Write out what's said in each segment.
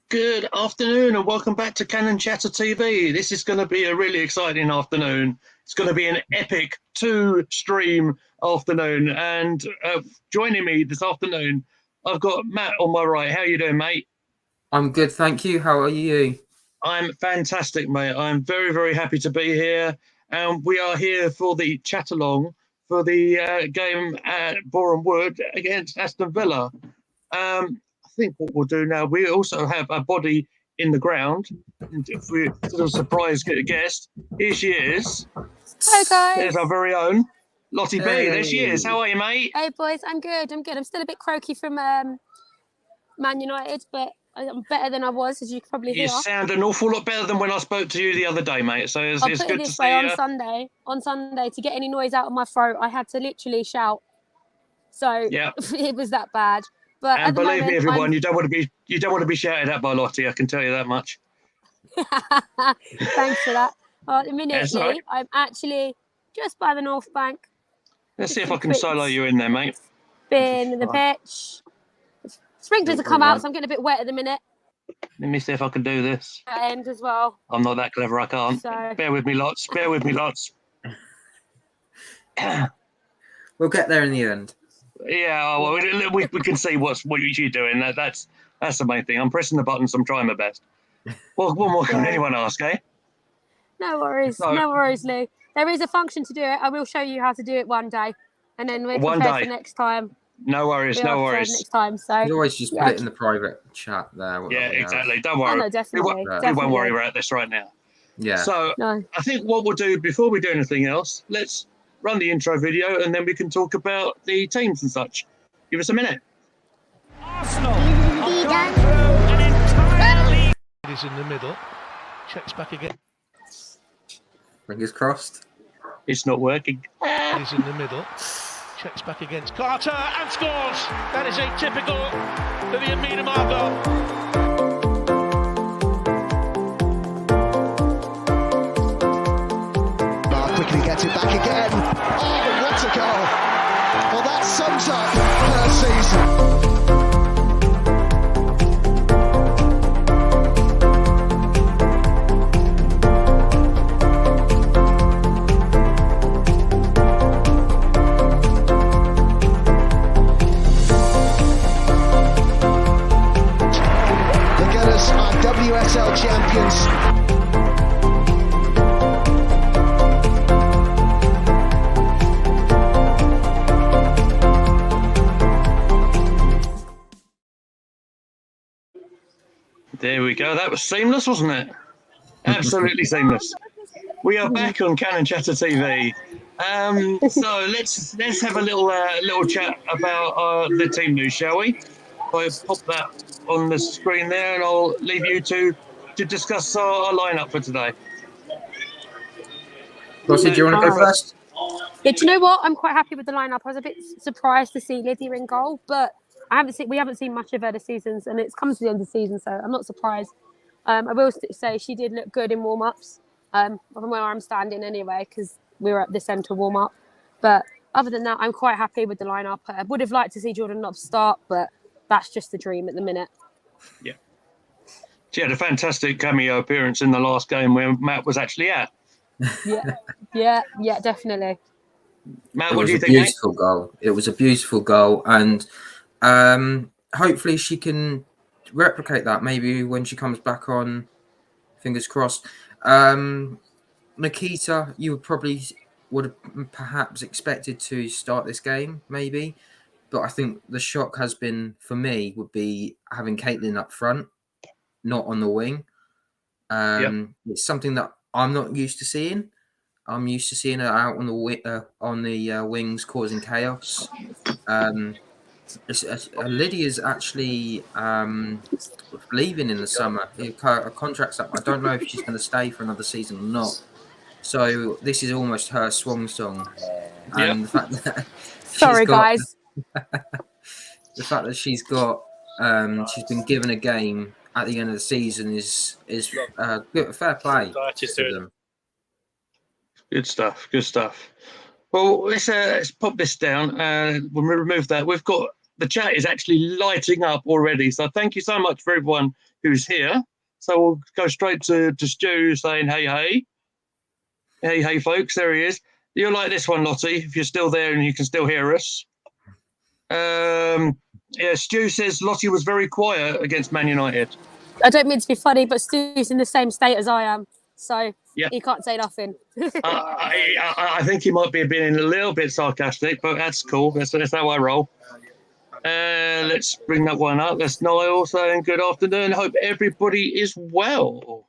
Good afternoon and welcome back to Canon Chatter TV. This is going to be a really exciting afternoon. It's going to be an epic two-stream afternoon. And joining me this afternoon, I've got Matt on my right. How you doing, mate? I'm good, thank you. How are you? I'm fantastic, mate. I'm very, very happy to be here. And we are here for the Chatalong for the game at Boreham Wood against Aston Villa. I think what we'll do now, we also have a body in the ground. And if we sort of surprise guest, here she is. Hello, guys. There's our very own Lottie B. There she is. How are you, mate? Hey, boys. I'm good. I'm still a bit croaky from Man United, but I'm better than I was, as you can probably hear. You sound an awful lot better than when I spoke to you the other day, mate. So it's good to see you. On Sunday, to get any noise out of my throat, I had to literally shout. So yeah. It was that bad. But and believe me, everyone, you don't want to be shouted at by Lottie. I can tell you that much. Thanks for that. Immediately, right. I'm actually just by the North Bank. Let's see if I can solo you in there, mate. Been in the pitch. Sprinklers have come out, so I'm getting a bit wet at the minute. Let me see if I can do this. End as well. I'm not that clever. I can't. So... Bear with me, lots. We'll get there in the end. Yeah, well, we can see what you're doing. That's the main thing. I'm pressing the buttons. I'm trying my best. Well, what more can anyone ask, eh? No worries. No worries, Lou. There is a function to do it. I will show you how to do it one day. And then we're prepared for next time. No worries. Next time, so you always just put it in the private chat there. Yeah, exactly. Don't worry. No, definitely. We won't worry about this right now. Yeah. So I think what we'll do before we do anything else, let's run the intro video and then we can talk about the teams and such. Give us a minute. Arsenal have gone through an entire league. It is in the middle. Checks back again. Fingers crossed. It's not working. It is in the middle. Checks back against Carter and scores. That is atypical for the Meadow Park goal. Quickly gets it back again. Oh, what a goal! Well, that sums up her season. The Gunners are WSL champions. There we go. That was seamless, wasn't it? Absolutely seamless. We are back on Canon Chatter TV. So let's have a little chat about the team news, shall we? I'll pop that on the screen there, and I'll leave you to discuss our lineup for today. Rossi, do you want to go first? Yeah, do you know what? I'm quite happy with the lineup. I was a bit surprised to see Lydia in goal, but we haven't seen much of her this season, and it's come to the end of the season, so I'm not surprised. I will say she did look good in warm-ups, from where I'm standing anyway, because we were at this end to warm up. But other than that, I'm quite happy with the lineup. I would have liked to see Jordan Nobbs start, but that's just the dream at the minute. Yeah. She had a fantastic cameo appearance in the last game where Matt was actually at. Yeah, definitely. Matt, what do you think, mate? It was a beautiful goal, and hopefully she can replicate that maybe when she comes back on. Fingers crossed. Nikita, you would have perhaps expected to start this game, maybe, but I think the shock has been, for me, would be having Caitlin up front, not on the wing. It's something that I'm not used to seeing. I'm used to seeing her out on the wings causing chaos. Lydia's actually leaving in the summer. Her contract's up. I don't know if she's going to stay for another season or not. So this is almost her swan song. And the fact that guys. The fact that she's been given a game at the end of the season is good, fair play to them. Good stuff. Well, let's pop this down. When we remove that, we've got the chat is actually lighting up already. So thank you so much for everyone who's here. So we'll go straight to Stu saying, hey, folks, there he is. You'll like this one, Lottie, if you're still there and you can still hear us. Stu says Lottie was very quiet against Man United. I don't mean to be funny, but Stu's in the same state as I am, so he can't say nothing. I think he might be being a little bit sarcastic, but that's cool. That's how I roll. Let's bring that one up. That's Niall saying good afternoon. Hope everybody is well.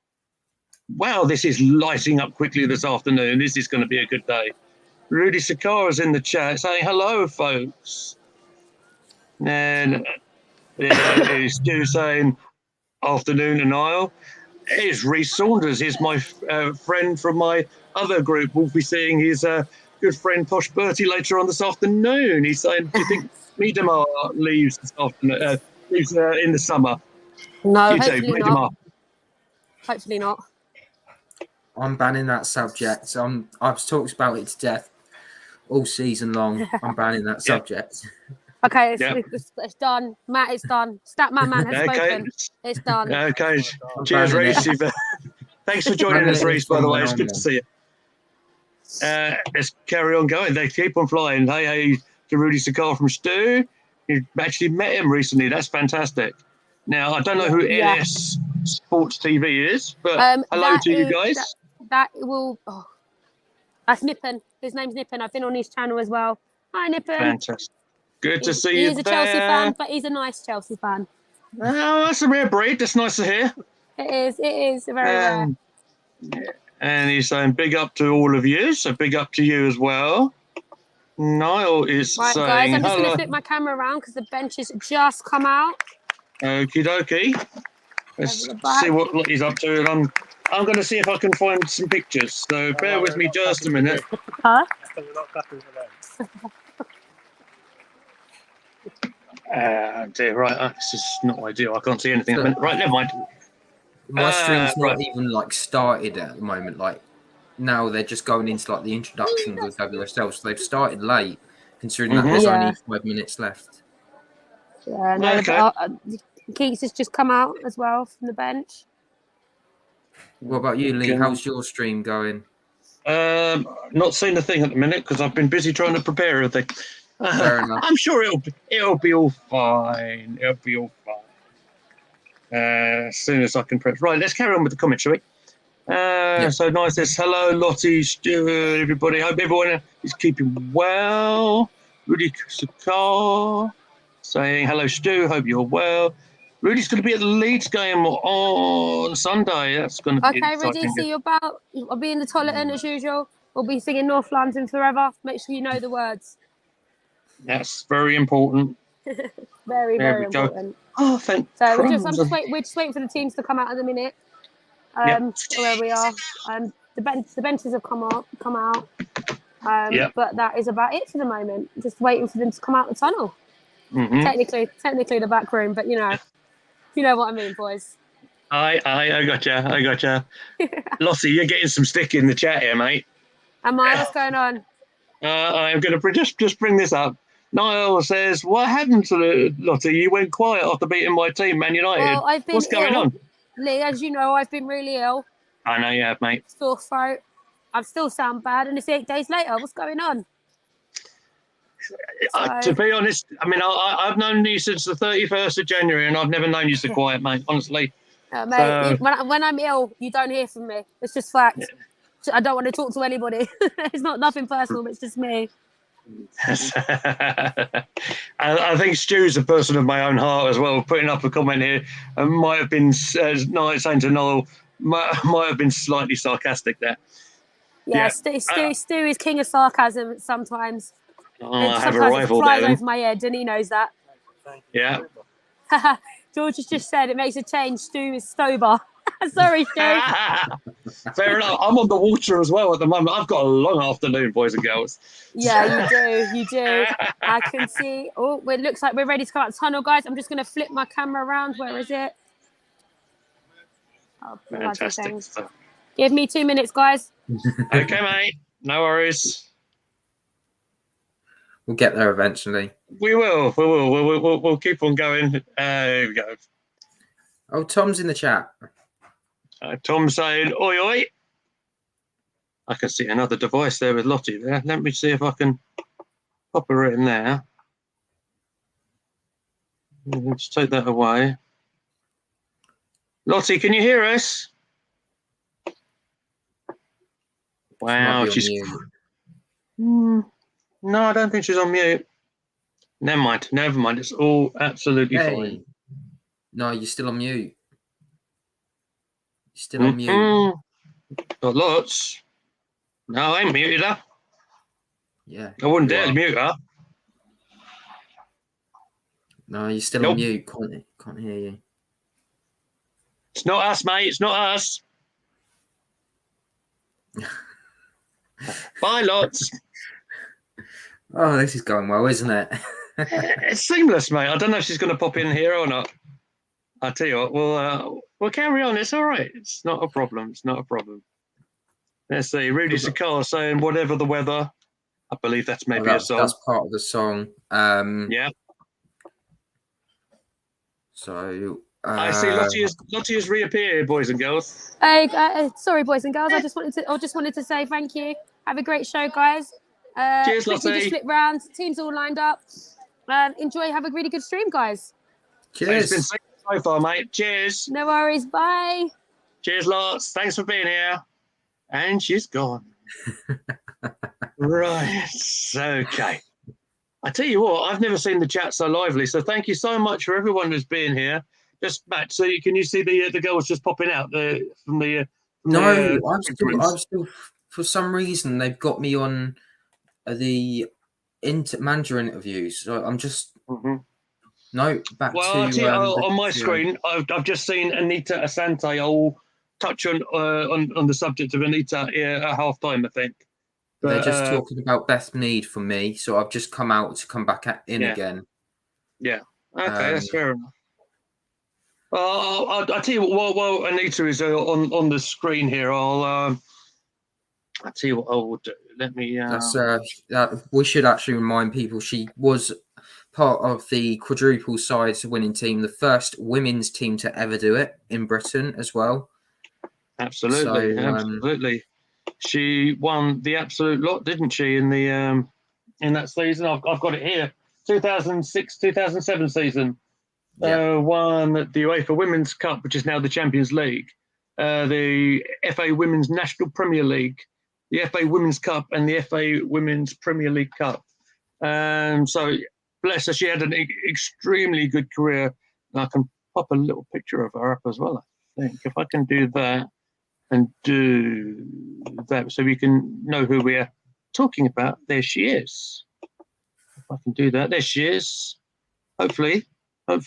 Wow, this is lighting up quickly this afternoon. This is going to be a good day. Rudy Sakara's in the chat saying hello, folks. And Stu saying afternoon to Niall. Here's Reece Saunders. He's my friend from my other group. We'll be seeing his good friend Posh Bertie later on this afternoon. He's saying, do you think Meadow leaves this afternoon? Leaves in the summer? No, you hopefully too, not. Hopefully not. I'm banning that subject. I've talked about it to death all season long. I'm banning that subject. Okay, it's done. Matt, it's done. Statman man has spoken. It's done. Okay. Cheers, Reece. Thanks for joining us, Reece, by the way. It's good to see you. Let's carry on going. They keep on flying. Hey to Rudy Sakar from Stu. You actually met him recently. That's fantastic. Now, I don't know who NS Sports TV is, but hello to you guys. That's Nippon. His name's Nippon. I've been on his channel as well. Hi, Nippon. Fantastic. Good to see you. He's a Chelsea fan, but he's a nice Chelsea fan. Oh, that's a rare breed. That's nice to hear. It is very rare. And he's saying big up to all of you. So big up to you as well. Niall is saying guys, I'm just going to flip my camera around because the bench has just come out. Okie dokie. Let's see what he's up to. And I'm going to see if I can find some pictures. So bear with me just a minute. Huh? Dear, right. This is not ideal. I can't see anything. Right, never mind. My stream's not even started at the moment. Now they're just going into the introductions with themselves. So they've started late, considering that there's only 5 minutes left. Yeah, no, Keats has just come out as well from the bench. What about you, Lee? How's your stream going? Not seeing a thing at the minute because I've been busy trying to prepare everything. Fair enough. I'm sure it'll be all fine. It'll be all fine. As soon as I can press. Right, let's carry on with the comments, shall we? So nice. Says hello, Lottie, Stuart, everybody. Hope everyone is keeping well. Rudy Sakar saying hello, Stu. Hope you're well. Rudy's going to be at the Leeds game on Sunday. That's going to be exciting. Rudy, see you about. I'll be in the toilet as usual. We'll be singing North London Forever. Make sure you know the words. That's very important. Very important. Oh, thank So we're just waiting for the teams to come out in a minute. Where we are. The benches have come out. But that is about it for the moment. Just waiting for them to come out the tunnel. Mm-hmm. Technically the back room, but you know what I mean, boys. I gotcha. Lossie, you're getting some stick in the chat here, mate. Am I? What's going on? I'm going to just bring this up. Niall says, what happened to Lottie? You went quiet after beating my team, Man United. Well, I've been What's going on? Lee, as you know, I've been really ill. I know you have, mate. Sore throat. I still sound bad, and it's 8 days later. What's going on? To be honest, I mean, I've known you since the 31st of January, and I've never known you so quiet, mate, honestly. Mate, when I'm ill, you don't hear from me. It's just fact. Yeah. I don't want to talk to anybody. It's nothing personal, it's just me. I think Stu's a person of my own heart as well. Putting up a comment here and might have been saying to Noel might have been slightly sarcastic there. Yeah. Stu is king of sarcasm sometimes. I have a rival flies there. Over my head, and he knows that. Yeah. George has just said it makes a change. Stu is Stober. Sorry, Stu. Fair enough. I'm on the water as well at the moment. I've got a long afternoon, boys and girls. Yeah, you do. I can see. Oh, it looks like we're ready to come out the tunnel, guys. I'm just going to flip my camera around. Where is it? Oh, fantastic stuff. Give me 2 minutes, guys. Okay, mate. No worries. We'll get there eventually. We will. We'll keep on going. Here we go. Oh, Tom's in the chat. Tom saying, oi, oi. I can see another device there with Lottie there. Let me see if I can pop her in there. Let's take that away. Lottie, can you hear us? Wow, she's... No, I don't think she's on mute. Never mind. It's all absolutely fine. No, you're still on mute. You're still on mute. Got lots. No, I ain't muted her. Yeah. I wouldn't dare to mute her. No, you're still on mute. Can't hear you. It's not us, mate. It's not us. Bye, lots. Oh, this is going well, isn't it? It's seamless, mate. I don't know if she's going to pop in here or not. I'll tell you what. We'll carry on. It's all right. It's not a problem. Let's see. Rudy Sakar saying, whatever the weather. I believe that's maybe a song. That's part of the song. Yeah. So I see Lottie has reappeared, boys and girls. Hey, sorry, boys and girls. I just wanted to say thank you. Have a great show, guys. Cheers, Lottie. Just flip round. Teams all lined up. Enjoy. Have a really good stream, guys. Cheers. It's been so far, mate. Cheers. No worries. Bye. Cheers, lots. Thanks for being here. And she's gone. Right. Okay. I tell you what, I've never seen the chat so lively. So thank you so much for everyone who's been here. Just Matt, so can you see the girls just popping out from the? No, I'm still. For some reason, they've got me on the manager interviews. So I'm just no back to. Well, on my screen, I've just seen Anita Asante. I'll touch on the subject of Anita at half time, I think. But, they're just talking about Beth Mead for me, so I've just come out to come back in again. Yeah. Okay, that's fair enough. I'll tell you what. While Anita is on the screen here, I'll tell you what I will do. Let me. We should actually remind people she was part of the quadruple sides winning team, the first women's team to ever do it in Britain as well. Absolutely, absolutely. She won the absolute lot, didn't she? In that season, I've got it here. 2006-2007 season. Won the UEFA Women's Cup, which is now the Champions League. The FA Women's National Premier League, the FA Women's Cup, and the FA Women's Premier League Cup. So, bless her, she had an extremely good career. And I can pop a little picture of her up as well, I think. If I can do that and do that so we can know who we are talking about. There she is. If I can do that. There she is. Hopefully. There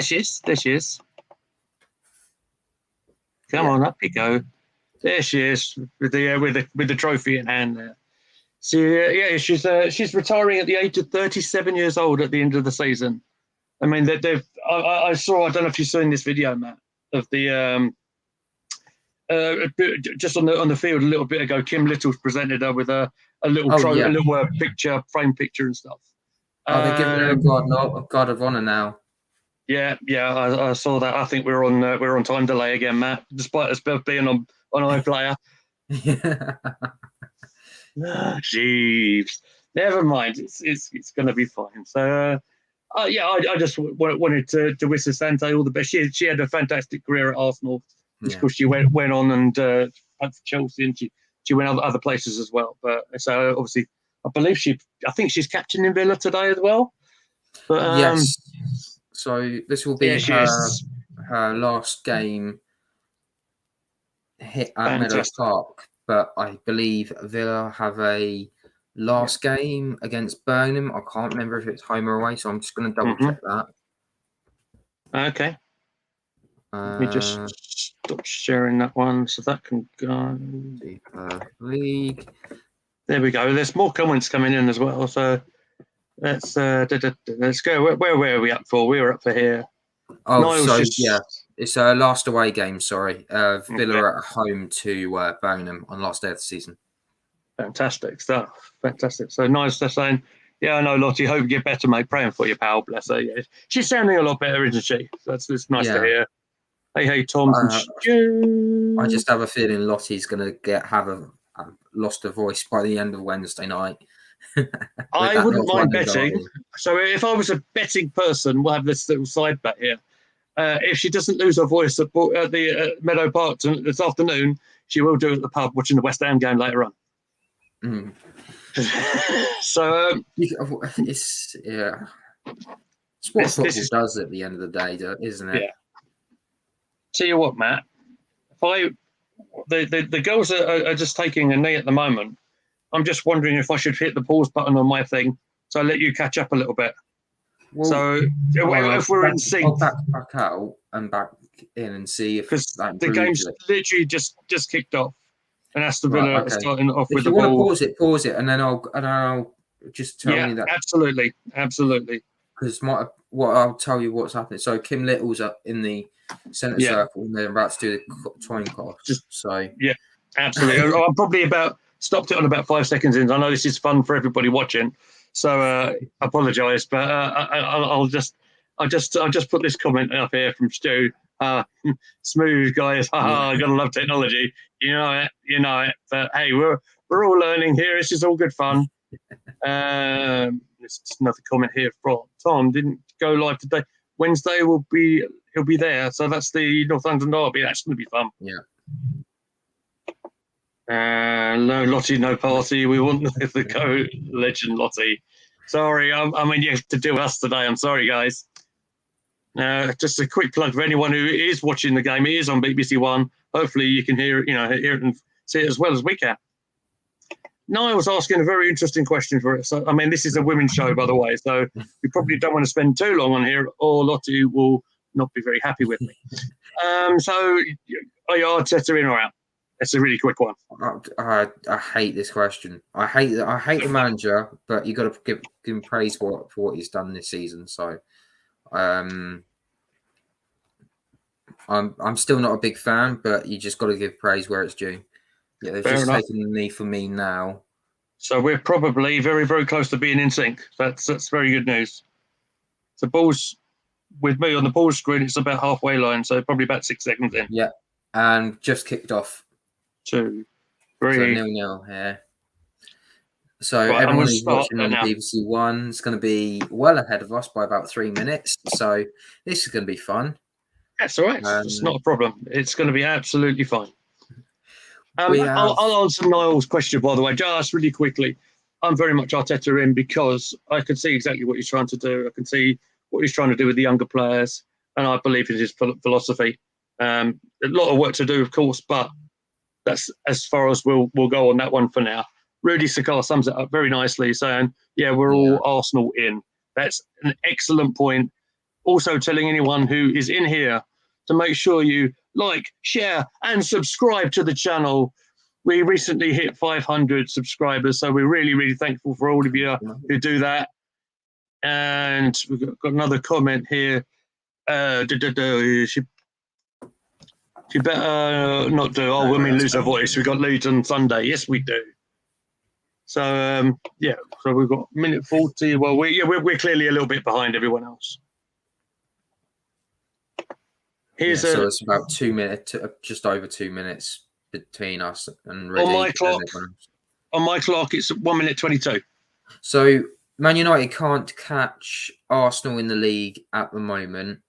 she is. Come on, up you go. There she is with the trophy in hand there. So she's retiring at the age of 37 years old at the end of the season. I mean, I saw. I don't know if you've seen this video, Matt, of the just on the field a little bit ago. Kim Little's presented her with a little picture, frame picture and stuff. They're giving her a guard of honor now. Yeah, I saw that. I think we're on time delay again, Matt, despite us both being on iPlayer. Jeeves, never mind. It's going to be fine. So, I just wanted to wish Asante all the best. She had a fantastic career at Arsenal. Of course, she went on and played for Chelsea, and she went other places as well. But so obviously, I think she's captaining Villa today as well. But, yes. So this will be her last game hit at Meadow Park. But I believe Villa have a last game against Burnham. I can't remember if it's home or away, so I'm just going to double check that. Okay. Let me just stop sharing that one so that can go. League. There we go. There's more comments coming in as well. So let's go. Where were we up for? We were up for here. Oh, Niles it's a last away game. Sorry, Villa are at home to Burnham on last day of the season. Fantastic stuff. Fantastic. So nice to saying, yeah, I know, Lottie. Hope you get better, mate. Praying for you, pal. Bless her. Yeah. She's sounding a lot better, isn't she? That's nice to hear. Hey, Tom from Stu. I just have a feeling Lottie's going to have lost her voice by the end of Wednesday night. I wouldn't mind betting. So if I was a betting person, we'll have this little side bet here. If she doesn't lose her voice at the Meadow Park this afternoon, she will do it at the pub watching the West Ham game later on. Mm. So it's what football does at the end of the day, isn't it? Yeah. Tell you what, Matt. The girls are just taking a knee at the moment. I'm just wondering if I should hit the pause button on my thing, so I'll let you catch up a little bit. Well, so if we're in sync, I'll back out and back in and see if the game's literally just kicked off, and Aston Villa are starting off with the ball. If you want to pause it, and then I'll just tell you that. Absolutely. Because I'll tell you what's happening. So Kim Little's up in the centre circle, and they're about to do the coin toss. Absolutely. I'm probably stopped it on about 5 seconds in. I know this is fun for everybody watching, so I apologise, but I'll just put this comment up here from Stu. Smooth guys, I gotta love technology. You know it. But hey, we're all learning here. This is all good fun. There's another comment here from Tom. Didn't go live today. Wednesday he'll be there. So that's the Northampton derby. That's gonna be fun. Yeah. No Lottie, no party. We want the go legend Lottie. Sorry, I mean you have to do us today. I'm sorry, guys. Just a quick plug for anyone who is watching the game. It is on BBC One. Hopefully you can hear it and see it as well as we can. Niall was asking a very interesting question for us. So, I mean, this is a women's show, by the way, so we probably don't want to spend too long on here, or Lottie will not be very happy with me. So, are you Arteta in or out? It's a really quick one. I hate this question. I hate the manager, but you got to give him praise for what he's done this season. So, I'm still not a big fan, but you just got to give praise where it's due. Yeah, they've just taken the knee for me now. So we're probably very, very close to being in sync. That's very good news. The ball's with me on the ball screen. It's about halfway line, so probably about 6 seconds in. Yeah, and just kicked off. 2, 3. So 0-0 here. So everyone who's watching on BBC One is going to be well ahead of us by about 3 minutes. So this is going to be fun. That's all right. It's not a problem. It's going to be absolutely fine. I'll answer Niall's question, by the way, just really quickly. I'm very much Arteta in because I can see exactly what he's trying to do. I can see what he's trying to do with the younger players, and I believe in his philosophy. A lot of work to do, of course, but that's as far as we'll go on that one for now. Rudy Sakar sums it up very nicely, saying, we're all Arsenal in. That's an excellent point. Also telling anyone who is in here to make sure you like, share, and subscribe to the channel. We recently hit 500 subscribers, so we're really, really thankful for all of you who do that. And we've got another comment here. She better not do. Oh, women lose her voice. We got Leeds on Sunday. Yes, we do. So so we've got minute 40. Well, we're clearly a little bit behind everyone else. So it's about 2 minutes, just over 2 minutes between us and Ready. On my clock, it's 1 minute 22. So Man United can't catch Arsenal in the league at the moment.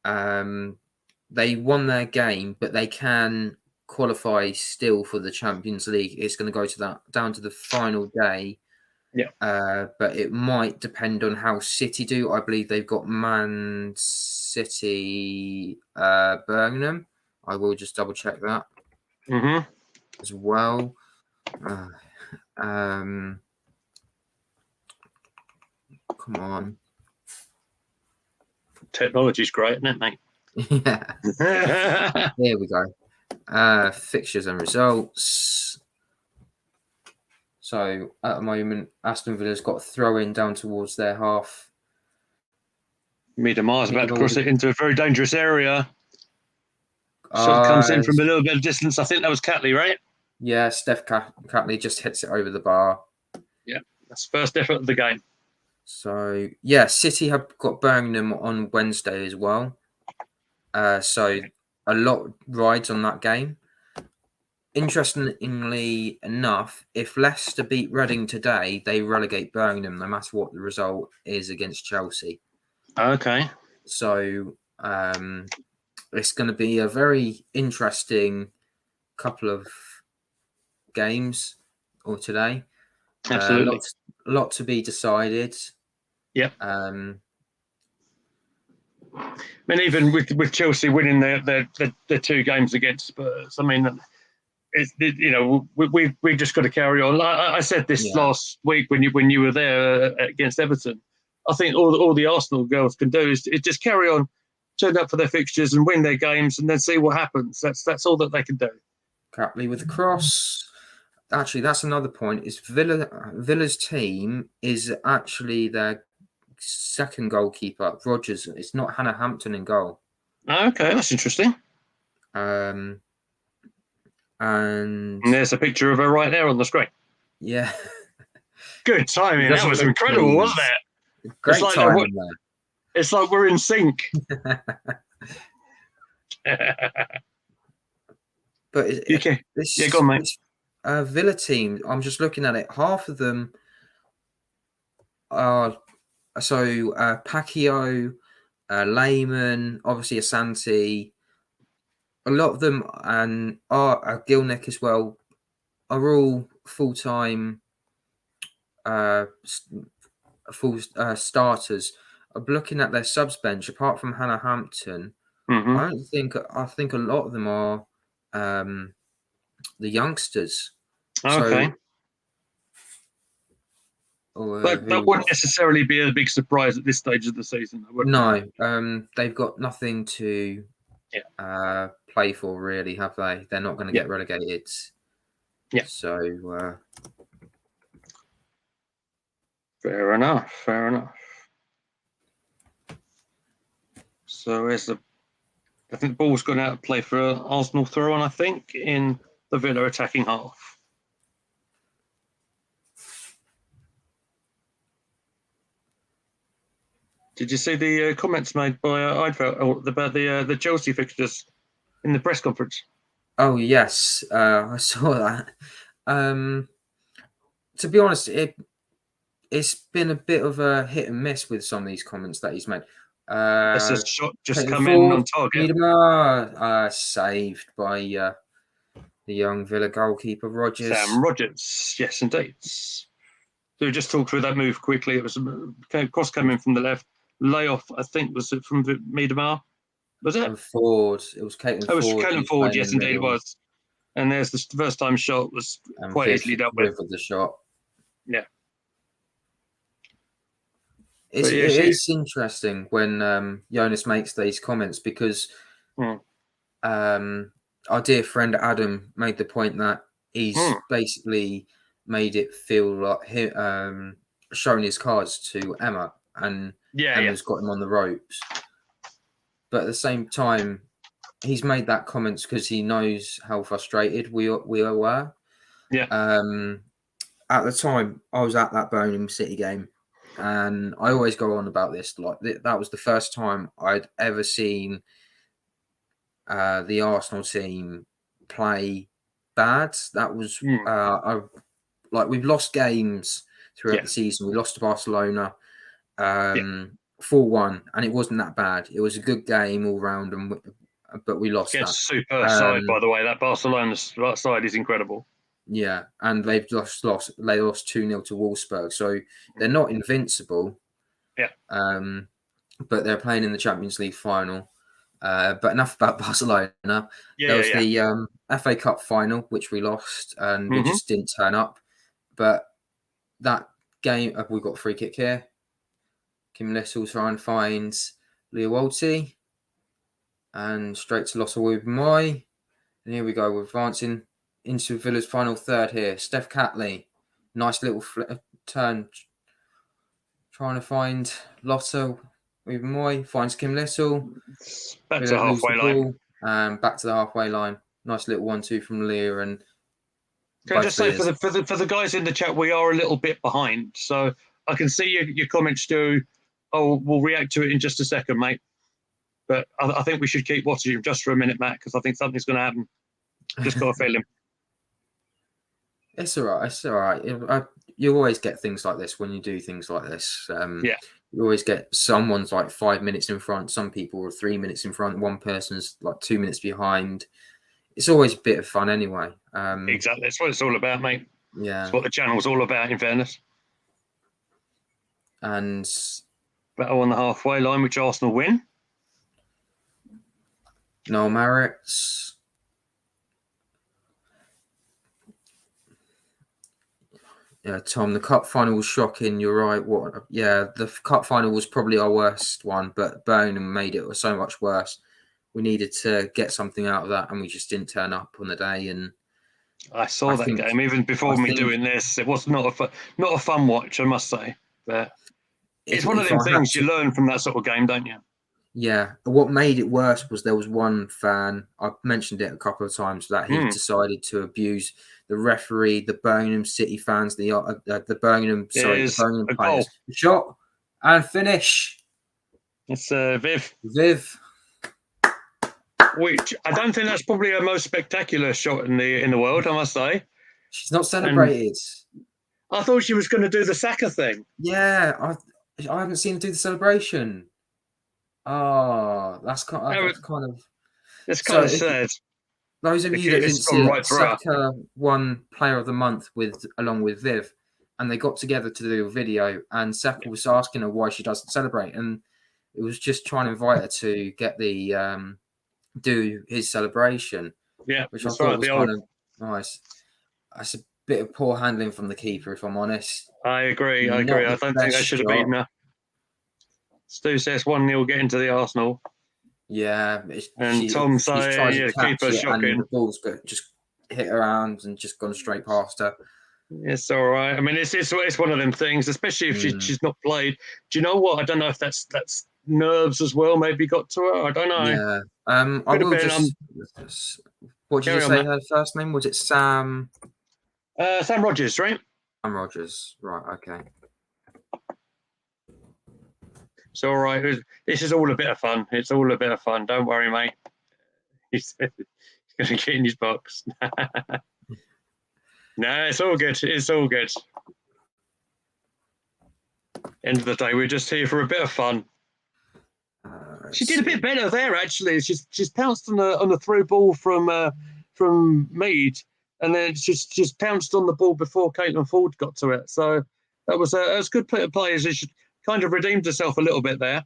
They won their game, but they can qualify still for the Champions League. It's going to go to down to the final day. Yeah. But it might depend on how City do. I believe they've got Man City, Birmingham. I will just double check that as well. Come on. Technology's great, isn't it, mate? Yeah. Here we go. Fixtures and results. So at the moment, Aston Villa's got a throw in down towards their half. Meadow Park about to cross it into a very dangerous area. So it comes in from a little bit of distance. I think that was Catley, right? Yeah, Steph Catley just hits it over the bar. Yeah, that's first effort of the game. So, yeah, City have got Birmingham on Wednesday as well. So, a lot rides on that game. Interestingly enough, if Leicester beat Reading today, they relegate Birmingham no matter what the result is against Chelsea. Okay. So, it's going to be a very interesting couple of games or today. Absolutely. Lot to be decided. Yep. I mean, even with Chelsea winning their 2 games against Spurs, I mean, we've just got to carry on. I said this last week when you were there against Everton. I think all the Arsenal girls can do is just carry on, turn up for their fixtures and win their games, and then see what happens. That's all that they can do. Catley with the cross. Actually, that's another point. Is Villa's team is actually their second goalkeeper, Rogers. It's not Hannah Hampton in goal. Okay, that's interesting. And there's a picture of her right there on the screen. Yeah. Good timing. That was incredible, wasn't it? Great timing there. It's like we're in sync. But okay. Go on, mate. Villa team, I'm just looking at it. Half of them are Pacquiao, Lehman, obviously Asante. A lot of them and Gilnick as well are all full-time starters. I'm looking at their subs bench. Apart from Hannah Hampton, I think a lot of them are the youngsters. Okay. But that wouldn't necessarily be a big surprise at this stage of the season. No, they've got nothing to play for, really, have they? They're not going to get relegated. Yeah. So fair enough. So I think the ball's gone out to play for Arsenal throw on, I think, in the Villa attacking half. Did you see the comments made by Eidfeld about the Chelsea fixtures in the press conference? Oh, yes. I saw that. To be honest, it's been a bit of a hit and miss with some of these comments that he's made. This is shot just come in on target. Saved by the young Villa goalkeeper, Rogers. Sam Rogers, yes, indeed. So we just talked through that move quickly. It was a cross coming from the left. Layoff, I think, was it from Meadow? Was it? Ford. It was Caitlin Ford. It was Caitlin Ford, yes, indeed it was. And there's the first time shot was quite easily dealt with. The shot. Yeah. It is interesting when Jonas makes these comments because our dear friend Adam made the point that he's basically made it feel like showing his cards to Emma and Emma's got him on the ropes. But at the same time, he's made that comments because he knows how frustrated we all were. Yeah. At the time, I was at that Birmingham City game. And I always go on about this. Like that was the first time I'd ever seen the Arsenal team play bad. That was we've lost games throughout the season. We lost to Barcelona 4-1, and it wasn't that bad. It was a good game all round, but we lost. Against super side, by the way. That Barcelona side is incredible. Yeah, and they've lost. They lost 2-0 to Wolfsburg, so they're not invincible. Yeah. But they're playing in the Champions League final. But enough about Barcelona. There was the FA Cup final, which we lost, and we just didn't turn up. But that game, we got a free kick here. Kim Little trying to find Leah Walty, and straight to Lotta Wubimoy. And here we go. We're advancing into Villa's final third here. Steph Catley. Nice little turn. Trying to find Lotta Wubimoy. Finds Kim Little. Back to the halfway line. Back to the halfway line. Nice little 1-2 from Leah. And Can I just say for the guys in the chat, we are a little bit behind. So I can see your comments, Stu. Oh, we'll react to it in just a second, mate. But I think we should keep watching just for a minute, Matt, because I think something's going to happen. Just got a feeling. It's all right. It's all right. You always get things like this when you do things like this. Yeah. You always get someone's like 5 minutes in front. Some people are 3 minutes in front. One person's like 2 minutes behind. It's always a bit of fun anyway. Exactly. That's what it's all about, mate. Yeah. That's what the channel's all about, in fairness. And battle on the halfway line, which Arsenal win. Noel Marriott. Yeah, Tom, the cup final was shocking. You're right. The cup final was probably our worst one, but Burnham made it so much worse. We needed to get something out of that, and we just didn't turn up on the day. And I saw that game even before doing this. It was not a fun watch, I must say. But it's one of them things you learn from that sort of game, don't you? Yeah. What made it worse was there was one fan, I've mentioned it a couple of times, that he decided to abuse the referee, the Birmingham City fans, the Birmingham players. The shot and finish. It's Viv. Which I don't think that's probably her most spectacular shot in the world, I must say. She's not celebrated. I thought she was going to do the Saka thing. Yeah, I haven't seen her do the celebration. Oh, that's kind of sad. Those of you that didn't see it, Saka won Player of the Month along with Viv, and they got together to do a video, and Saka was asking her why she doesn't celebrate, and it was just trying to invite her to get the do his celebration. Yeah, which I thought was kind of nice. That's a bit of poor handling from the keeper, if I'm honest. I agree. I don't think they should have beaten her. Stu says 1-0 getting to the Arsenal. Yeah. And Tom saying, yeah, keeper shocking. And the ball's just hit her arms and just gone straight past her. It's all right. I mean, it's one of them things, especially if she's not played. Do you know what? I don't know if that's nerves as well maybe got to her. I don't know. Yeah. I will just... What did you say her first name? Was it Sam? Sam Rogers, right? Sam Rogers. Right, okay. It's all right. This is all a bit of fun. It's all a bit of fun. Don't worry, mate. He's going to get in his box. No, it's all good. It's all good. End of the day, we're just here for a bit of fun. She did a bit better there, actually. She's pounced on the through ball from Mead, and then she's pounced on the ball before Caitlin Ford got to it. So that was good play of players. She kind of redeemed herself a little bit there.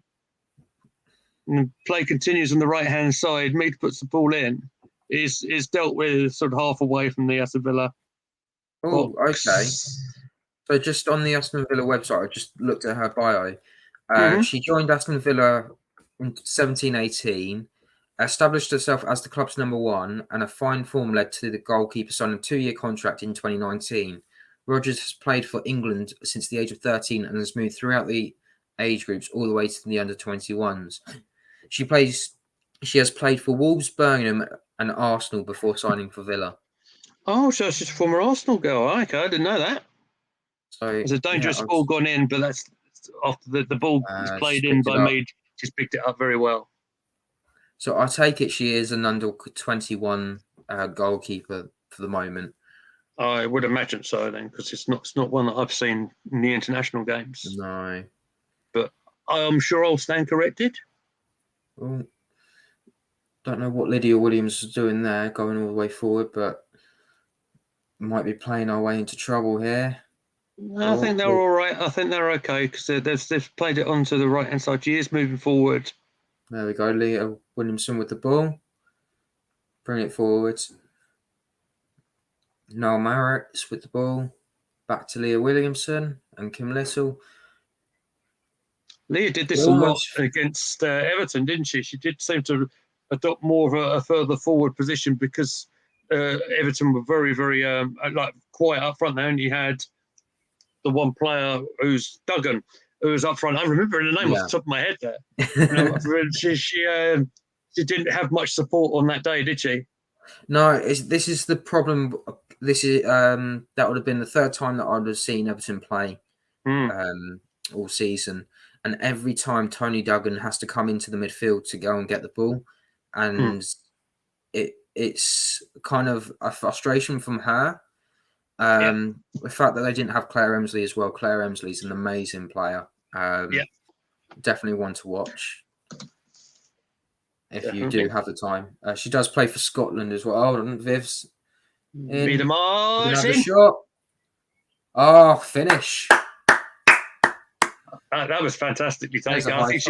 And play continues on the right hand side. Mead puts the ball in. Is dealt with sort of half away from the Aston Villa. Oh, okay. So just on the Aston Villa website, I just looked at her bio. She joined Aston Villa in 17-18, established herself as the club's number one, and a fine form led to the goalkeeper signing a 2-year contract in 2019. Rogers has played for England since the age of 13 and has moved throughout the age groups all the way to the under-21s. She has played for Wolves, Birmingham and Arsenal before signing for Villa. Oh, so she's a former Arsenal girl. Okay, I didn't know that. So it's a dangerous ball gone in, but that's after the ball is played in by Mead. She's picked it up very well. So I take it she is an under-21 goalkeeper for the moment. I would imagine so then, because it's not one that I've seen in the international games. No. But I'm sure I'll stand corrected. Well, don't know what Lydia Williams is doing there, going all the way forward, but might be playing our way into trouble here. I think they're all right. I think they're okay because they've played it onto the right-hand side. She is moving forward. There we go. Leah Williamson with the ball. Bring it forward. Noel Marriott with the ball. Back to Leah Williamson and Kim Little. Leah did this a lot against Everton, didn't she? She did seem to adopt more of a further forward position because Everton were very, very quiet up front. They only had the one player who's Duggan, who was up front. I'm remembering the name off the top of my head there. She didn't have much support on that day, did she? No, this is the problem this is that would have been the third time that I would have seen Everton play all season, and every time Tony Duggan has to come into the midfield to go and get the ball, and it's kind of a frustration from her. The fact that they didn't have Claire Emsley as well. Claire Emsley's an amazing player. Definitely one to watch if you do have the time. She does play for Scotland as well. Oh, Viv's in. Another shot. Oh, finish. That was fantastically taken. I think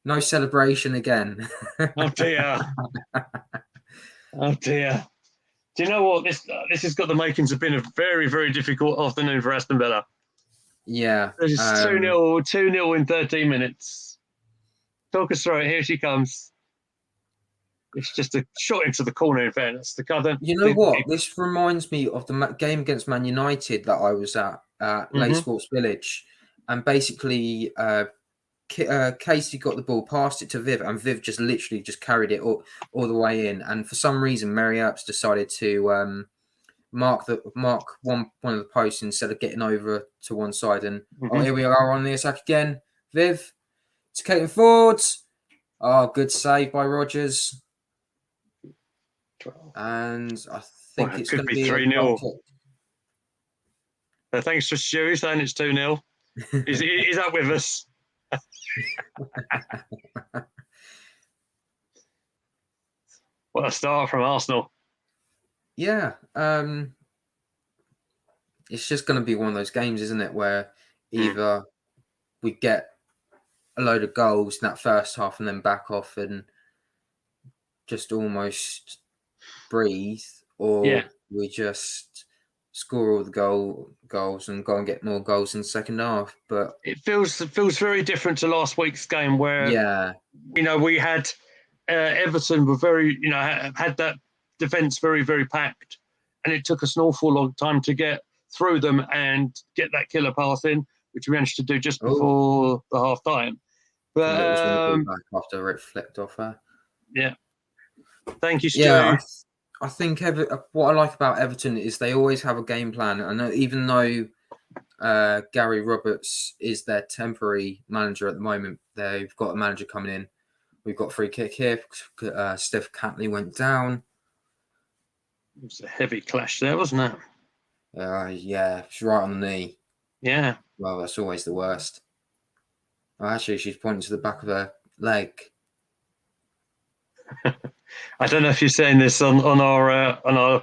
no celebration again. Oh dear. Oh dear. Do you know what? This has got the makings of being a very, very difficult afternoon for Aston Villa. Yeah. It's 2-0 in 13 minutes. Talk us through it. Here she comes. It's just a shot into the corner, in fairness. You know what? This reminds me of the game against Man United that I was at Lay Sports Village. And basically, Casey got the ball, passed it to Viv, and Viv just literally just carried it all the way in. And for some reason, Mary Earps decided to mark one of the posts instead of getting over to one side. And here we are on the attack again. Viv, it's Caitlin forwards. Oh, good save by Rogers. And I think it's going to be 3-0. Thanks for Stu saying it's 2-0. He's up with us. What a start from Arsenal. Yeah. It's just going to be one of those games, isn't it, where either we get a load of goals in that first half and then back off and just almost breathe, or we just score all the goals and go and get more goals in the second half. But it feels very different to last week's game where we had Everton were very had that defence very, very packed, and it took us an awful long time to get through them and get that killer pass in, which we managed to do just before the half time. But it was going to go back after it flipped off her. Yeah. Thank you, Stu. Yeah, I think what I like about Everton is they always have a game plan. I know, even though Gary Roberts is their temporary manager at the moment, they've got a manager coming in. We've got a free kick here. Steph Catley went down. It was a heavy clash there, wasn't it? Yeah, she's right on the knee. Yeah. Well, that's always the worst. Oh, actually, she's pointing to the back of her leg. I don't know if you're saying this on our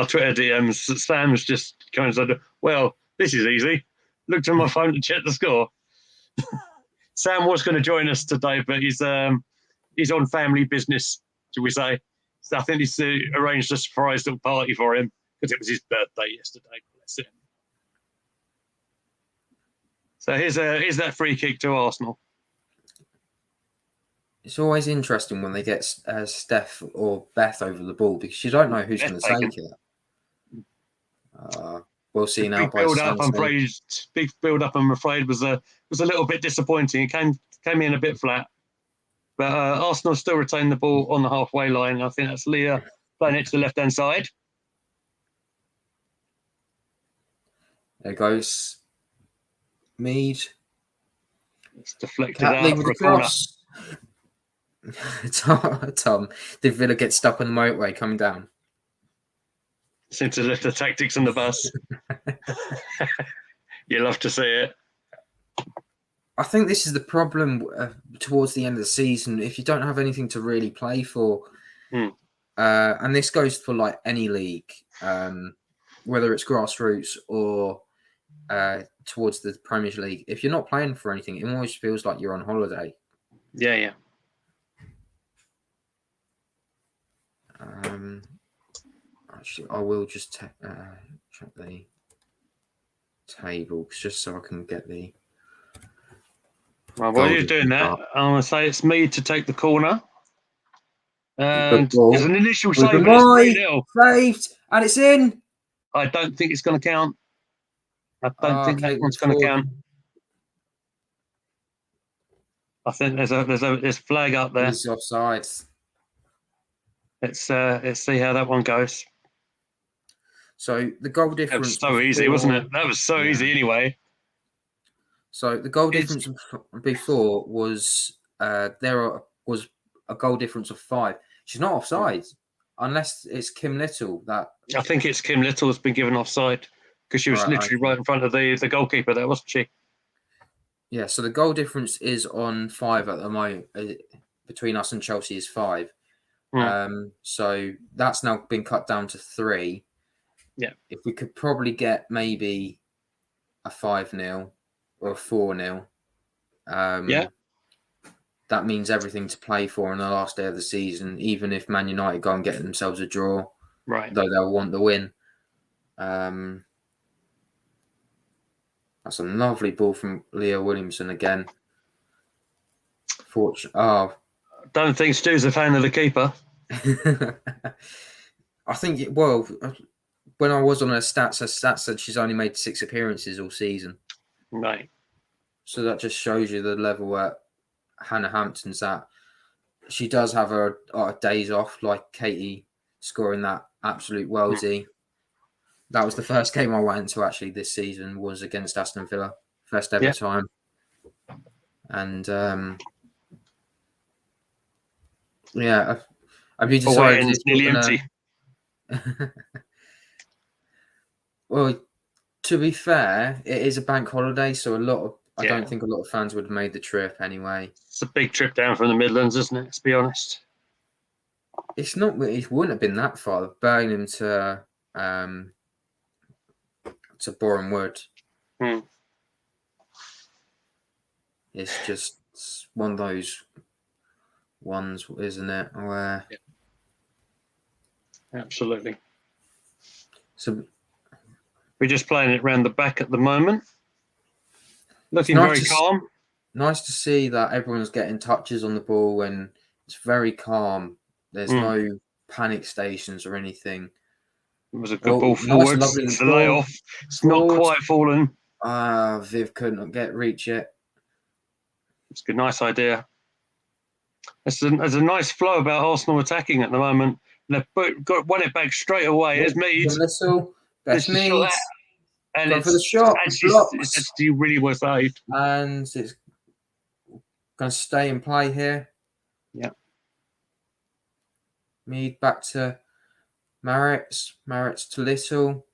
Twitter DMs. Sam's just kind of said, "Well, this is easy. Looked at my phone to check the score." Sam was going to join us today, but he's on family business, shall we say? So I think he's arranged a surprise little party for him because it was his birthday yesterday. Bless him. So here's that free kick to Arsenal. It's always interesting when they get Steph or Beth over the ball because you don't know who's going to take it. We'll see now. Big build up. I'm afraid was a little bit disappointing. It came in a bit flat, but Arsenal still retain the ball on the halfway line. I think that's Leah playing it to the left hand side. There goes Mead. It's deflected out for a corner. Tom, did Villa get stuck on the motorway coming down? Seem to lift the tactics on the bus. You love to see it. I think this is the problem towards the end of the season. If you don't have anything to really play for, and this goes for like any league, whether it's grassroots or towards the Premier League, if you're not playing for anything, it always feels like you're on holiday. Yeah. Actually, I will just check the table just so I can get the. Well, while you're doing that, I'm going to say it's me to take the corner. And there's an initial save. Saved, and it's in. I don't think it's going to count. I don't think that one's going to count. I think there's a flag up there. It's offside. Let's see how that one goes. So the goal That difference was so easy, wasn't it? That was so Yeah. easy anyway. So the goal difference before was there was a goal difference of 5. She's not offside unless it's Kim Little that. I think it's Kim Little has been given offside because she was literally right in front of the goalkeeper there, wasn't she? Yeah, so the goal difference is on 5 at the moment. Between us and Chelsea is 5. So that's now been cut down to 3. Yeah. If we could probably get maybe a 5-0 or a 4-0, that means everything to play for on the last day of the season, even if Man United go and get themselves a draw, right? Though they'll want the win. That's a lovely ball from Leah Williamson again. Don't think Stu's a fan of the keeper. I think, when I was on her stats said she's only made 6 appearances all season. Right. So that just shows you the level that Hannah Hampton's at. She does have her days off, like Katie scoring that absolute worldie. That was the first game I went to actually this season, was against Aston Villa, first ever time. And I'd be decided it's nearly empty. Well, to be fair, it is a bank holiday, so I don't think a lot of fans would have made the trip anyway. It's a big trip down from the Midlands, isn't it? Let's be honest. It wouldn't have been that far. Birmingham to Boreham Wood. It's just one of those ones, isn't it? Where absolutely. So we're just playing it round the back at the moment. Looking very calm. Nice to see that everyone's getting touches on the ball and it's very calm. There's no panic stations or anything. It was a good ball forward. It's a layoff. It's not quite fallen. Viv couldn't reach it. It's a nice idea. There's a nice flow about Arsenal attacking at the moment. They've won it back straight away. There's Mead. That's Mead. And it's for the shot. It's actually really well saved. And it's going to stay in play here. Yeah. Mead back to Maritz to Little.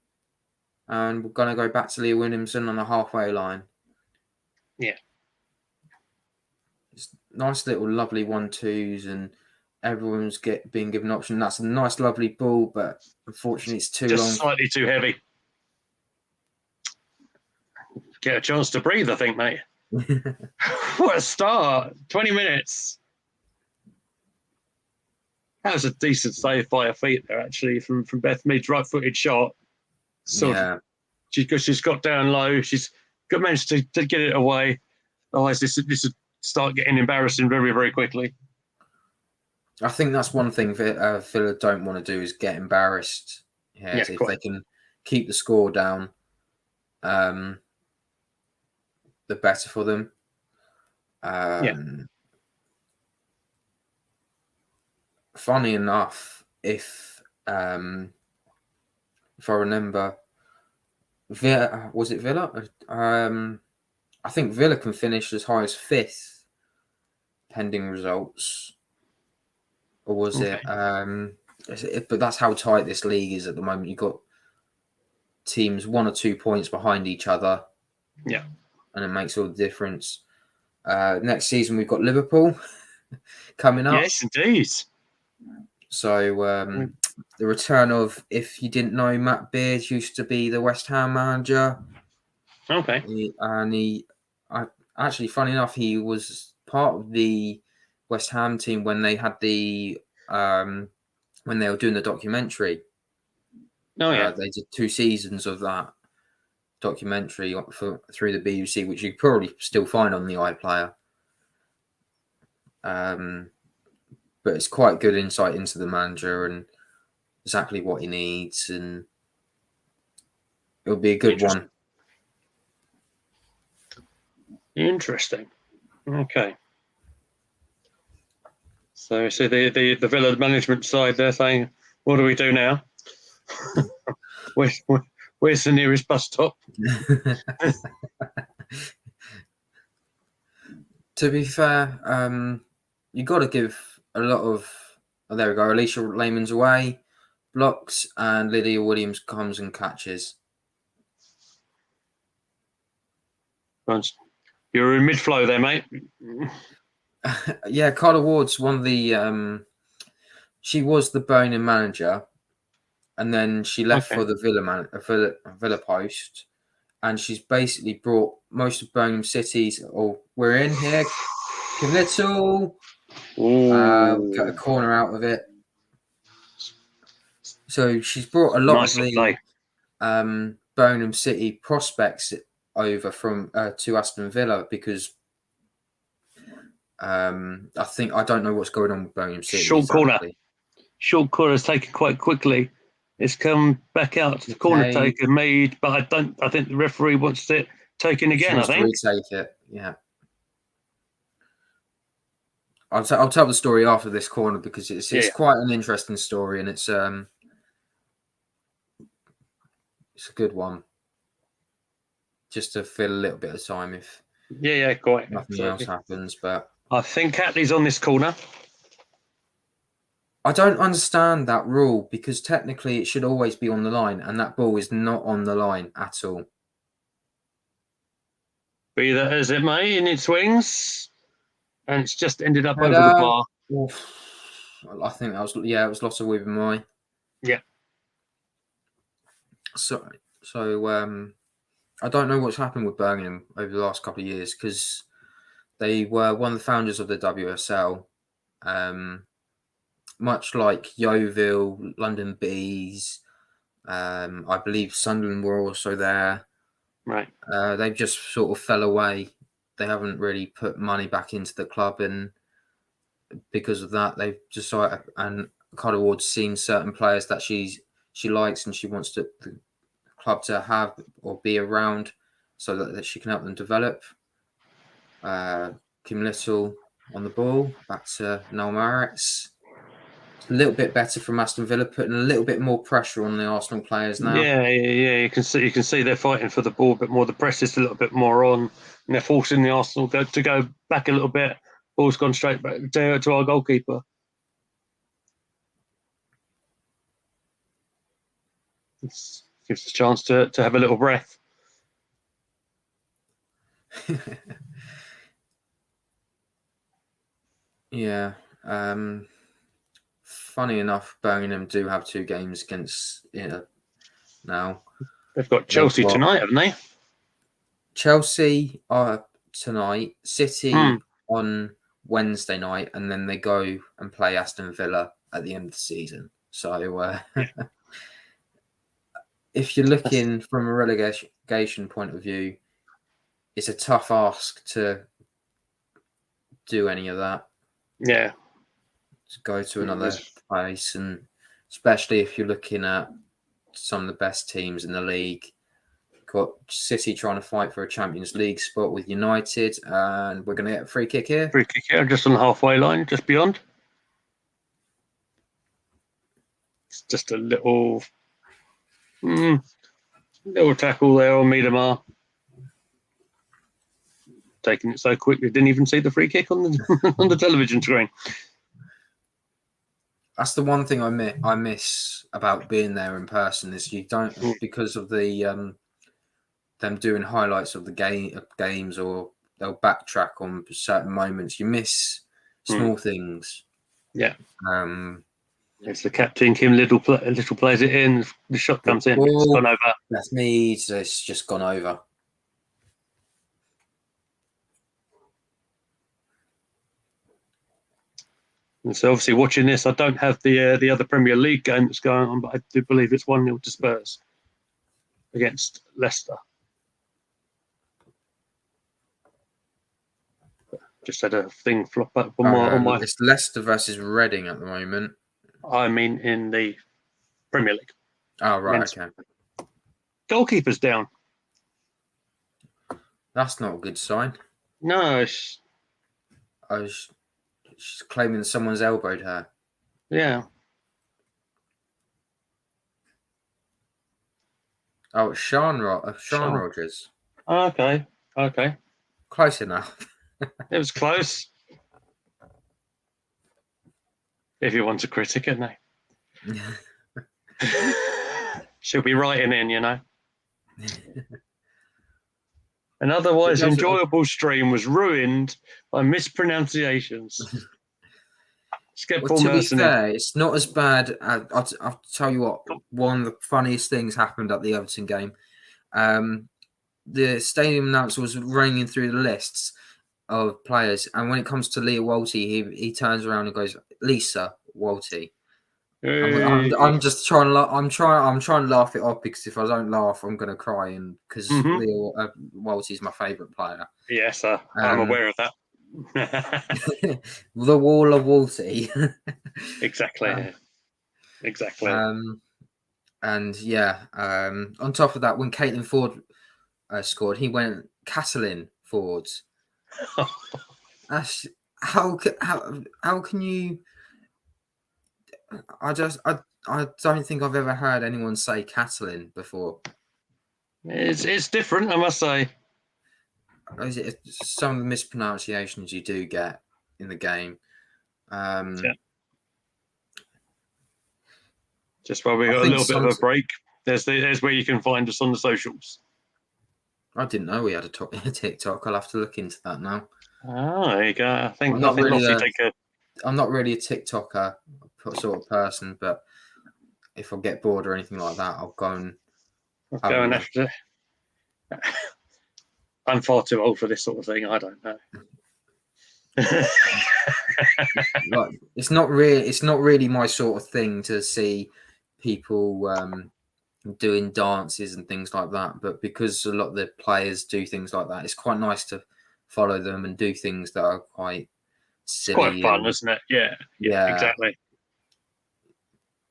And we're going to go back to Leah Williamson on the halfway line. Yeah. It's nice little lovely 1-2s and everyone's being given an option. That's a nice lovely ball, but unfortunately it's too long. Just slightly too heavy. Get a chance to breathe, I think, mate. What a start. 20 minutes. That was a decent save by her feet there, actually, from Beth Mead's right-footed shot. She's got down low. She's managed to get it away. Otherwise, this would start getting embarrassing very, very quickly. I think that's one thing that Villa don't want to do is get embarrassed. If they can keep the score down, the better for them. Funny enough, if I remember, was it Villa? I think Villa can finish as high as 5th, pending results. Or was it? But that's how tight this league is at the moment. You've got teams 1 or 2 points behind each other. Yeah. And it makes all the difference. Next season, we've got Liverpool coming up. Yes, indeed. So the return of, if you didn't know, Matt Beard used to be the West Ham manager. Okay. Actually, funny enough, he was part of the West Ham team when they had when they were doing the documentary. Oh yeah, they did 2 seasons of that documentary through the BBC, which you probably still find on the iPlayer. But it's quite good insight into the manager and exactly what he needs, and it'll be a good one. Interesting. Okay. So the Villa management side, they're saying, what do we do now? Where's the nearest bus stop? To be fair, you got to give a lot of. Oh, there we go. Alicia Lehman's away, blocks, and Lydia Williams comes and catches. You're in mid-flow there, mate. Yeah, Carla Ward's one of the. She was the Birmingham manager, and then she left for the Villa post, and she's basically brought most of Birmingham City's. Oh, we're in here. Kim Little. Got a corner out of it. So she's brought a lot of the Birmingham City prospects over from to Aston Villa because I don't know what's going on with Birmingham City. Short corner is taken quite quickly. It's come back out to the corner taker made, but I think the referee wants it taken again. I think to retake it. Yeah. I'll tell the story after this corner because it's quite an interesting story and it's a good one. Just to fill a little bit of time if quite nothing else happens. But I think Catley's on this corner. I don't understand that rule because technically it should always be on the line and that ball is not on the line at all. Be that as it may, in its swings, and it's just ended up over the bar. I think that was it was lots of Weaving Moy. Yeah. So I don't know what's happened with Birmingham over the last couple of years because they were one of the founders of the WSL. Much like Yeovil, London Bees, I believe Sunderland were also there. Right. They've just sort of fell away. They haven't really put money back into the club, and because of that, they've decided. And Carter Ward's seen certain players that she likes, and she wants the club to have or be around, so that she can help them develop. Kim Little on the ball, back to Noel Maritz. A little bit better from Aston Villa, putting a little bit more pressure on the Arsenal players now. Yeah. You can see they're fighting for the ball a bit more. The press is a little bit more on, and they're forcing the Arsenal to go back a little bit. Ball's gone straight back to our goalkeeper. This gives us a chance to have a little breath. Yeah. Funny enough, Birmingham do have 2 games against now. They've got Chelsea tonight, haven't they? Chelsea are tonight, City on Wednesday night, and then they go and play Aston Villa at the end of the season. So if you're looking from a relegation point of view, it's a tough ask to do any of that. Yeah. To go to another place, and especially if you're looking at some of the best teams in the league. Got City trying to fight for a Champions League spot with United, and we're going to get a free kick here. Free kick here, just on the halfway line, just beyond. It's just a little tackle there on Meadow. Taking it so quickly, didn't even see the free kick on the on the television screen. That's the one thing I miss about being there in person is you don't because of the them doing highlights of the games or they'll backtrack on certain moments. You miss small things. Yeah. It's the captain Kim Little plays it in. The shot comes in. It's gone over. That's me. So it's just gone over. And so obviously watching this, I don't have the other Premier League game that's going on, but I do believe it's 1-0 to Spurs against Leicester. Just had a thing flop up on my. It's Leicester versus Reading at the moment. I mean, in the Premier League. Oh right, okay. Goalkeeper's down. That's not a good sign. No, she's claiming someone's elbowed her. Yeah. Oh, it's Sean Sean. Rogers. Okay. Close enough. It was close. If you want a critic, isn't they? She'll be writing in, An otherwise enjoyable stream was ruined by mispronunciations. Let's get Paul To be Merson in. fair, it's not as bad. I'll tell you what. One of the funniest things happened at the Everton game. The stadium announcer was ringing through the lists of players, and when it comes to Leah Walty, he turns around and goes, "Lisa Walty." I'm just trying to. I'm trying to laugh it off, because if I don't laugh, I'm going to cry. And because Leah Walty is my favourite player. Yes, sir. I'm aware of that. The Wall of Walty. Exactly. And yeah, on top of that, when Caitlin Ford scored, he went Catalin forwards. How can you? I don't think I've ever heard anyone say Catalin before. It's different, I must say. Some of the mispronunciations you do get in the game. Just while we got a little bit of a break, there's where you can find us on the socials. I didn't know we had a TikTok. I'll have to look into that now. Oh, there you go. I'm not really a TikToker sort of person, but if I get bored or anything like that, I'll go and after. I'm far too old for this sort of thing. I don't know. It's not really my sort of thing to see people doing dances and things like that. But because a lot of the players do things like that, it's quite nice to follow them and do things that are quite silly. Quite fun, isn't it? Yeah, exactly.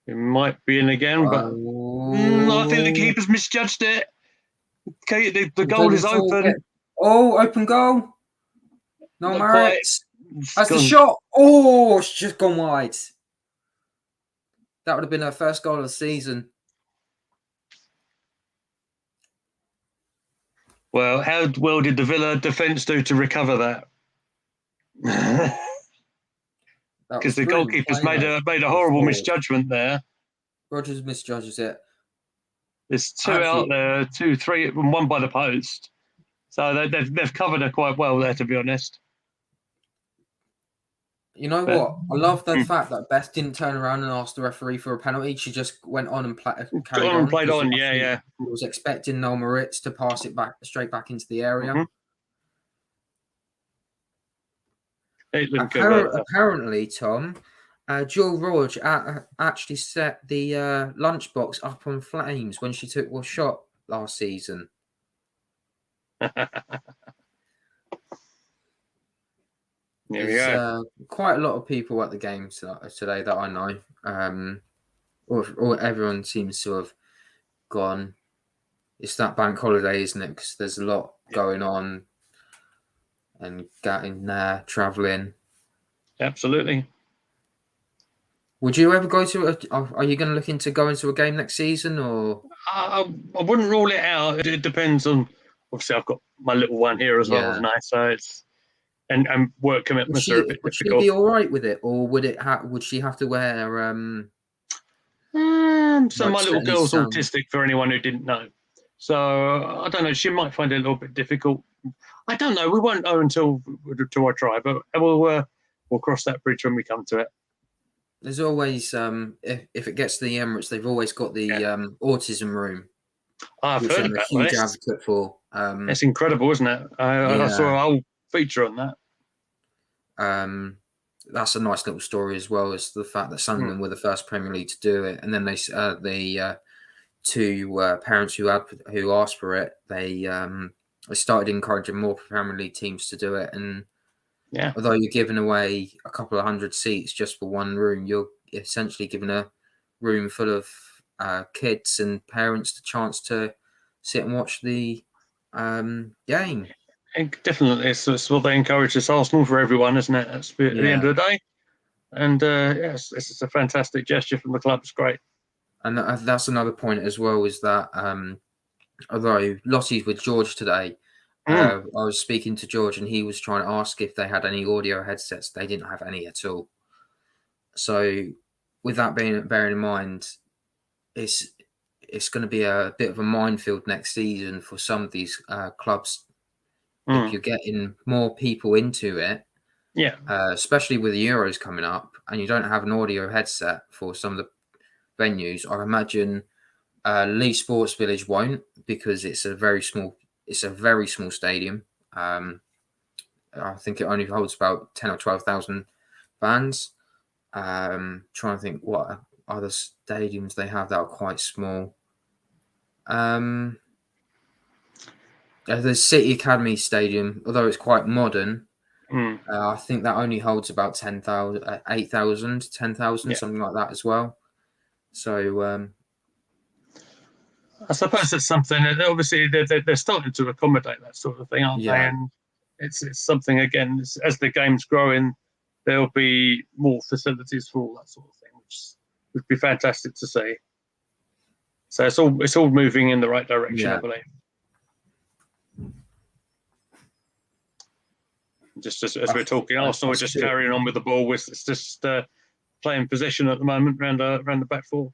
It might be in again, but I think the keeper's misjudged it. Okay, the goal is open. Open goal. No merits. That's gone. The shot. Oh, it's just gone wide. That would have been her first goal of the season. Well, how well did the Villa defence do to recover that? Because the goalkeeper's made a horrible misjudgment there. Rogers misjudges it. There's two out there, 2, 3, and one by the post. So they've covered her quite well there, to be honest. You know what? I love the fact that Beth didn't turn around and ask the referee for a penalty. She just went on and played on. Yeah. Was expecting Noel Moritz to pass it straight back into the area. Apparently, Tom, Jill Rodge actually set the lunchbox up on flames when she took a shot last season. There's quite a lot of people at the game today that I know. Or everyone seems to have gone. It's that bank holiday, isn't it? Because there's a lot going on and getting there, travelling. Absolutely. Would you ever go to are you going to look into going to a game next season, or? I wouldn't rule it out. It depends on. Obviously, I've got my little one here as well, haven't I? So it's and work commitments are a bit would difficult. Would she be all right with it, or would she have to wear? So my little girl's autistic. For anyone who didn't know, so I don't know. She might find it a little bit difficult. I don't know. We won't know until I try, but we'll cross that bridge when we come to it. There's always if it gets to the Emirates, they've always got the autism room. I've heard about that. Huge advocate for. It's incredible, isn't it? I saw a whole feature on that. That's a nice little story as well, as the fact that Sunderland were the first Premier League to do it, and then the two parents who asked for it, they started encouraging more Premier League teams to do it. And although you're giving away a couple of hundred seats just for one room, you're essentially giving a room full of kids and parents the chance to sit and watch the game. Definitely, it's what they encourage. It's Arsenal for everyone, isn't it? That's at the end of the day. And yes, this is a fantastic gesture from the club. It's great. And that's another point as well, is that although Lottie's with George today. I was speaking to George and he was trying to ask if they had any audio headsets. They didn't have any at all. So with that bearing in mind, it's going to be a bit of a minefield next season for some of these clubs. If you're getting more people into it, especially with the Euros coming up, and you don't have an audio headset for some of the venues, I imagine Lee Sports Village won't, because it's a very small stadium. I think it only holds about 10 or 12,000 fans. Trying to think what other stadiums they have that are quite small. The City Academy Stadium, although it's quite modern, I think that only holds about 10,000, 8,000, 10,000, something like that as well. So I suppose it's something that obviously they're starting to accommodate that sort of thing, aren't they? And it's something, again, as the game's growing, there'll be more facilities for all that sort of thing, which would be fantastic to see. So it's all moving in the right direction, I believe. Just as we're talking, Arsenal are just carrying on with the ball. It's just playing position at the moment around the back four.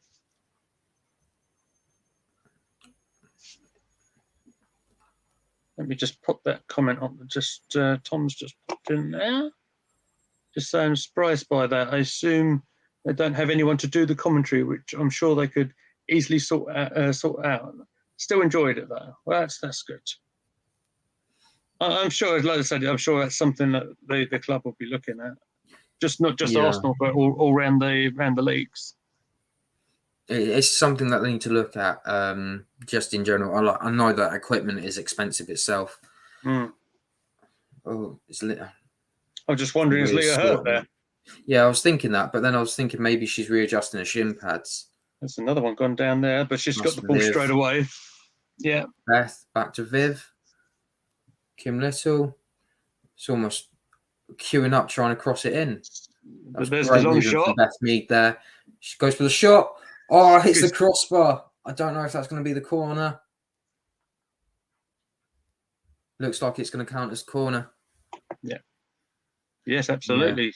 Let me just pop that comment on. Tom's just popped in there. Just saying, I'm surprised by that. I assume they don't have anyone to do the commentary, which I'm sure they could easily sort out. Still enjoyed it though. Well, that's good. I'm sure, like I said, I'm sure that's something that the club will be looking at. Not just Arsenal, but all around the leagues. It's something that they need to look at, just in general. I know that equipment is expensive itself. Oh, it's Leah. I'm just wondering, is Leah hurt there? Yeah, I was thinking that, but then I was thinking maybe she's readjusting her shin pads. There's another one gone down there, but she's got the ball straight away. Yeah. Beth, back to Viv. Kim Little. It's almost queuing up, trying to cross it in. There's the long shot. Beth Mead there. She goes for the shot. Oh, hits the crossbar. I don't know if that's going to be the corner. Looks like it's going to count as corner. Yeah. Yes, absolutely.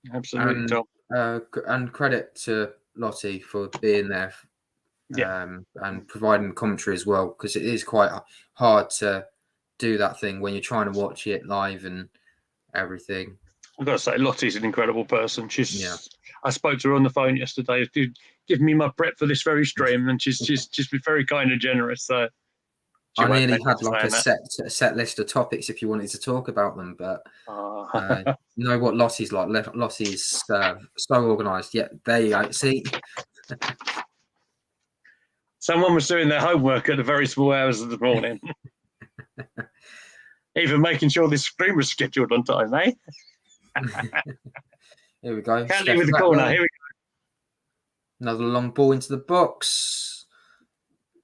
Yeah. Absolutely, Tom. And credit to Lottie for being there and providing commentary as well, because it is quite hard to do that thing when you're trying to watch it live and everything. I've got to say, Lottie's an incredible person. I spoke to her on the phone yesterday. Dude, give me my prep for this very stream, and she's been very kind and generous. So I nearly had like a set list of topics if you wanted to talk about them, but you know what Lottie's like. Lottie's so organised. Yeah, there you go. See, someone was doing their homework at the very small hours of the morning, even making sure this stream was scheduled on time, eh? Here we go. Can't leave with the corner. Here we go. Another long ball into the box.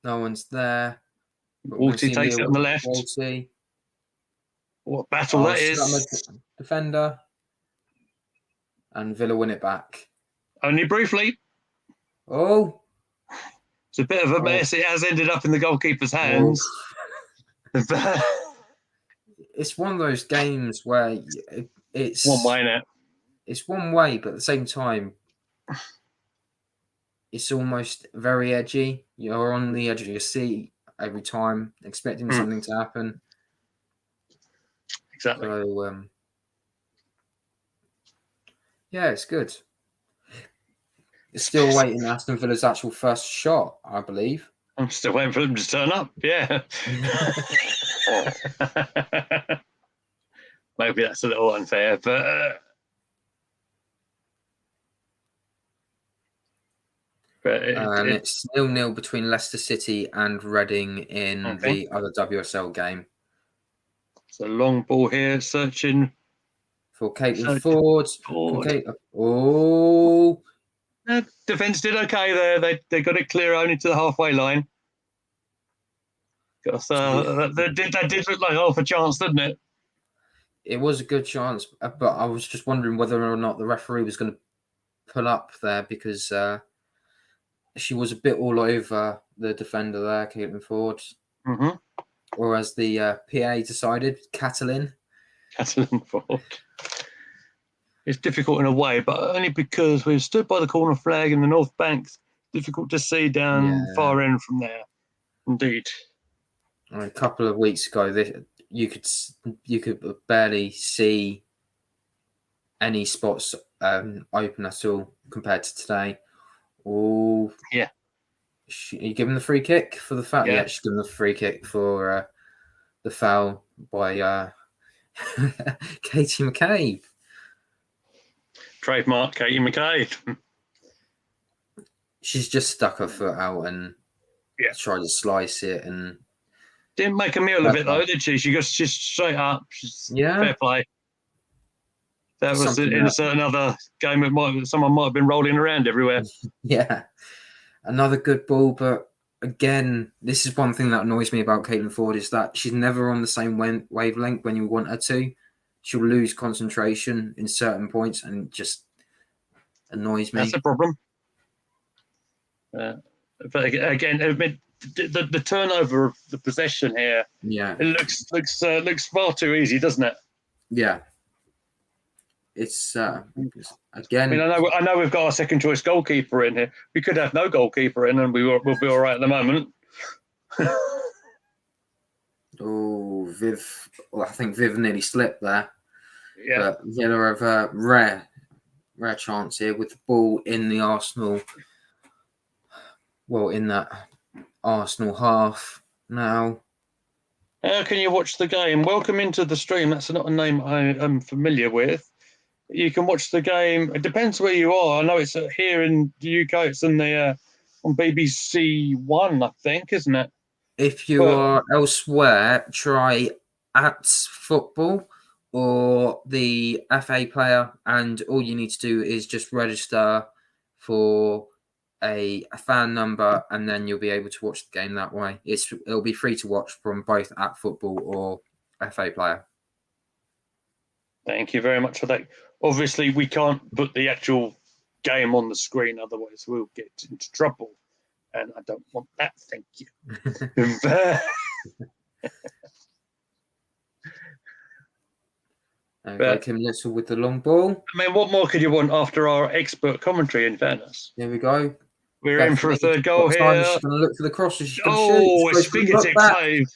No one's there. Walty takes it on the left. Walty. What battle that is. Defender. And Villa win it back. Only briefly. Oh. It's a bit of a mess. It has ended up in the goalkeeper's hands. It's one of those games where it's one way now. It's one way, but at the same time, it's almost very edgy. You're on the edge of your seat every time, expecting something to happen. Exactly. So, yeah, it's good. It's still waiting Aston Villa's actual first shot, I believe. I'm still waiting for them to turn up. Yeah. Maybe that's a little unfair, but it's 0-0 between Leicester City and Reading in the other WSL game. It's a long ball here, searching for Caitlin Ford. Oh, defence did okay there. They got it clear only to the halfway line. That did look like half a chance, didn't it? It was a good chance, but I was just wondering whether or not the referee was going to pull up there, because she was a bit all over the defender there, Caitlin Ford. Mm-hmm. Or as the PA decided, Catalan. Chatalong forward. It's difficult in a way, but only because we've stood by the corner flag in the North Banks. Difficult to see down far end from there. Indeed. A couple of weeks ago, you could barely see any spots open at all compared to today. Oh, yeah. Are you giving the free kick for the foul? Yeah, she's giving the free kick for the foul by Katie McCabe. Trademark Katie McCabe. She's just stuck her foot out and tried to slice it and didn't make a meal of it though, did she? She just straight up. Fair play. That was something in a certain other game. Someone might have been rolling around everywhere. Yeah, another good ball, but again, this is one thing that annoys me about Caitlin Ford is that she's never on the same wavelength when you want her to. She'll lose concentration in certain points and it just annoys me. That's a problem. But again, the turnover of the possession here, it looks far too easy, doesn't it? Yeah. It's again. I mean, I know we've got our second choice goalkeeper in here. We could have no goalkeeper in, and we'll be all right at the moment. Oh, Viv! Well, I think Viv nearly slipped there. Yeah. But Villa have a rare chance here with the ball in the Arsenal. Well, in that Arsenal half now. How can you watch the game? Welcome into the stream. That's not a name I am familiar with. You can watch the game. It depends where you are. I know it's here in the UK. It's in the on BBC One, I think, isn't it? If you are elsewhere, try @football or the FA player, and all you need to do is just register for a fan number, and then you'll be able to watch the game that way. It'll be free to watch from both @football or FA player. Thank you very much for that. Obviously, we can't put the actual game on the screen, otherwise we'll get into trouble. And I don't want that, thank you. Kim Little with the long ball. I mean, what more could you want after our expert commentary, in fairness? There we go. We're in for a third goal here. She's going to look for the cross. She's going to shoot. It's fingertip save.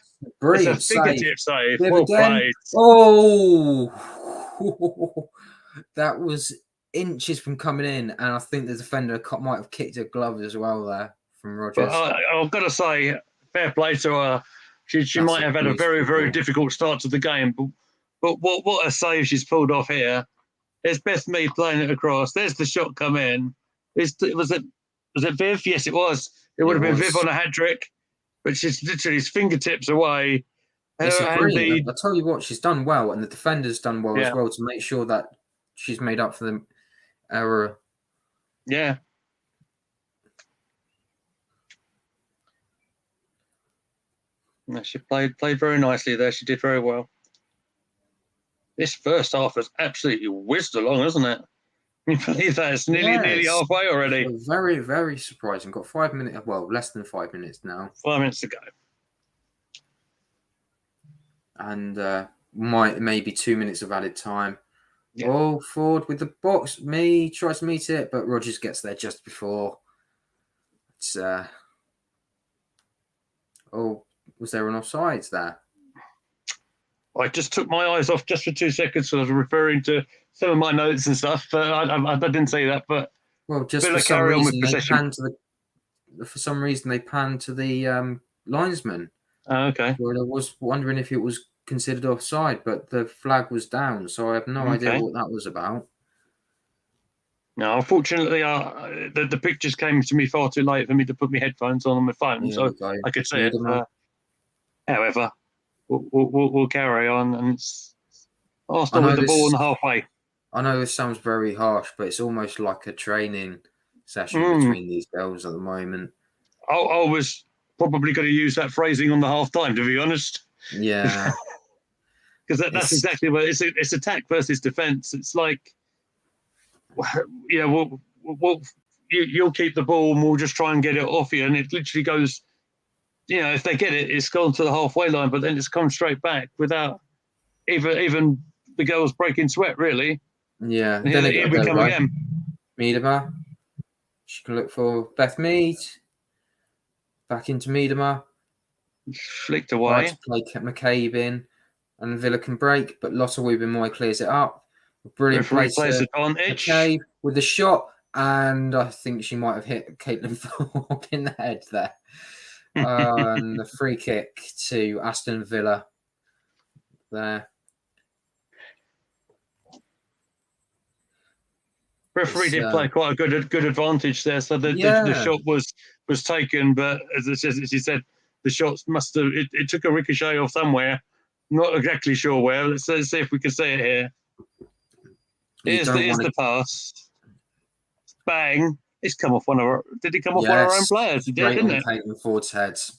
Brilliant it's a fingertip save. Well played. Oh, that was inches from coming in, and I think the defender might have kicked her glove as well there from Rogers. But I've got to say, fair play to her. She might have had a very, very difficult start to the game, but what a save she's pulled off here. There's Beth Mead playing it across. There's the shot come in. Was it Viv? Yes, it was. It would have been Viv on a hat trick, but she's literally fingertips away. It's brilliant. I tell you what, she's done well, and the defender's done well as well to make sure that she's made up for the error. Yeah. No, she played very nicely there. She did very well. This first half has absolutely whizzed along, hasn't it? Can you believe that? It's nearly halfway already. Very, very surprising. Got 5 minutes. Well, less than 5 minutes now. 5 minutes to go. And maybe 2 minutes of added time. Yeah. Oh, Ford with the box. Me tries to meet it, but Rogers gets there just before. It's was there an offsides there? I just took my eyes off just for 2 seconds, so I was referring to some of my notes and stuff. But I didn't say that. But just for some reason they panned to the linesman. Oh, okay. Well, I was wondering if it was considered offside, but the flag was down, so I have no idea what that was about. No, unfortunately, the pictures came to me far too late for me to put my headphones on my phone, so I could see it. However, we'll carry on, and it's Arsenal with the ball on the halfway. I know this sounds very harsh, but it's almost like a training session between these girls at the moment. I was probably going to use that phrasing on the half time, to be honest. Yeah. Because that's exactly what it's attack versus defence. It's like, you'll keep the ball and we'll just try and get it off you. And it literally goes if they get it, it's gone to the halfway line, but then it's come straight back without even the girls breaking sweat, really. Yeah. And here we come again. Meadow. She can look for Beth Mead. Back into Meadow. Flicked away. Right to play McCabe in. And Villa can break, but Lotta Weaver-Moy clears it up. Brilliant play to advantage. McCabe with the shot. And I think she might have hit Caitlin Thorpe in the head there. And the free kick to Aston Villa there. Referee did play quite a good advantage there, so the shot was taken, but as he said, the shots must have it took a ricochet off somewhere. Not exactly sure where. Let's see if we can see it here. Here's the pass. Bang! It's come off one of our. Did it come off one of our own players? It did, didn't it? Caitlin Ford's heads.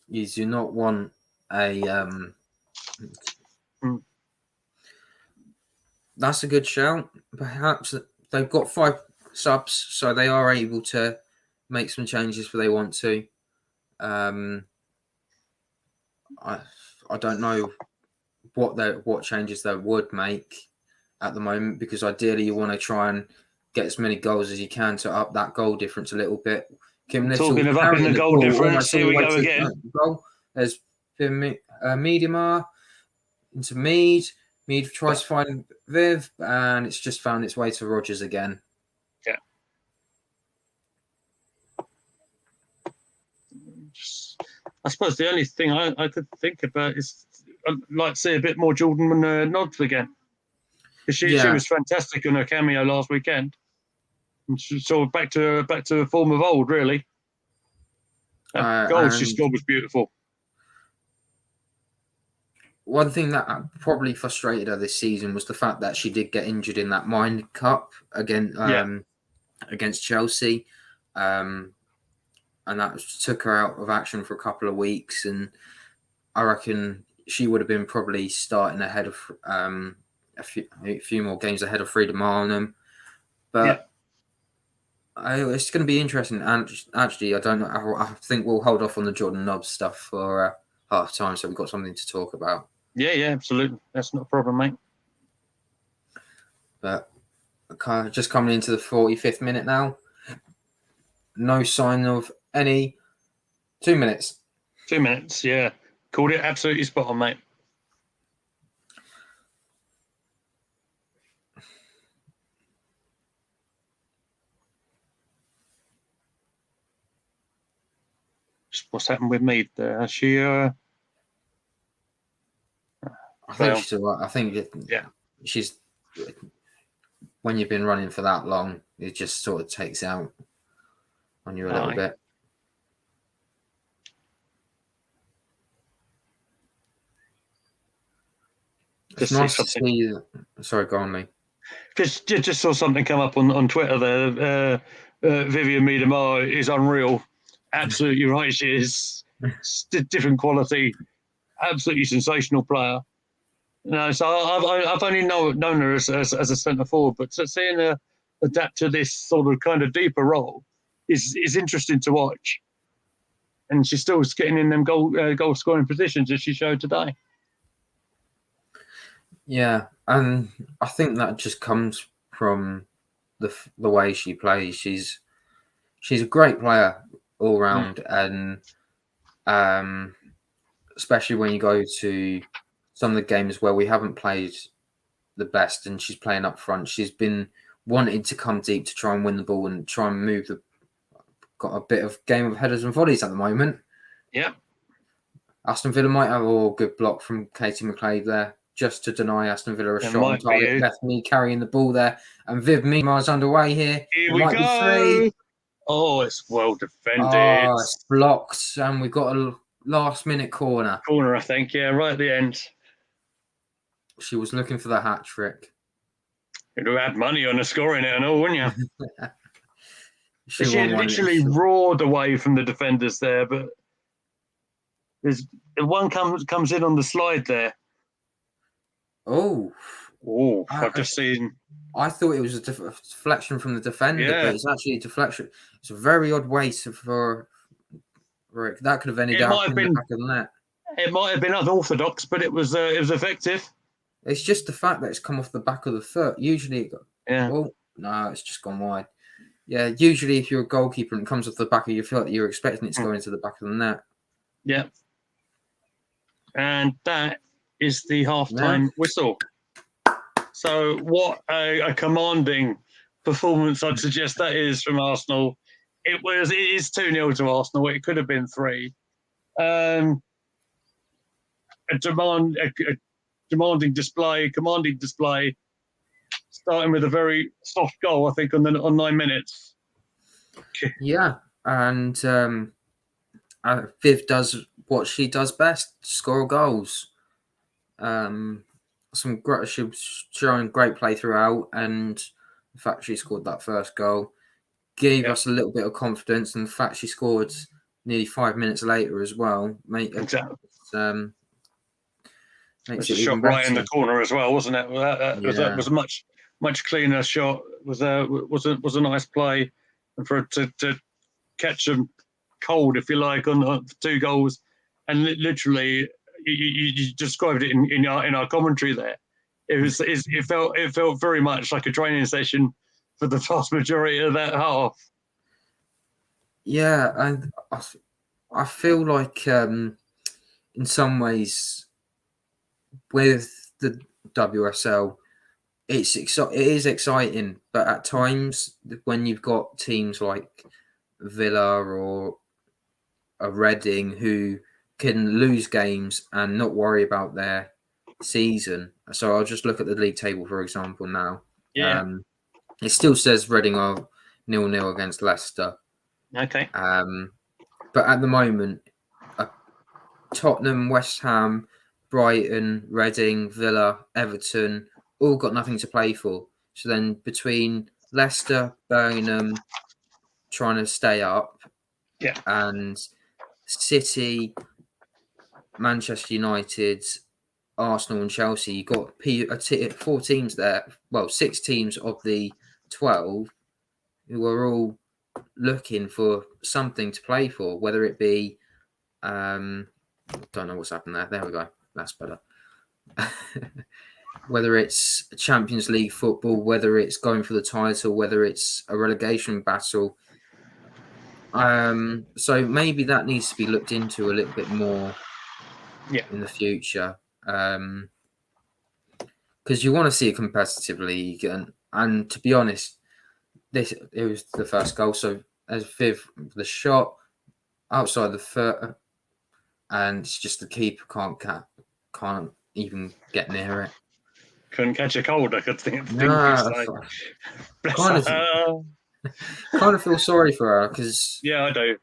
You do not want a. That's a good shout. Perhaps they've got 5 subs, so they are able to make some changes if they want to. I don't know what changes they would make at the moment, because ideally you want to try and get as many goals as you can to up that goal difference a little bit. Kim Little, talking of upping the goal difference, here we go again. There's Meadmar into Mead. Mead tries to find Viv, and it's just found its way to Rogers again. Yeah. I suppose the only thing I could think about is I'd like to see a bit more Jordan Nods again. Because she was fantastic in her cameo last weekend. And sort of back to a form of old, really. That goal she scored was beautiful. One thing that probably frustrated her this season was the fact that she did get injured in that Mind Cup against Chelsea. And that took her out of action for a couple of weeks. And I reckon she would have been probably starting ahead of a few more games ahead of Frida Marnham. But it's going to be interesting. And actually, I don't know. I think we'll hold off on the Jordan Nobbs stuff for half time, so we've got something to talk about. Yeah, absolutely. That's not a problem, mate. But just coming into the 45th minute now. No sign of any. 2 minutes. 2 minutes, yeah. Called it absolutely spot on, mate. What's happened with Mead there? She I think she's all right. I think she's when you've been running for that long, it just sort of takes out on you a little bit. It's nice to see. Sorry, go on, Lee. Just saw something come up on Twitter there. Vivian Miedemar is unreal. Absolutely right, she is. Different quality. Absolutely sensational player. So I've only known her as a centre forward, but seeing her adapt to this sort of kind of deeper role is interesting to watch. And she's still getting in them goal scoring positions as she showed today. Yeah, and I think that just comes from the way she plays. She's a great player all round, and especially when you go to some of the games where we haven't played the best and she's playing up front. She's been wanting to come deep to try and win the ball and try and move got a bit of game of headers and volleys at the moment. Yeah. Aston Villa might have a good block from Katie McClade there just to deny Aston Villa a shot on target. Left me carrying the ball there. And Viv Miedmar's underway here. Here we go. Oh, it's well defended. Oh, it's blocked. And we've got a last-minute corner. Corner, I think. Yeah, right at the end. She was looking for the hat trick. You'd have had money on her scoring it and all, wouldn't you? She literally roared away from the defenders there, but there's one comes in on the slide there. Oh, I've just seen. I thought it was a deflection from the defender, but it's actually a deflection. It's a very odd way for Rick. That could have ended It up might have in the been- back of the net. It might have been unorthodox, but it was effective. It's just the fact that it's come off the back of the foot. Usually, Yeah. oh no, it's just gone wide. Yeah, usually if you're a goalkeeper and it comes off the back of your foot, you're expecting it to go into the back of the net. Yeah. And that is the halftime whistle. So what a commanding performance I'd suggest that is from Arsenal. It is 2-0 to Arsenal. It could have been 3. A commanding display, starting with a very soft goal, I think, on 9 minutes. Yeah, and Viv does what she does best: score goals. She was showing great play throughout, and the fact she scored that first goal gave us a little bit of confidence. And the fact she scored nearly 5 minutes later as well, makes It's it a shot even right in the better. corner as well, wasn't it? That was a much cleaner shot. Was a nice play, and for to catch them cold, if you like, on 2 goals, and literally you described it in our commentary there. It felt very much like a training session for the vast majority of that half. Yeah, and I feel like in some ways with the WSL, it is exciting, but at times when you've got teams like Villa or a Reading who can lose games and not worry about their season. So I'll just look at the league table, for example, now. Yeah. It still says Reading are 0-0 against Leicester. Okay. But at the moment, Tottenham, West Ham, Brighton, Reading, Villa, Everton, all got nothing to play for. So then between Leicester, Birmingham, trying to stay up, and City, Manchester United, Arsenal and Chelsea, you got 4 teams there. Well, 6 teams of the 12 who are all looking for something to play for, whether it be don't know what's happened there. There we go. That's better. Whether it's Champions League football, whether it's going for the title, whether it's a relegation battle. So maybe that needs to be looked into a little bit more in the future. Because you want to see a competitive league, and to be honest, it was the first goal. So as Viv, the shot outside the foot, and it's just the keeper can't even get near it. Couldn't catch a cold, I could think. Kind of feel sorry for her because I do.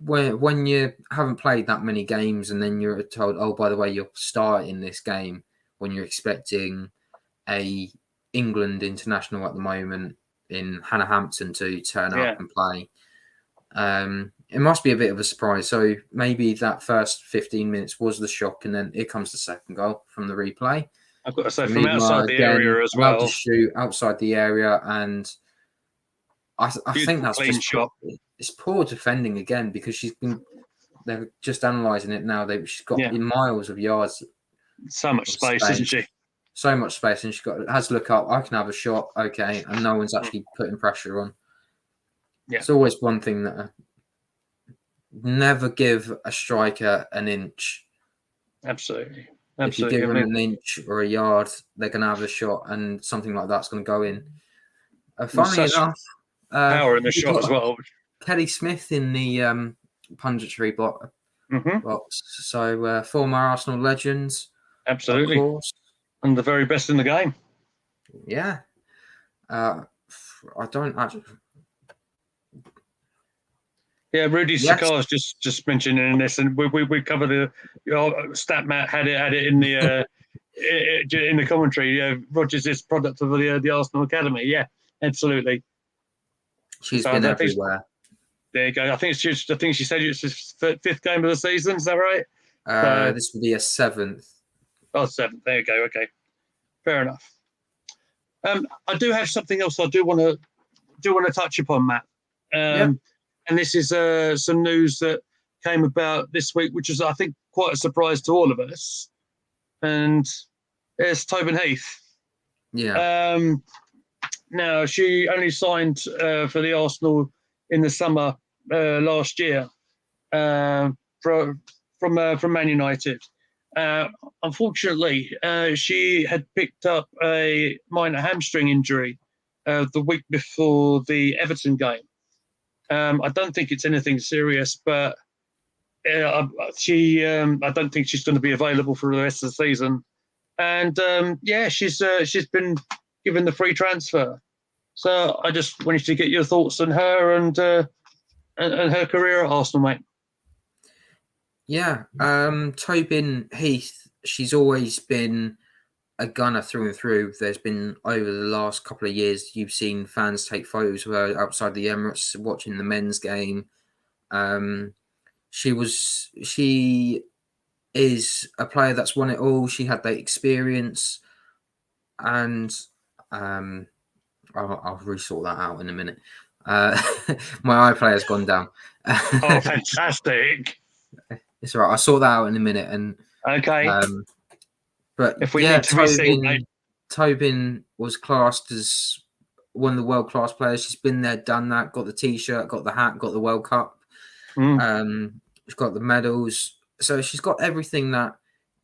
When you haven't played that many games and then you're told, oh, by the way, you're starting this game when you're expecting a England international at the moment in Hannah Hampton to turn up and play. It must be a bit of a surprise. So maybe that first 15 minutes was the shock, and then here comes the second goal from the replay. I've got to say, from outside the area as well. To shoot outside the area, and I think that's clean just shot. It's poor defending again because they're just analysing it now. She's got miles of yards. So much space, isn't she? So much space, and has to look up. I can have a shot, okay, and no one's actually putting pressure on. Yeah. It's always one thing that never give a striker an inch. Absolutely. If you give them an inch or a yard, they're going to have a shot, and something like that's going to go in. Funny enough, power in the shot as well. Kelly Smith in the punditry box. So former Arsenal legends. Absolutely. Of course. And the very best in the game. Yeah. I don't actually... Yeah, Rudy Sakar's just mentioning this, and we cover the stat. Matt had it in the in the commentary. Rogers is product of the Arsenal Academy. Yeah, absolutely. She's been everywhere. There you go. I think she said it's his 5th game of the season. Is that right? This would be a 7th. Oh, 7th. There you go. Okay, fair enough. I do have something else I do want to touch upon, Matt. And this is some news that came about this week, which is, I think, quite a surprise to all of us. And it's Tobin Heath. Yeah. Now, she only signed for the Arsenal in the summer last year from Man United. Unfortunately, she had picked up a minor hamstring injury the week before the Everton game. I don't think it's anything serious, but I don't think she's going to be available for the rest of the season. And she's been given the free transfer. So I just wanted to get your thoughts on her and her career at Arsenal, mate. Yeah, Tobin Heath, she's always been a gunner through and through. There's been, over the last couple of years, you've seen fans take photos of her outside the Emirates watching the men's game. She is a player that's won it all. She had that experience, and I'll resort that out in a minute. My iPlayer's gone down. Oh, fantastic. It's all right. I'll sort that out in a minute. And okay. But if we need to Tobin was classed as one of the world-class players. She's been there, done that, got the T-shirt, got the hat, got the World Cup. She's got the medals. So she's got everything that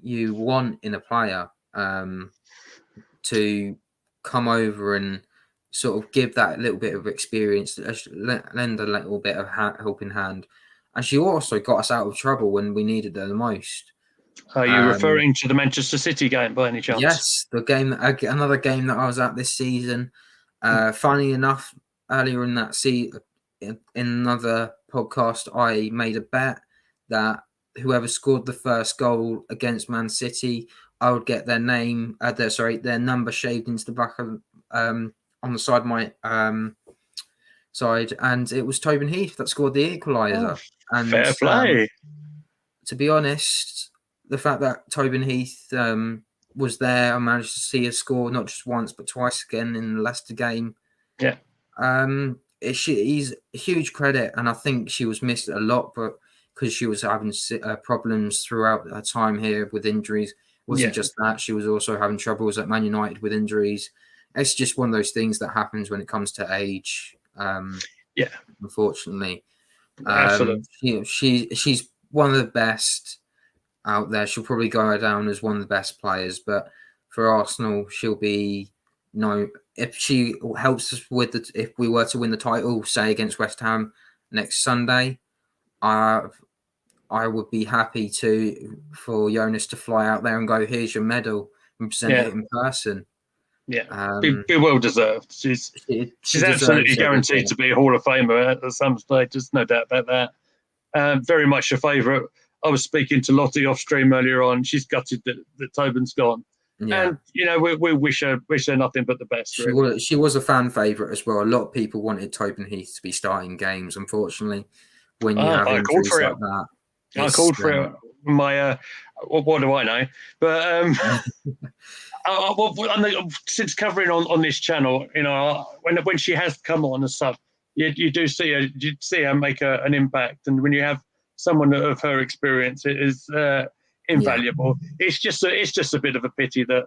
you want in a player to come over and sort of give that little bit of experience, lend a little bit of helping hand. And she also got us out of trouble when we needed her the most. Are you referring to the Manchester City game by any chance? Yes, the game, another game that I was at this season. Funny enough, earlier in that season, in another podcast, I made a bet that whoever scored the first goal against Man City, I would get their name, their number shaved into the back of on the side of my side, and it was Tobin Heath that scored the equaliser. And fair play. To be honest, the fact that Tobin Heath was there, I managed to see her score not just once but twice again in the Leicester game. Yeah. He's a huge credit, and I think she was missed a lot, but because she was having problems throughout her time here with injuries. It wasn't just that, she was also having troubles at Man United with injuries. It's just one of those things that happens when it comes to age. Unfortunately. Absolutely. She's one of the best out there. She'll probably go down as one of the best players, but for Arsenal, she'll be if she helps us with if we were to win the title, say against West Ham next Sunday, I would be happy for Jonas to fly out there and go, here's your medal, and present it in person. Yeah, be well deserved. She's absolutely guaranteed to be a Hall of Famer at some stage. There's no doubt about that. Very much a favourite. I was speaking to Lottie off stream earlier on. She's gutted that Tobin's gone, and we wish her nothing but the best. She was a fan favourite as well. A lot of people wanted Tobin Heath to be starting games. Unfortunately, when you have injuries like that, I called for it. My what do I know? But since covering on this channel, when she has come on as sub, you do see her make an impact, and when you have someone of her experience, it is invaluable. It's just a bit of a pity that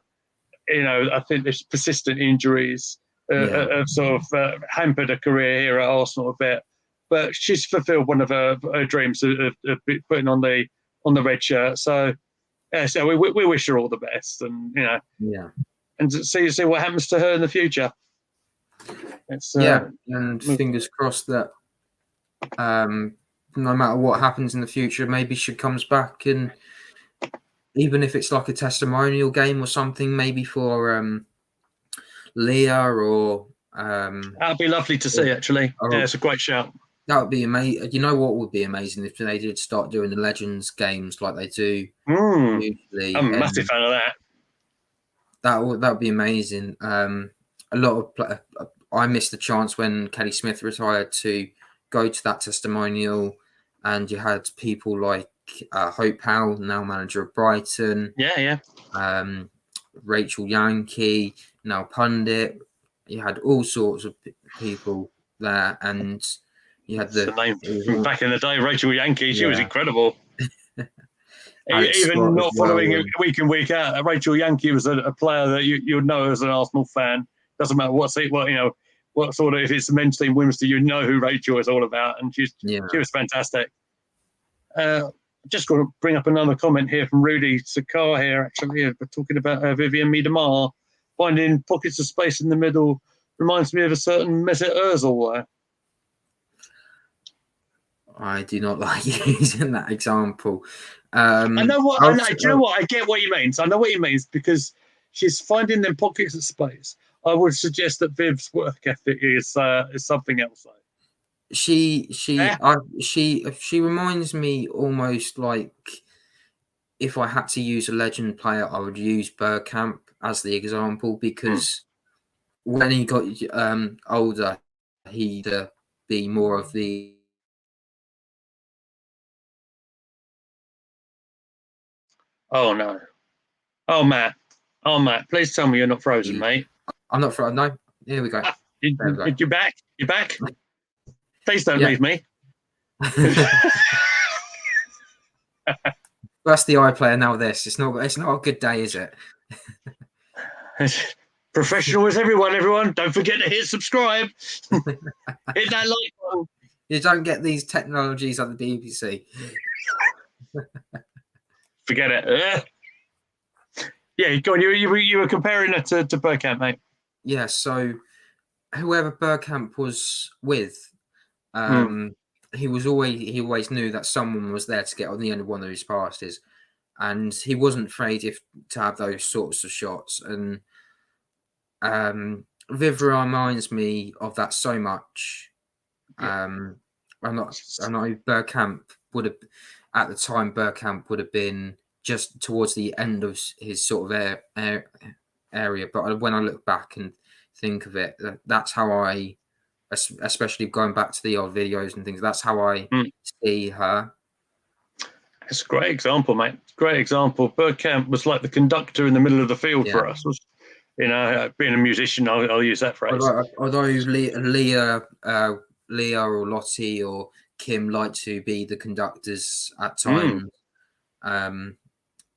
I think there's persistent injuries have sort of hampered her career here at Arsenal a bit. But she's fulfilled one of her dreams of putting on the red shirt. So we wish her all the best, and and see what happens to her in the future. And fingers crossed that no matter what happens in the future, maybe she comes back, and even if it's like a testimonial game or something, maybe for Leah or that'd be lovely to see. Actually, it's a great shout. That would be amazing. You know what would be amazing if they did start doing the Legends games like they do usually. I'm a massive fan of that. That would be amazing. A lot of I missed the chance when Kelly Smith retired to go to that testimonial, and you had people like Hope Powell, now manager of Brighton. Rachel Yankee, now pundit. You had all sorts of people there, and You had the name from back in the day, Rachel Yankee. She was incredible. Even not following it week in, week out, Rachel Yankee was a player that you would know as an Arsenal fan. Doesn't matter what sort of, if it's the men's team, women's team, you know who Rachel is all about, and she was fantastic. Just got to bring up another comment here from Rudy Sakar here. Actually, we're talking about Vivian Miedemar finding pockets of space in the middle. Reminds me of a certain Mesut Ozil. I do not like using that example. I know what. Do you know what? I get what he means. I know what he means because she's finding them pockets of space. I would suggest that Viv's work ethic is something else. Though. She reminds me almost like if I had to use a legend player, I would use Bergkamp as the example because when he got older, he'd be more of the. Oh no! Oh Matt! Please tell me you're not frozen, mate. I'm not frozen. No. Here we go. You're back. You're back. Please don't leave me. That's the iPlayer now. It's not a good day, is it? Professional is everyone. Everyone, don't forget to hit subscribe. Hit that like button. You don't get these technologies at the BBC. Forget it. Yeah, go on. You were comparing it to Bergkamp, mate. Yeah. So whoever Bergkamp was with, he always knew that someone was there to get on the end of one of his passes, and he wasn't afraid to have those sorts of shots. And Viv reminds me of that so much. I know Bergkamp would have at the time. Bergkamp would have been just towards the end of his sort of area, but when I look back and think of it, that's how I. Especially going back to the old videos and things, that's how I see her. It's a great example, mate. Great example. Bergkamp was like the conductor in the middle of the field for us. Being a musician, I'll use that phrase. Although Leah or Lottie or Kim like to be the conductors at times,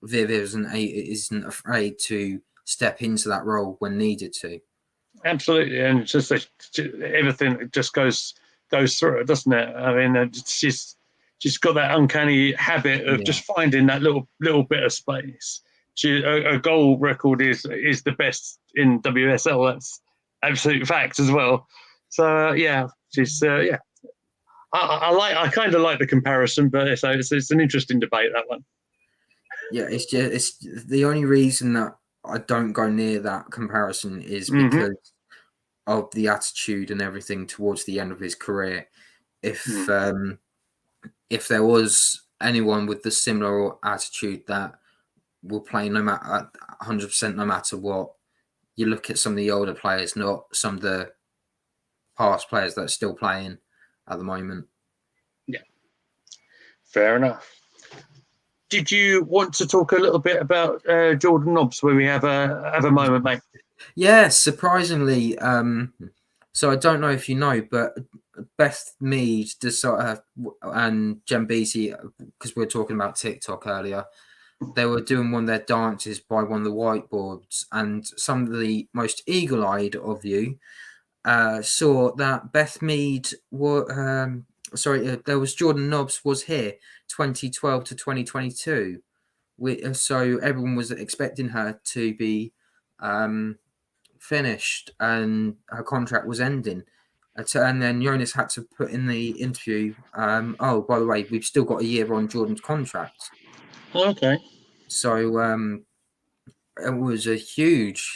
Viv isn't afraid to step into that role when needed to. Absolutely, and it's just everything just goes through it, doesn't it? I mean, she's got that uncanny habit of just finding that little bit of space. Her goal record is the best in WSL. That's absolute fact as well. So she's I kind of like the comparison, but it's an interesting debate, that one. Yeah, it's the only reason that I don't go near that comparison is because of the attitude and everything towards the end of his career. If there was anyone with the similar attitude that will play no matter 100%, no matter what, you look at some of the older players, not some of the past players that are still playing at the moment. Yeah, fair enough. Did you want to talk a little bit about Jordan Nobbs, where we have a moment, mate? Yeah, surprisingly. So I don't know if you know, but Beth Mead and Jem Beattie, because we were talking about TikTok earlier, they were doing one of their dances by one of the whiteboards, and some of the most eagle-eyed of you saw that Beth Mead there was Jordan Nobbs was here 2012 to 2022. So everyone was expecting her to be finished and her contract was ending. And then Jonas had to put in the interview, by the way, we've still got a year on Jordan's contract. Okay. So it was a huge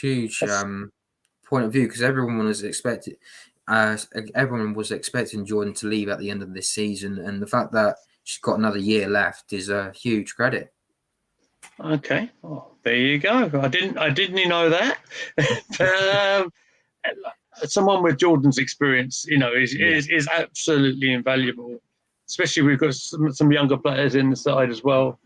point of view because everyone was expecting Jordan to leave at the end of this season, and the fact that she's got another year left is a huge credit. Okay, well, there you go. I didn't know that. Someone with Jordan's experience, is absolutely invaluable. Especially we've got some younger players in the side as well.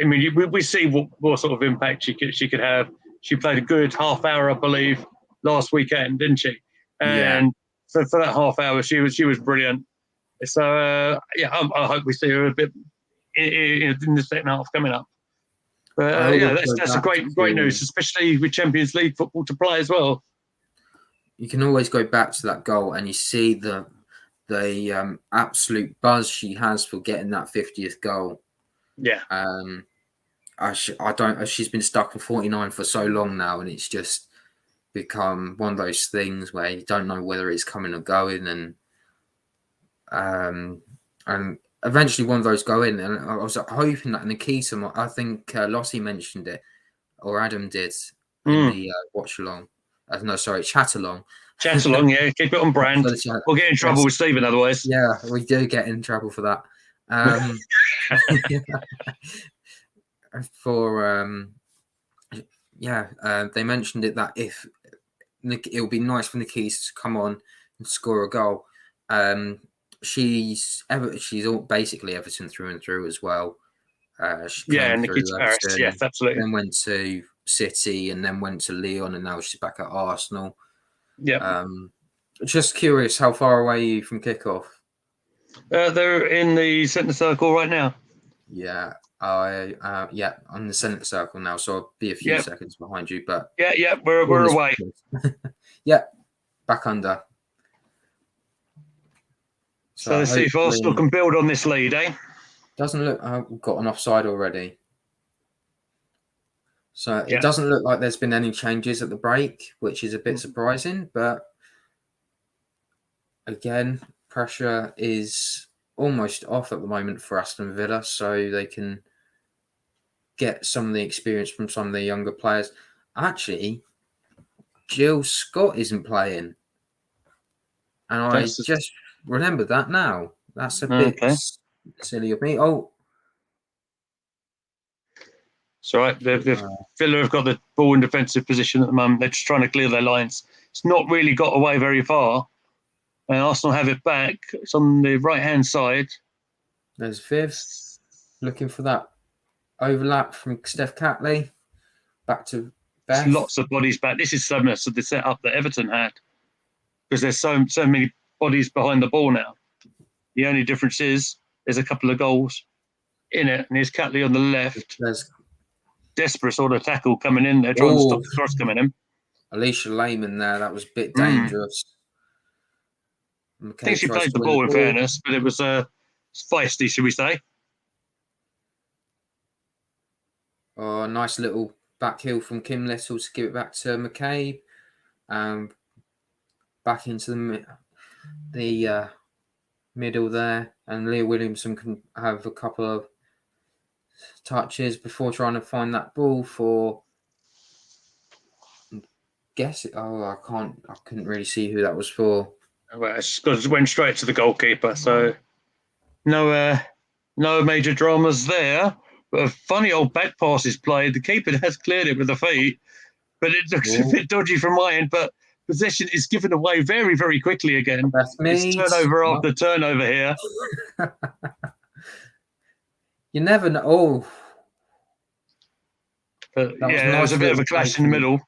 I mean, we see what sort of impact she could have. She played a good half hour, I believe, last weekend, didn't she? And for that half hour, she was brilliant. So I hope we see her a bit in the second half coming up. But that's a great news, especially with Champions League football to play as well. You can always go back to that goal and you see the absolute buzz she has for getting that 50th goal. Yeah. She's been stuck on 49 for so long now, and it's just become one of those things where you don't know whether it's coming or going, and eventually one of those go in. And I was hoping that Nikita, I think Lossie mentioned it, or Adam did in the watch along. Chatalong. Chatalong, yeah, keep it on brand. We'll get in trouble with Stephen otherwise. Yeah, we do get in trouble for that. They mentioned it that if it would be nice for Nikita to come on and score a goal. She's basically Everton through and through as well. Nikita Paris, yes, absolutely. Then went to City and then went to Lyon, and now she's back at Arsenal. Yeah. Just curious, how far away are you from kickoff? They're in the centre circle right now. Yeah, I'm in the centre circle now, so I'll be a few seconds behind you. But we're away. Back under. So let's see if Arsenal can build on this lead, eh? Doesn't look. We've got an offside already. So it doesn't look like there's been any changes at the break, which is a bit surprising. But again, pressure is almost off at the moment for Aston Villa, so they can get some of the experience from some of the younger players. Actually, Jill Scott isn't playing. And I just remembered that now. That's a bit silly of me. Oh. It's all right. Villa have got the ball in defensive position at the moment. They're just trying to clear their lines. It's not really got away very far. And Arsenal have it back. It's on the right-hand side. There's Viv looking for that overlap from Steph Catley. Back to Beth. There's lots of bodies back. This is similar to the setup that Everton had. Because there's so many bodies behind the ball now. The only difference is there's a couple of goals in it. And there's Catley on the left. There's desperate sort of tackle coming in there, trying to stop the cross coming in. Alicia Lehman there, that was a bit dangerous. I think she played the ball in fairness, but it was feisty, should we say. Oh, nice little back heel from Kim Little to give it back to McCabe. Back into the middle there, and Leah Williamson can have a couple of touches before trying to find that ball for I couldn't really see who that was for. Well, it went straight to the goalkeeper, so no major dramas there. But a funny old back pass is played. The keeper has cleared it with the feet, but it looks a bit dodgy from my end. But possession is given away very, very quickly again. That's me. It's turnover after turnover here. You never know. Oh. But there was a bit of a clash in the middle.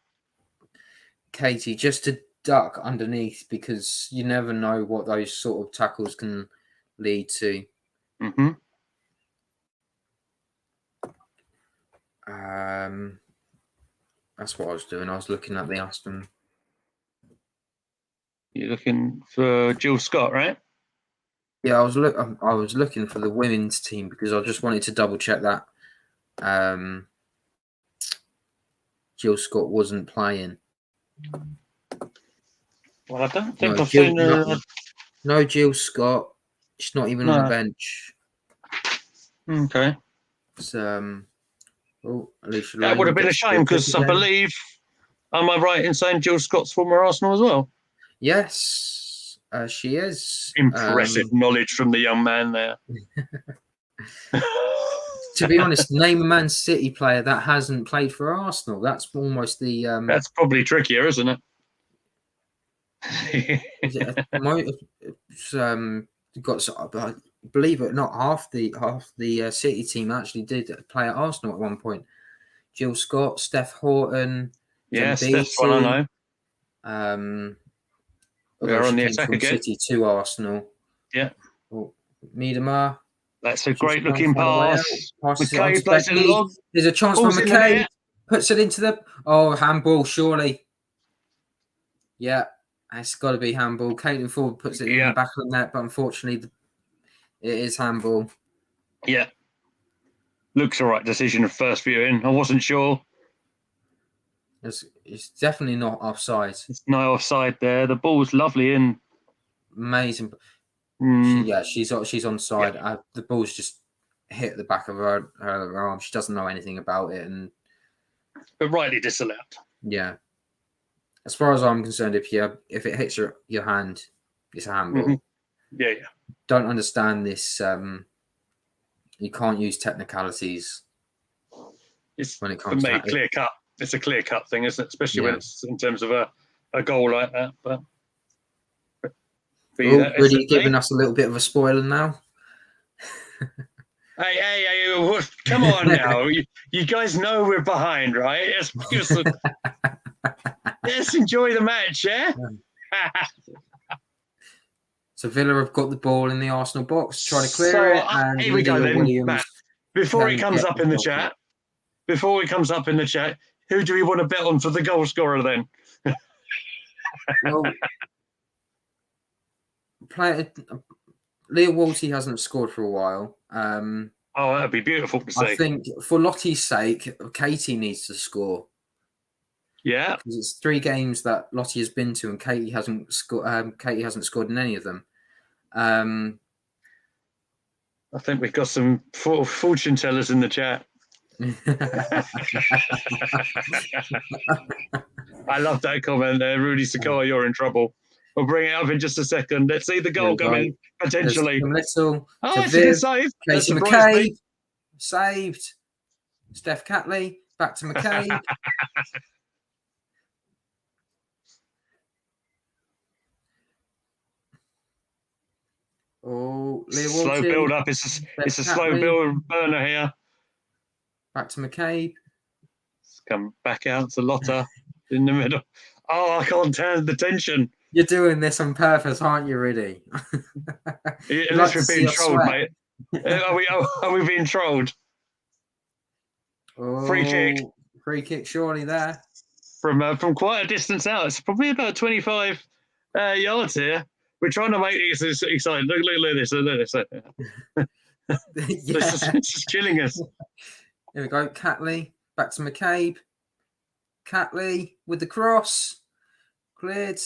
Katie, just to duck underneath, because you never know what those sort of tackles can lead to. Mm-hmm. That's what I was doing. I was looking at the Aston. You're looking for Jill Scott, right? Yeah, I was looking for the women's team because I just wanted to double check that Jill Scott wasn't playing. Well, I don't think I've seen her. No, Jill Scott. She's not even on the bench. Okay. It's, Alicia that would have been a shame because I believe, am I right in saying Jill Scott's former Arsenal as well? Yes, she is. Impressive knowledge from the young man there. To be honest, name a Man City player that hasn't played for Arsenal. That's almost the. That's probably trickier, isn't it? Believe it or not, half the City team actually did play at Arsenal at one point. Jill Scott, Steph Horton. Yes, that's what I know. We're on the attack again. City to Arsenal. Yeah. Oh, Miedema. That's a great looking pass. Passes it on McKay to plays it Becky. long. There's a chance for Ball's in the McKay. net. Puts it into the handball, surely. Yeah, it's got to be handball. Caitlin Ford puts it in the back of the net, but unfortunately, it is handball. Yeah. Looks the right decision of first viewing. I wasn't sure. It's definitely not offside. It's no offside there. The ball's lovely in. Amazing. She's onside. Yeah. The ball's just hit the back of her arm. She doesn't know anything about it, But rightly disallowed. Yeah. As far as I'm concerned, if it hits your hand, it's a handball. Mm-hmm. Yeah. Don't understand this. You can't use technicalities. It's when it comes for me to clear cut. It's a clear cut thing, isn't it? Especially when it's in terms of a goal like that. But really giving us a little bit of a spoiler now. Hey, come on now. You guys know we're behind, right? Let's enjoy the match, yeah? So Villa have got the ball in the Arsenal box, trying to clear it. And here we go then, Williams Matt. Before he comes up in the chat, who do we want to bet on for the goal scorer then? Well, Leah Walty hasn't scored for a while. That'd be beautiful to see. I think for Lottie's sake, Katie needs to score. Yeah, because it's 3 games that Lottie has been to, and Katie hasn't scored. Katie hasn't scored in any of them. I think we've got some fortune tellers in the chat. I love that comment there, Rudy Sakoa. You're in trouble. We'll bring it up in just a second. Let's see the goal coming potentially. Little it's a good save. Casey McKay saved. Steph Catley back to McKay. Slow build up. It's a slow build burner here. Back to McCabe. Let's come back out to Lotta in the middle. I can't turn the tension. You're doing this on purpose, aren't you, Rudy? Unless we're being trolled, mate. Are we being trolled? Free kick, surely there. From quite a distance out. It's probably about 25 yards here. We're trying to make it exciting. Look at this. This is killing us. Here we go. Catley back to McCabe. Catley with the cross. Cleared.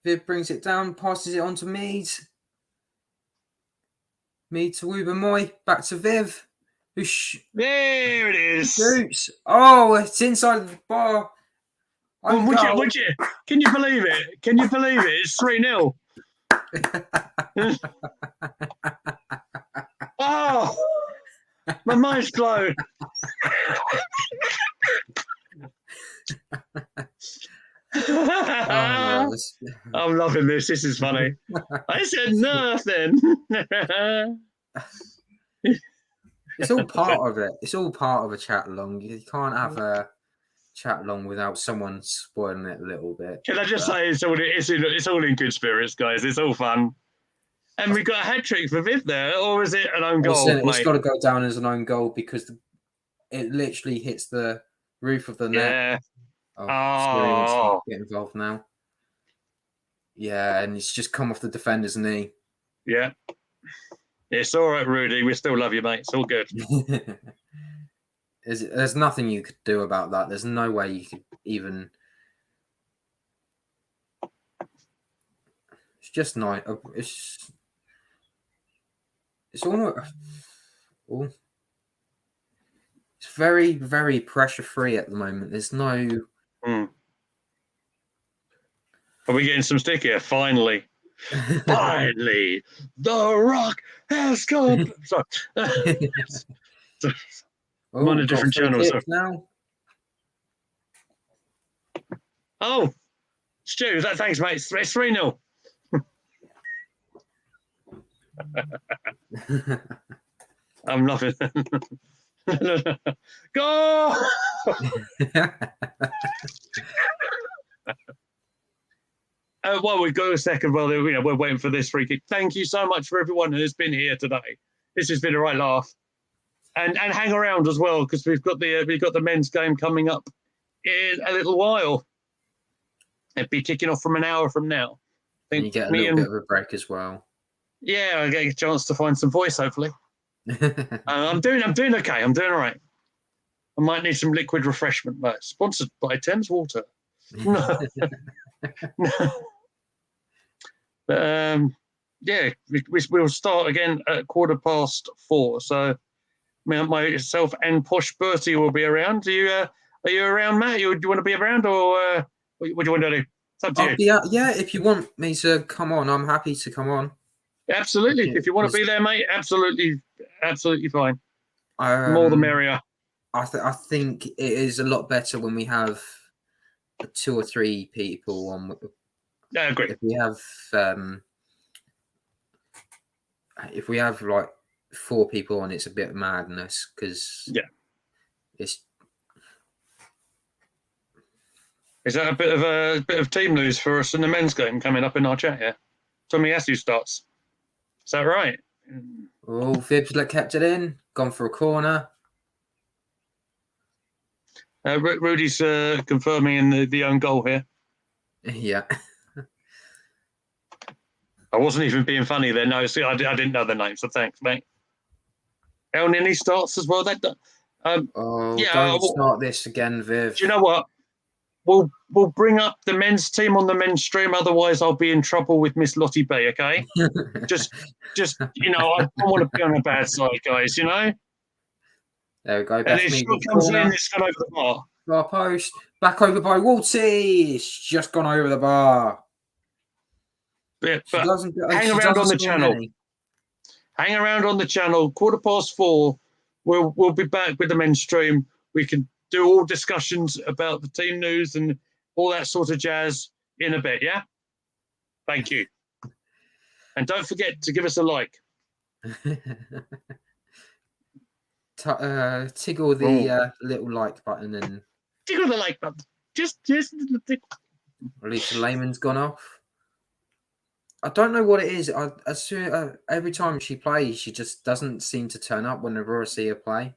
Viv brings it down, passes it on to Mead. Mead to Ubermoy. Back to Viv. There it is. Shoots. Oh, it's inside the bar. Would you? Can you believe it? It's 3-0. Oh, my mind's blown. I'm loving this. This is funny. I said nothing. It's all part of it. It's all part of a chat along. You can't have a chat along without someone spoiling it a little bit. Can I just say it's all in good spirits, guys. It's all fun. And we got a hat trick for Viv there, or is it an own goal? It's got to go down as an own goal because it literally hits the roof of the net. Yeah. Get involved now. Yeah, and it's just come off the defender's knee. Yeah. It's all right, Rudy. We still love you, mate. It's all good. There's nothing you could do about that. There's no way you could even. It's just nice. It's almost. It's very, very pressure free at the moment. There's no. Are we getting some stick here? Finally. Finally, The Rock has come. Sorry. I'm on a different channel. So. Now. Oh, Stu, thanks, mate. It's 3-0. I'm loving it. Go! Well, we've got a second. Well, we're waiting for this free kick. Thank you so much for everyone who's been here today. This has been a right laugh, and hang around as well because we've got the men's game coming up in a little while. It'll be kicking off from an hour from now. And you get a little bit of a break as well. Yeah, I get a chance to find some voice. Hopefully, I'm doing okay. I'm doing all right. I might need some liquid refreshment, but sponsored by Thames Water. No. Yeah, we'll start again at 4:15. So myself and Posh Bertie will be around. Are you around, Matt? Do you want to be around, or what do you want to do? It's up to you. Yeah, if you want me to come on, I'm happy to come on. Absolutely. If you want to be there, mate, absolutely fine. More the merrier. I think it is a lot better when we have 2 or 3 people on. Yeah, I agree. If we have like 4 people on, it's a bit of madness because it's. Is that a bit of team news for us in the men's game coming up in our chat here? Tommy Asu starts. Is that right? Oh, Fibs kept it in, gone for a corner. Rudy's confirming in the own goal here. Yeah. I wasn't even being funny there. No, see, I didn't know the name, so thanks, mate. El Nini starts as well. Don't start this again, Viv. Do you know what? We'll bring up the men's team on the men's stream. Otherwise, I'll be in trouble with Miss Lottie B. Okay, just I don't want to be on a bad side, guys. There we go. And it still comes in. It's gone over the bar. Bar post back over by Walty. It's just gone over the bar. Yeah, but hang around on the channel. Hang around on the channel. 4:15. We'll be back with the men's stream. We can do all discussions about the team news and all that sort of jazz in a bit, yeah? Thank you. And don't forget to give us a like. Tickle the little like button and... Tickle the like button. Just At least the layman's gone off. I don't know what it is. Every time she plays, she just doesn't seem to turn up whenever I see her play.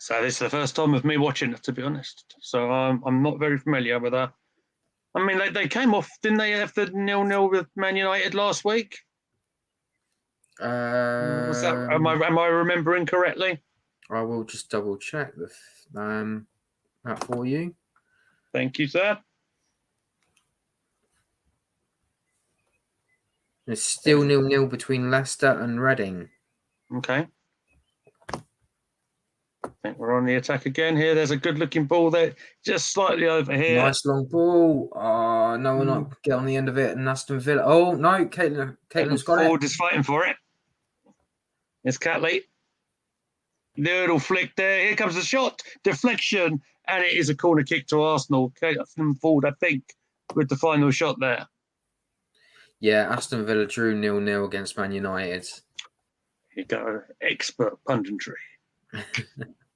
So this is the first time of me watching it, to be honest. So I'm not very familiar with her. I mean, they came off, didn't they, after 0-0 with Man United last week? Was that, am I remembering correctly? I will just double check that for you. Thank you, sir. It's still 0-0 between Leicester and Reading. Okay. I think we're on the attack again here. There's a good-looking ball there, just slightly over here. Nice long ball. Oh, no one not get on the end of it. And Aston Villa. Oh no, Caitlin's got Ford is fighting for it. It's Catley. Little flick there. Here comes the shot. Deflection, and it is a corner kick to Arsenal. Caitlin Ford, I think, with the final shot there. Yeah, Aston Villa drew 0-0 against Man United. You go, expert punditry.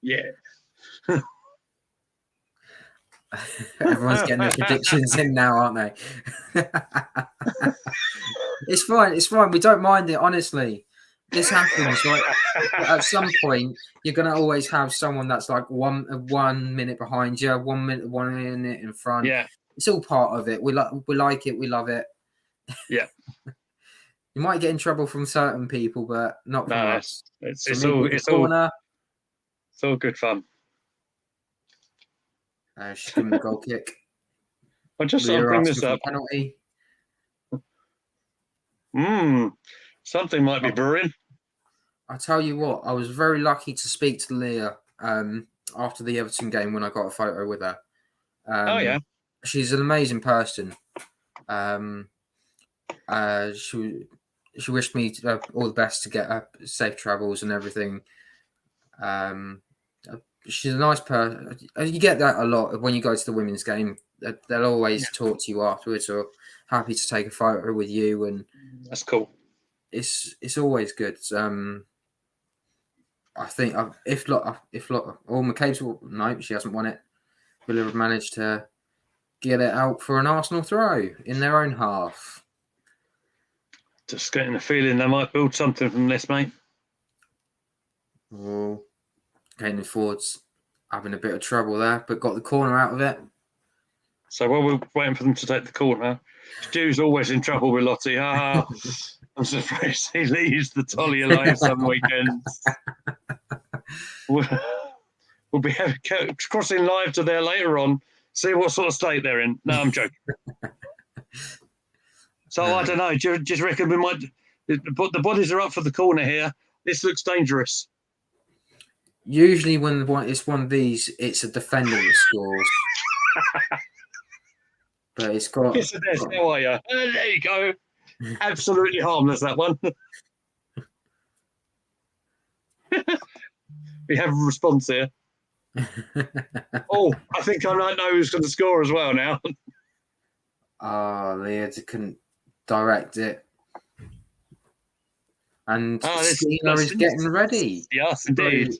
Yeah. Everyone's getting their predictions in now, aren't they? It's fine. It's fine. We don't mind it, honestly. This happens, right? At some point, you're going to always have someone that's like 1 minute behind you, 1 minute in front. Yeah. It's all part of it. We like it. We love it. Yeah. You might get in trouble from certain people, but not from us. It's all good fun. She's giving the goal kick. I'll bring this up. Penalty. Something might be brewing. I tell you what, I was very lucky to speak to Leah after the Everton game when I got a photo with her. Oh yeah, she's an amazing person. She wished me all the best to get her safe travels and everything. She's a nice person. You get that a lot when you go to the women's game. They'll always talk to you afterwards or happy to take a photo with you, and that's cool. It's always good. I think if McCabe's no, she hasn't won it. Villa have managed to get it out for an Arsenal throw in their own half. Just getting the feeling they might build something from this, mate. Oh, Caitlin Ford's having a bit of trouble there, but got the corner out of it. So while we're waiting for them to take the corner, Stu's always in trouble with Lottie. I'm surprised he leaves the Tolly alive some weekends. We'll be crossing live to there later on, see what sort of state they're in. No, I'm joking. So I don't know. Do you just reckon we might? The bodies are up for the corner here. This looks dangerous. Usually when it's one of these, it's a defender that scores. But it's got... Yes, it is. How are you? There you go. Absolutely harmless, that one. We have a response here. Oh, I think I might know who's going to score as well now. Leah couldn't direct it. And Stina is getting ready. Yes, indeed. So,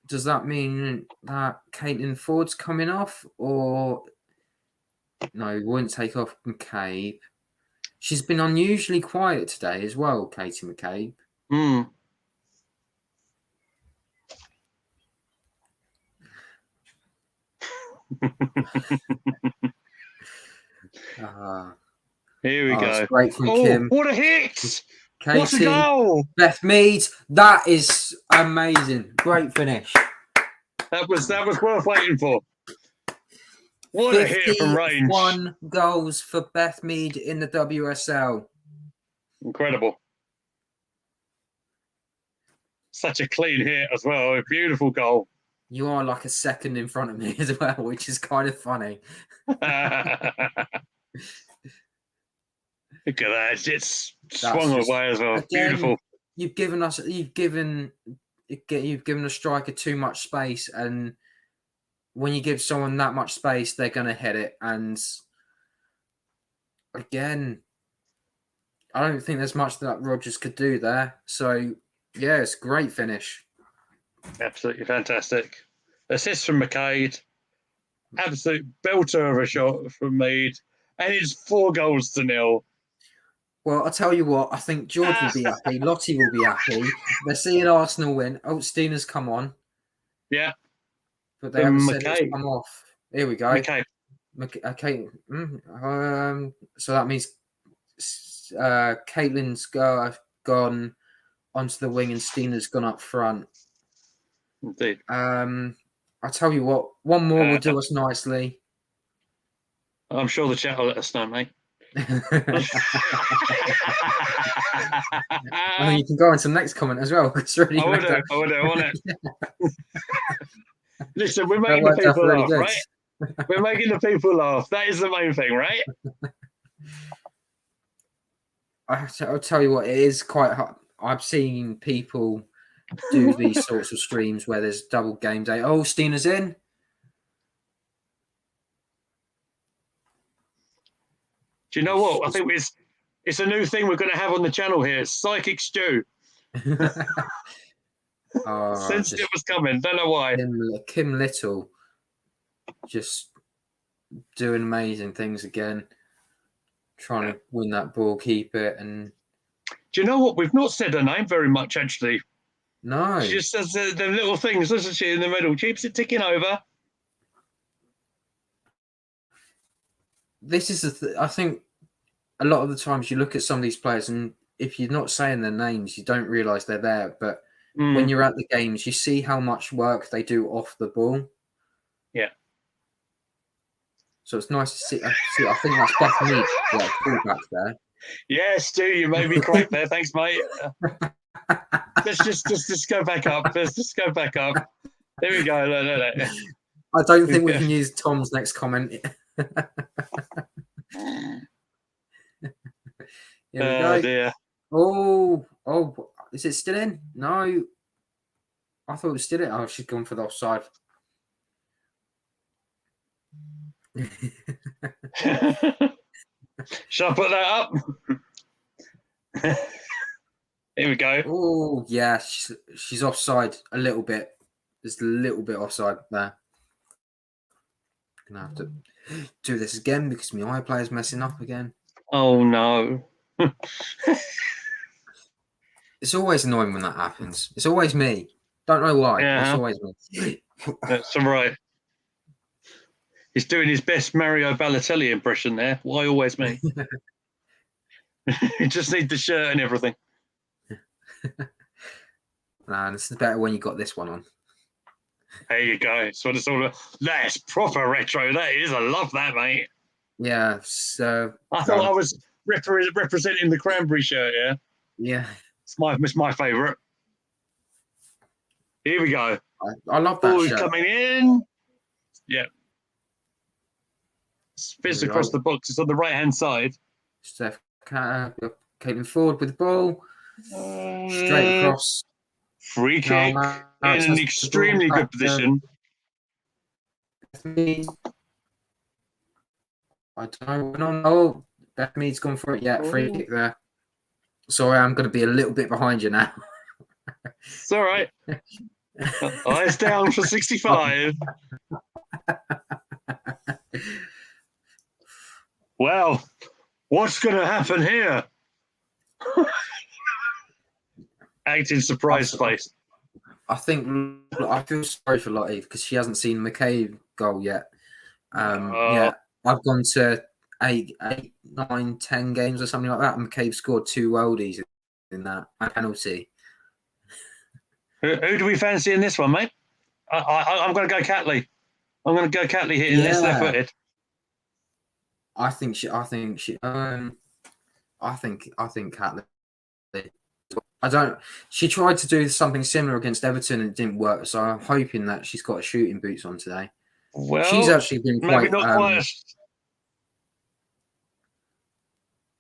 does that mean that Caitlin Ford's coming off? Or no, we won't take off McCabe. She's been unusually quiet today as well, Katie McCabe. Here we go. Great from Kim. What a hit! Katie, what a goal! Beth Mead, that is amazing. Great finish. That was worth waiting for. What a hit from range. 51 goals for Beth Mead in the WSL. Incredible. Such a clean hit as well. A beautiful goal. You are like a second in front of me as well, which is kind of funny. Look at that. It's swung away as well. Again, beautiful. You've given a striker too much space, and when you give someone that much space, they're going to hit it. And again, I don't think there's much that Rogers could do there. So, yeah, it's a great finish. Absolutely fantastic. Assist from McCade. Absolute belter of a shot from Mead. And it's 4-0. Well, I'll tell you what, I think George will be happy. Lottie will be happy. They're seeing Arsenal win. Oh, Stina's come on. Yeah. But they haven't said it's come off. Here we go. McCabe. Okay. So that means Caitlin's gone onto the wing and Stina's gone up front. Indeed. I'll tell you what, one more will do us nicely. I'm sure the chat will let us know, mate. You can go on to the next comment as well. It's really I want it. Listen, we're making the people laugh, right? We're making the people laugh. That is the main thing, right? I'll tell you what, it is quite hard. I've seen people do these sorts of streams where there's double game day. Oh, Stina's in. Do you know what? I think it's a new thing we're going to have on the channel here. Psychic Stew. Sensed it was coming. Don't know why. Kim Little just doing amazing things again. Trying to win that ball, keep it. And do you know what? We've not said her name very much, actually. No. She just does the little things, doesn't she, in the middle? Keeps it ticking over. This is I think a lot of the times you look at some of these players and if you're not saying their names, you don't realise they're there. But when you're at the games, you see how much work they do off the ball. Yeah. So it's nice to see. I think that's Beth Mead, like fullback there. Yes, Stu, you made me correct there. Thanks, mate. Let's just go back up. Let's just go back up. There we go. No. I don't think we can use Tom's next comment. Dear. Oh, is it still in? No. I thought it was still in. Oh, she's gone for the offside. Shall I put that up? Here we go. Oh, yeah, she's offside a little bit. There's a little bit offside there. Gonna have to. do this again because my iPlayer's messing up again. Oh no. It's always annoying when that happens. It's always me. Don't know why. Yeah. It's always me. That's all right. He's doing his best Mario Balotelli impression there. Why always me? You just need the shirt and everything. Nah, this is better when you got this one on. There you go. So it's all that's proper retro. That is. I love that, mate. Yeah. So I thought I was representing the Cranberry shirt. Yeah. yeah. It's my favourite. Here we go. I love that Ball shirt. coming in. Yeah. Spins across the box. It's on the right hand side. Steph Caitlin forward with the ball. Straight across. Free kick in an extremely good position. I don't know. Oh, Beth Mead's gone for it. Yeah, free kick there. Sorry, I'm going to be a little bit behind you now. It's all right. Eyes down for 65. Well, what's going to happen here? Acting surprise face. I feel sorry for Lottie because she hasn't seen McCabe goal yet. Yeah, I've gone to 8, 9, 10 games or something like that, and McCabe scored 2 worldies in that penalty. Who do we fancy in this one, mate? I'm going to go Catley. I'm going to go Catley hitting this left-footed. I think Catley. She tried to do something similar against Everton and it didn't work, so I'm hoping that she's got her shooting boots on today. Well, she's actually been maybe quite. Not quite.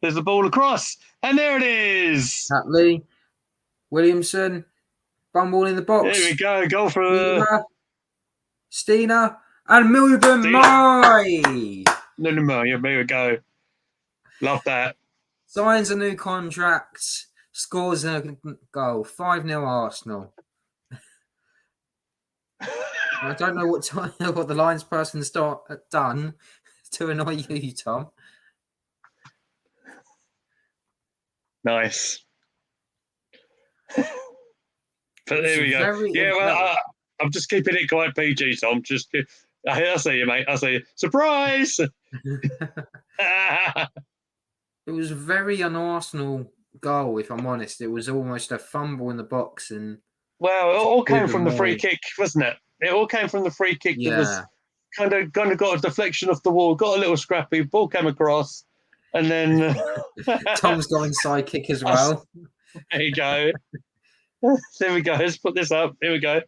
There's the ball across, and there it is. Catley, Williamson, bum ball in the box. There we go. Goal for Stina and Milburn Mai. No, yeah, there we go. Love that. Signs a new contract. Scores a goal. 5-0 Arsenal. I don't know what the Lions person's done to annoy you, Tom. Nice. But there we go. I'm just keeping it quite PG, Tom. I see you, mate. I see you. Surprise! It was a very un-Arsenal goal, if I'm honest. It was almost a fumble in the box, and well, it all came from the free kick, wasn't it? It all came from the free kick. Yeah. That was kind of got a deflection off the wall, got a little scrappy, ball came across, and then Tom's got inside kick as well. There you go. There we go. Let's put this up. Here we go.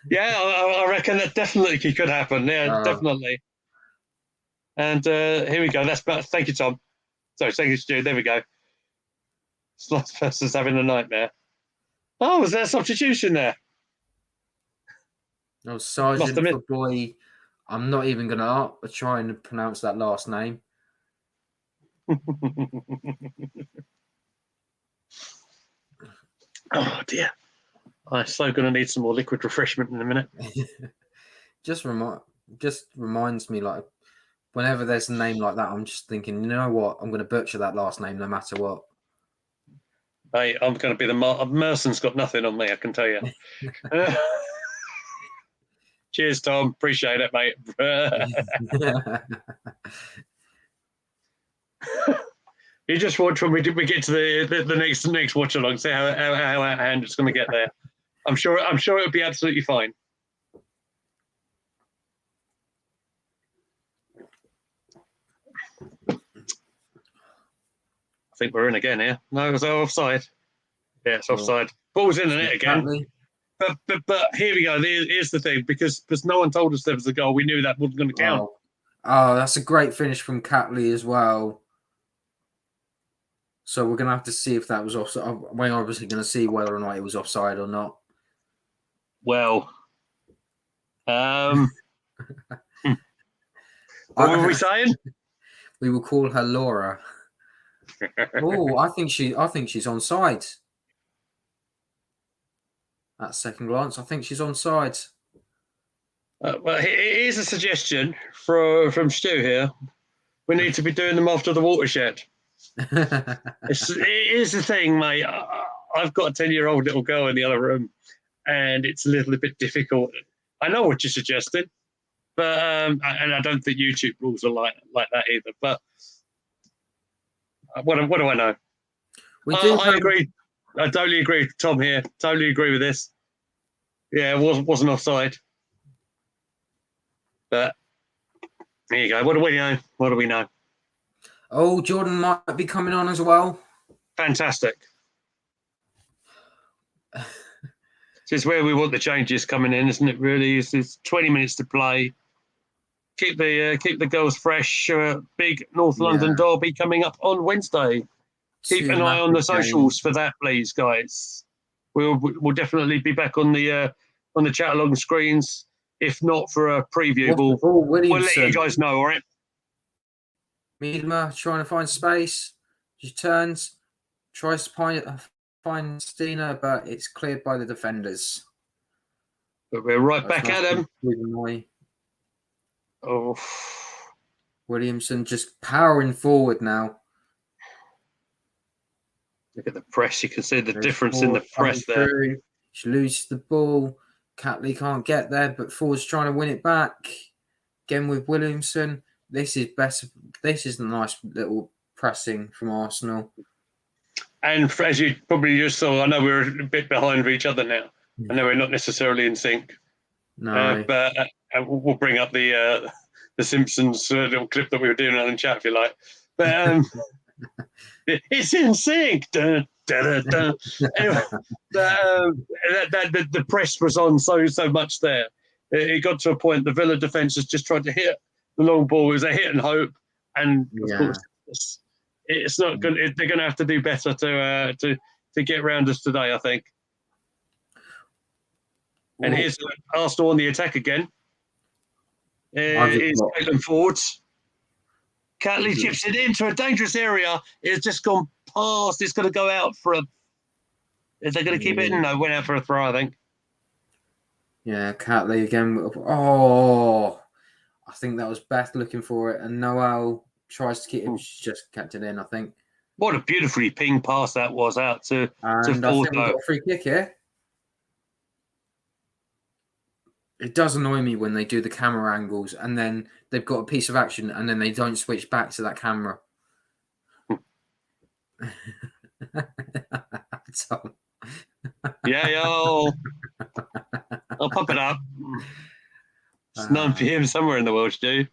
Yeah, I reckon that definitely could happen. Yeah, definitely. And here we go. Thank you, Tom. Sorry, thank you, Stu. There we go. Sloth person's having a nightmare. Oh, was there a substitution there? No, Sergeant boy. I'm not even going to try and pronounce that last name. Oh, dear. I'm so going to need some more liquid refreshment in a minute. Just reminds me, like, whenever there's a name like that, I'm just thinking, you know what? I'm going to butcher that last name no matter what. Hey, I'm going to be Merson's got nothing on me, I can tell you. Cheers, Tom. Appreciate it, mate. You just watch when we get to the next watch along. See how our hand is going to get there. I'm sure it'll be absolutely fine. I think we're in again here. No, it was offside. Yeah, it's offside. Ball's in the net again. But here we go. Here's the thing, because no one told us there was a goal. We knew that wasn't going to count. Oh, that's a great finish from Catley as well. So we're going to have to see if that was offside. We're obviously going to see whether or not it was offside or not. Well, what were we saying? We will call her Laura. Oh, I think she's onside. At second glance, I think she's onside. Well, here's a suggestion from Stu here. We need to be doing them after the watershed. Here's the thing, mate. I've got a 10-year-old little girl in the other room, and it's a little bit difficult. I know what you're suggesting, but and I don't think YouTube rules are like that either. But what do I know? I agree. I totally agree with Tom here. Totally agree with this. Yeah, it wasn't offside. But there you go. What do we know? What do we know? Oh, Jordan might be coming on as well. Fantastic. This is where we want the changes coming in, isn't it? Really, it's 20 minutes to play. Keep the girls fresh. Big North London derby coming up on Wednesday. Keep an eye on the socials for that, please, guys. We'll definitely be back on the Chatalong screens. If not for a preview, we'll let you guys know. All right. Miedema trying to find space. She turns, tries to find Stina, but it's cleared by the defenders. But we're right back at them. Oh, Williamson just powering forward now. Look at the press. You can see the difference in the press there. She loses the ball. Catley can't get there, but Ford's trying to win it back. Again with Williamson. This is best. This is a nice little pressing from Arsenal. And as you probably just saw, I know we're a bit behind each other now. I know we're not necessarily in sync. No, but we'll bring up the Simpsons little clip that we were doing on the chat if you like. But it's in sync. Dun, dun, dun, dun. Anyway, the press was on so much there. It got to a point the Villa defence has just tried to hit the long ball. It was a hit and hope, and of course it's not good. They're going to have to do better to get round us today, I think. And here's Arsenal on the attack again. Is Caitlin Ford. Catley chips it into a dangerous area. It's just gone past. It's going to go out for a... Is they going to keep it in? No, went out for a throw, I think. Yeah, Catley again. Oh, I think that was Beth looking for it. And Noel tries to keep it. She just kept it in, I think. What a beautifully ping pass that was out to Ford. I think we've got a free kick here. It does annoy me when they do the camera angles and then they've got a piece of action and then they don't switch back to that camera. Tom. Yeah, I'll pop it up. It's 9 p.m. somewhere in the world, Stu.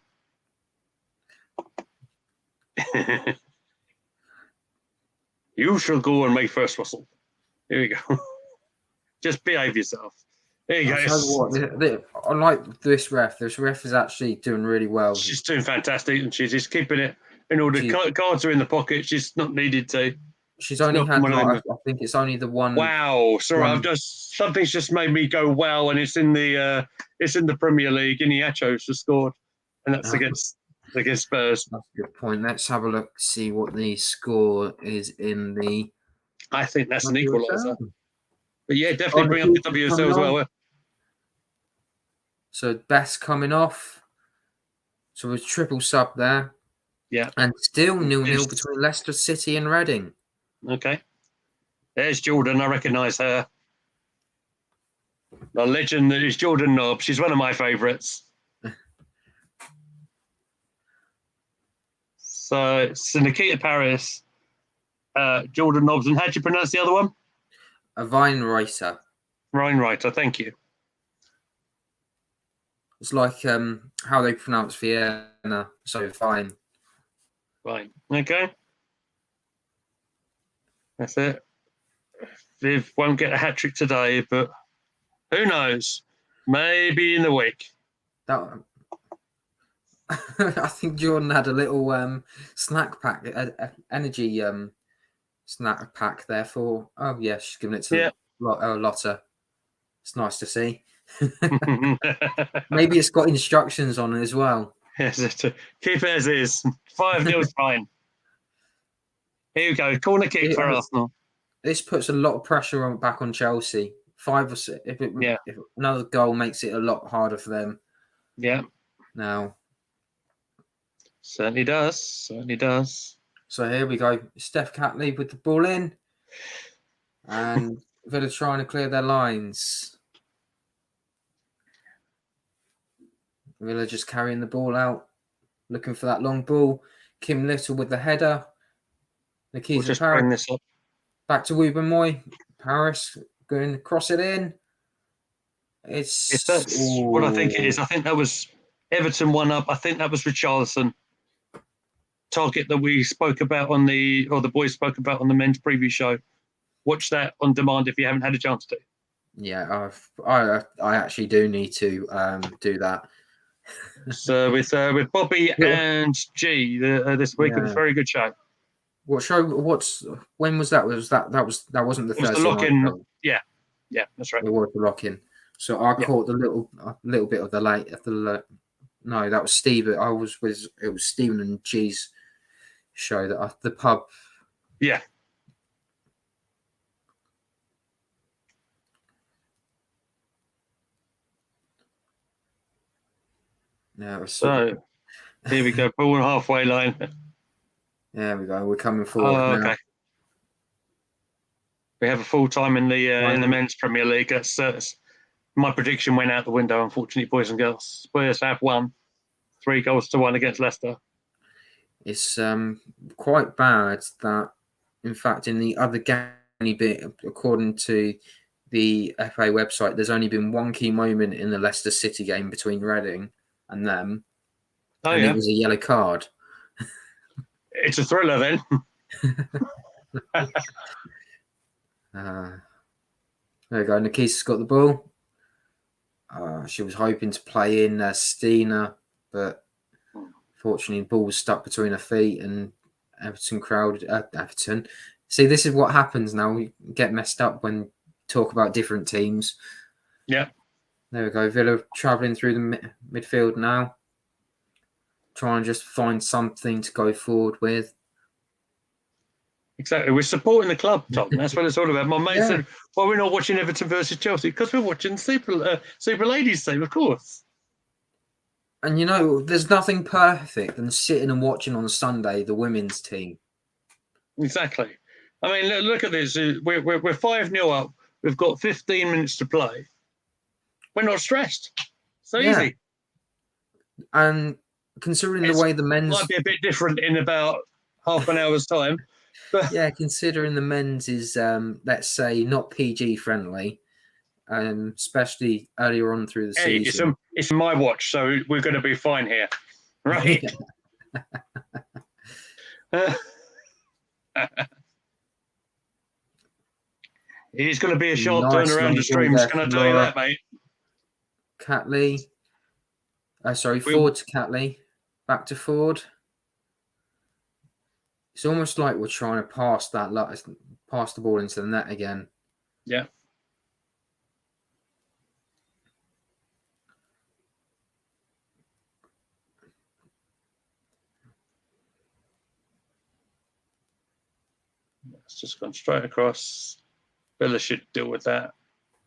You shall go and make first whistle. Here we go. Just behave yourself. There you go. I like this ref. This ref is actually doing really well. She's doing fantastic, and she's just keeping it in order. Cards are in the pocket. She's not needed to. She's only had, I think it's only the one. Wow! Sorry, something's just made me go wow, and it's in the Premier League. Iniacho's just scored, and that's against Spurs. That's a good point. Let's have a look. See what the score is in the. I think that's an equaliser. But yeah, definitely bring up the WSL as well. So Beth's coming off. So a triple sub there. Yeah. And still 0-0 between Leicester City and Reading. Okay. There's Jordan. I recognise her. The legend that is Jordan Nobbs. She's one of my favourites. So it's Nikita Paris, Jordan Nobbs, and how do you pronounce the other one? A Weinreiter. Weinreiter, thank you. It's like how they pronounce Vienna. So fine. Fine. Okay. That's it. Viv won't get a hat-trick today, but who knows? Maybe in the week. That I think Jordan had a little snack pack, energy snack pack there for... Oh, yeah, she's giving it to Lotta. It's nice to see. Maybe it's got instructions on it as well. Yes, keep it as is. 5-0 is fine. Here we go. Corner kick for Arsenal. This puts a lot of pressure back on Chelsea. 5 or 6. If another goal makes it a lot harder for them. Yeah, now. certainly does. Certainly does. So here we go. Steph Catley with the ball in. And Villa trying to clear their lines. Villa just carrying the ball out, looking for that long ball. Kim Little with the header. We'll Nikita just bring Paris this up. back to Wubben-Moy. Paris going to cross it in. That's what I think it is. I think that was Everton 1-up. I think that was Richarlison. Target that we spoke about the boys spoke about on the men's preview show. Watch that on demand if you haven't had a chance to. Yeah, I actually do need to do that. So with Bobby and G this week, it was a very good show. What show? When was that? That wasn't the It was Thursday the lock-in. night show. Yeah, that's right. It was the lock-in. So I caught a little bit of the late. No, that was Steve. It was Stephen and G's show that the pub. Yeah. Yeah. So here we go. Ball halfway line. There we go. We're coming forward now. Okay. We have a full time in the men's Premier League. That's my prediction went out the window, unfortunately, boys and girls. Spurs have won 3-1 against Leicester. It's quite bad that, in fact, in the other game bit, according to the FA website, there's only been one key moment in the Leicester City game between Reading and them. It was a yellow card. It's a thriller then. There we go. Nikita's got the ball. She was hoping to play in Stina, but fortunately the ball was stuck between her feet and Everton. See, this is what happens now. We get messed up when we talk about different teams. Yeah. There we go. Villa travelling through the midfield now. Trying to just find something to go forward with. Exactly. We're supporting the club, Tom. That's what it's all about. My mate said, why are we not watching Everton versus Chelsea? Because we're watching Super Ladies team, of course. And, there's nothing perfect than sitting and watching on Sunday the women's team. Exactly. I mean, look at this. We're 5-0 up. We've got 15 minutes to play. We're not stressed. So easy. And considering the way the men's... might be a bit different in about half an hour's time. But... yeah, considering the men's is, let's say, not PG friendly, especially earlier on through the season. It's my watch, so we're going to be fine here. Right? He's going to be a sharp turn around the streams, can I tell you that, mate? Catley. Forward to Catley. Back to Ford. It's almost like we're trying to pass the ball into the net again. Yeah. It's just gone straight across. Villa should deal with that.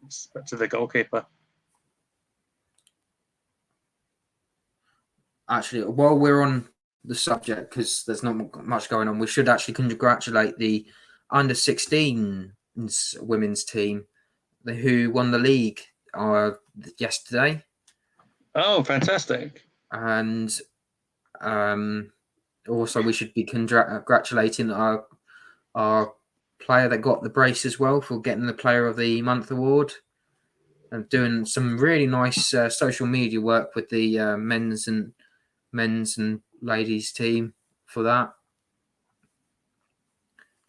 It's back to the goalkeeper. Actually, while we're on the subject, because there's not much going on, we should actually congratulate the under-16 women's team who won the league yesterday. Oh, fantastic. And also we should be congratulating our player that got the brace as well for getting the Player of the Month award and doing some really nice social media work with the men's and ladies team for that.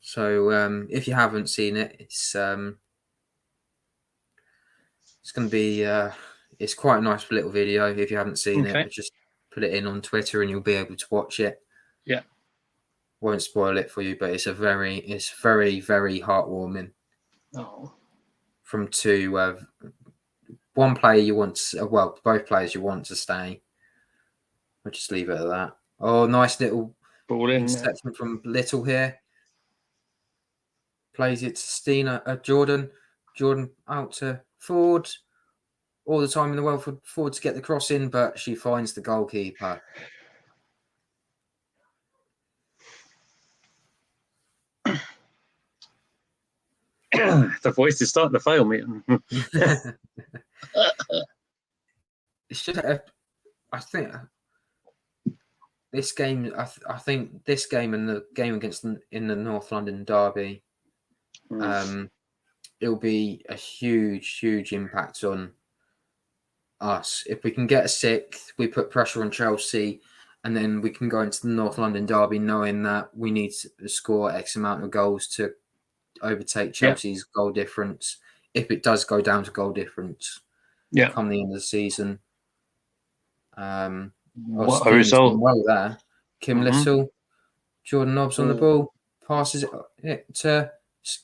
So if you haven't seen it, it's going to be it's quite a nice little video. If you haven't seen it, just put it in on Twitter and you'll be able to watch it. Yeah. Won't spoil it for you, but it's very, very heartwarming. Oh. From one player you want to, both players you want to stay. I'll just leave it at that. Oh, nice little ball in section from Little here. Plays it to Stina, Jordan. Jordan out to Ford. all the time in the world for forward to get the cross in, but she finds the goalkeeper. The voice is starting to fail me. It's just, I think this game. I think this game and the game against in the North London derby, it'll be a huge impact on us. If we can get a sixth, we put pressure on Chelsea, and then we can go into the North London derby knowing that we need to score X amount of goals to overtake Chelsea's goal difference. If it does go down to goal difference, come the end of the season. What a result! Well there, Kim Little, Jordan Nobbs on the ball, passes it to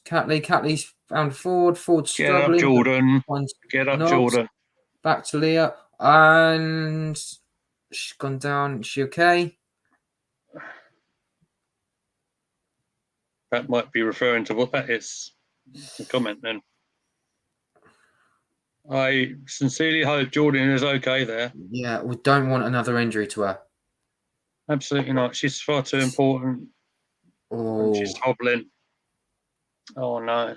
Catley. Catley's found forward struggling. Get up, Jordan. Get up, Nobbs, Jordan. Back to Leah, and she's gone down. Is she okay? That might be referring to what that is. The comment then. I sincerely hope Jordan is okay there. Yeah, we don't want another injury to her. Absolutely not. She's far too important. Oh, she's hobbling. Oh no.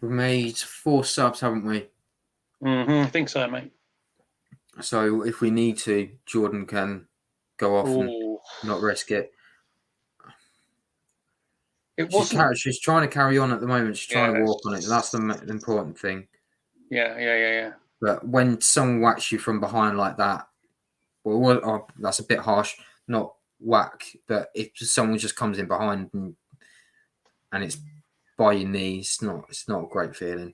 We've made 4 subs, haven't we? I think so, mate. So if we need to, Jordan can go off and not risk it. She's trying to carry on at the moment. She's trying to walk on it. That's the important thing. Yeah. But when someone whacks you from behind like that, that's a bit harsh. Not whack, but if someone just comes in behind and it's by your knees, it's not a great feeling.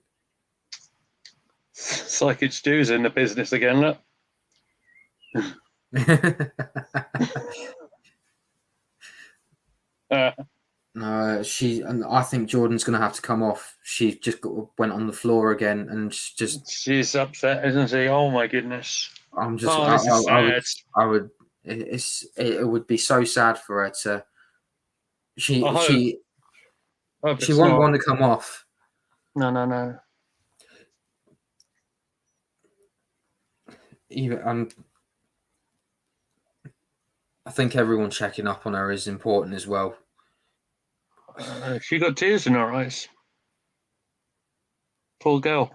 It's like it's Stu's in the business again, look. No, I think Jordan's going to have to come off. She just went on the floor again, and she's upset, isn't she? Oh my goodness! I'm just. I would. It would be so sad for her to. She won't want to come off. No. I think everyone checking up on her is important as well. She got tears in her eyes. Poor girl.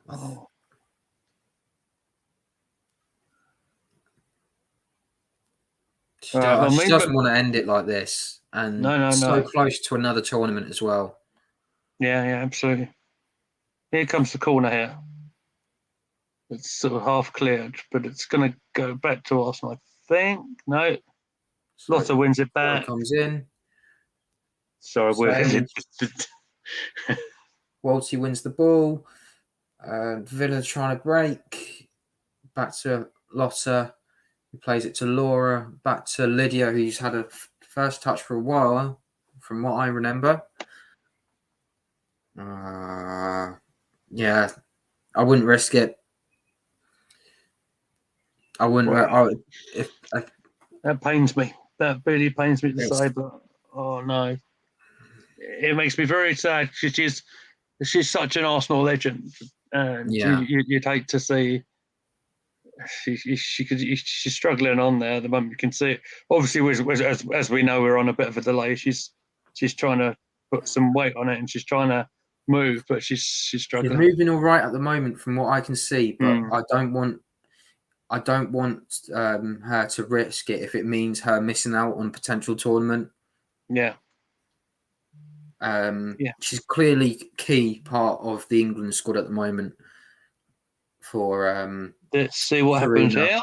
Oh. She doesn't want to end it like this. And so close to another tournament as well. Yeah, absolutely. Here comes the corner here. It's sort of half cleared, but it's going to go back to Arsenal, I think. No. Lotta wins it back. Comes in. Sorry, Walty wins the ball. Villa trying to break. Back to Lotta, who plays it to Laura. Back to Lydia, who's had a first touch for a while, from what I remember. Yeah, I wouldn't risk it. I wouldn't. That pains me. That really pains me to say, but oh no. It makes me very sad. She's such an Arsenal legend, and you'd hate to see she's struggling on there at the moment. You can see it. Obviously, as we know, we're on a bit of a delay. She's trying to put some weight on it, and she's trying to move, but she's struggling. She's moving all right at the moment, from what I can see. But I don't want her to risk it if it means her missing out on a potential tournament. Yeah. She's clearly key part of the England squad at the moment. For let's see what happens here.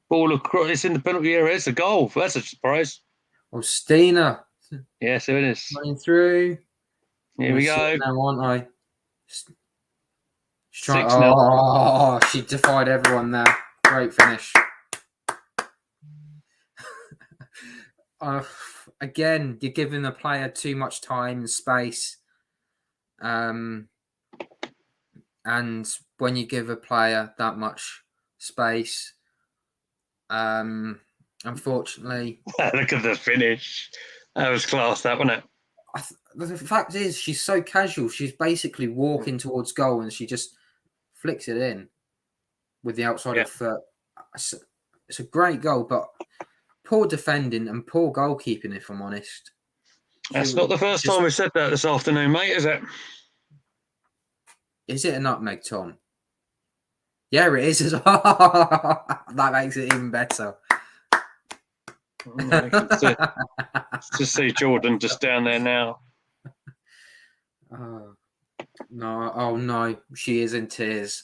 Ball across. It's in the penalty area. It's a goal. That's a surprise. Oh, Stina. Yes, it is. Running through. Here we go. Now, aren't I? Oh, she defied everyone there. Great finish. Again, you're giving the player too much time and space. And when you give a player that much space, unfortunately... Look at the finish. That was class, that, wasn't it? The fact is, she's so casual. She's basically walking towards goal and she just flicks it in with the outside Yeah. of the foot. It's a great goal, but poor defending and poor goalkeeping, if I'm honest. That's not the first time we said that this afternoon, mate, is it? Is it a nutmeg, Tom? Yeah, it is as well. That makes it even better. Just see Jordan just down there now. Oh no, she is in tears.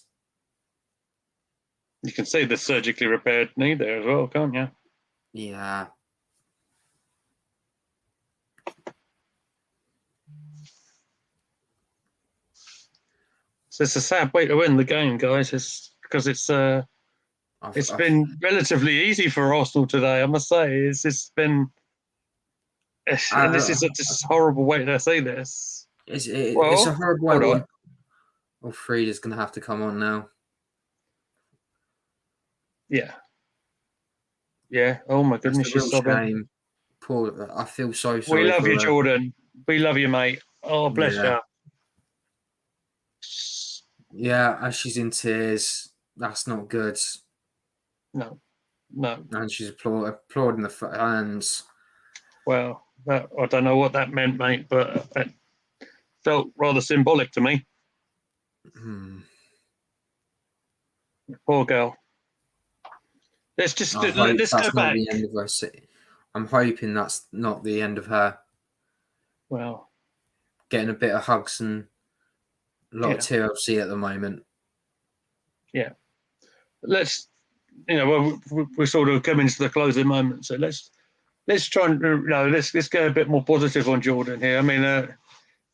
You can see the surgically repaired knee there as well, can't you? Yeah. So it's a sad way to win the game, guys. It's because it's been relatively easy for Arsenal today, I must say. It's been, and this is just a horrible way to say this. It's a horrible way. Hold on. Oh, Frieda's going to have to come on now. Yeah. Yeah. Oh my goodness, she's sobbing. Poor. I feel so sorry. We love you, Jordan. We love you, mate. Oh, bless you. Yeah, as she's in tears. That's not good. No. And she's applauding the fans. Well, I don't know what that meant, mate, but it felt rather symbolic to me. Poor girl. Let's go back. The end of her. I'm hoping that's not the end of her. Well, getting a bit of hugs and a lot of TLC at the moment. Yeah. Let's, we're sort of coming to the closing moment, so let's try and let's go a bit more positive on Jordan here. I mean,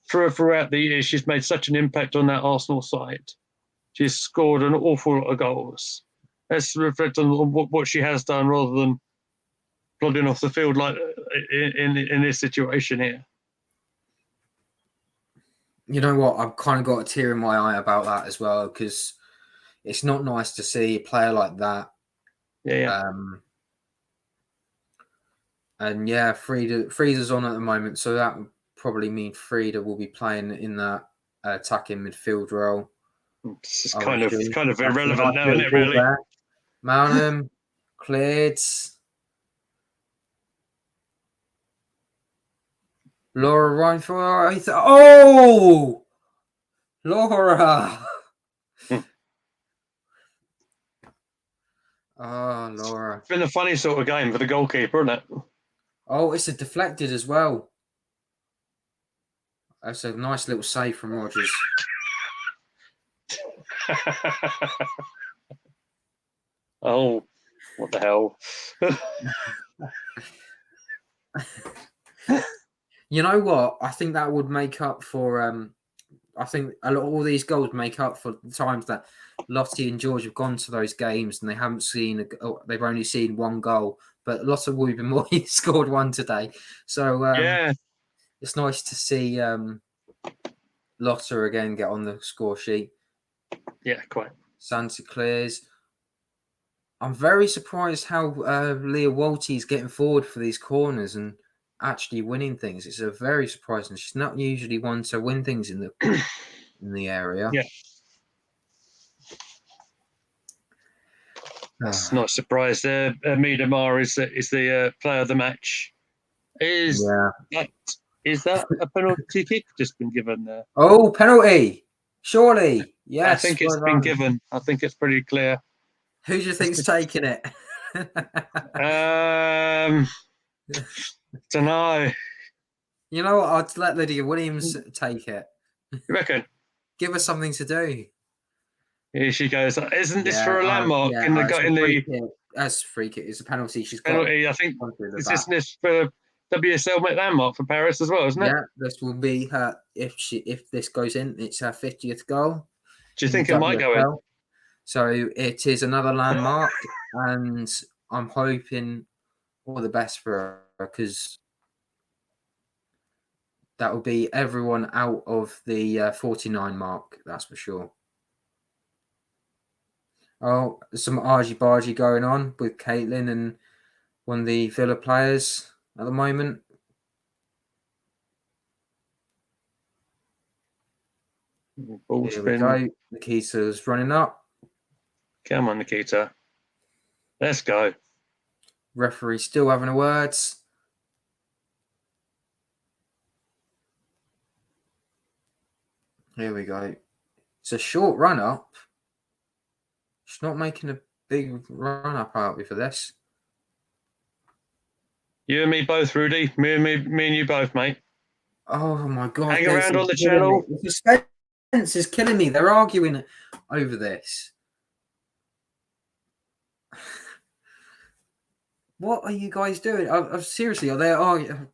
throughout the year, she's made such an impact on that Arsenal side. She's scored an awful lot of goals. Let's reflect on what she has done rather than plodding off the field like in this situation here. You know what? I've kind of got a tear in my eye about that as well, because it's not nice to see a player like that. Yeah. And yeah, Frieda's on at the moment, so that would probably mean Frieda will be playing in that attacking midfield role. This is kind of irrelevant now, isn't it? Really. Malnham cleared. Laura Reinfeldt. Oh, Laura. Oh, Laura. It's been a funny sort of game for the goalkeeper, isn't it? Oh, it's a deflected as well. That's a nice little save from Rodgers. Oh, what the hell? You know what? I think that would make up for. I think all these goals make up for the times that Lottie and George have gone to those games and they haven't seen. They've only seen one goal, but Lotte Wubben scored one today. So it's nice to see Lotte again get on the score sheet. Yeah, quite. Santa clears. I'm very surprised how Leah Waltie's getting forward for these corners and actually winning things. It's very surprising. She's not usually one to win things in the area. Yeah. That's not a surprise there. Meadow Park is the player of the match. Is that a penalty kick just been given there? Oh, penalty! Surely, yes. I think it's been given. I think it's pretty clear. Who do you think's taking it? Don't know. You know what? I'd let Lydia Williams take it. You reckon? Give her something to do. Here she goes. Isn't this for a landmark That's free kick. It's a penalty. She's got penalty. I think isn't this for WSL landmark for Paris as well, isn't it? Yeah, this will be her if this goes in. It's her 50th goal. Do you think it might go in? So it is another landmark, and I'm hoping all the best for her because that will be everyone out of the 49 mark. That's for sure. Oh, some argy-bargy going on with Caitlin and one of the Villa players at the moment. Ball Here we spin. go. Nikita's running up. Come on, Nikita. Let's go. Referee still having a words. Here we go. It's a short run up. She's not making a big run up, are we, for this? You and me both, Rudy. Me and you both, mate. Oh my god! Hang this around is on the killing channel. me. The suspense is killing me. They're arguing over this. What are you guys doing? Seriously, are they arguing?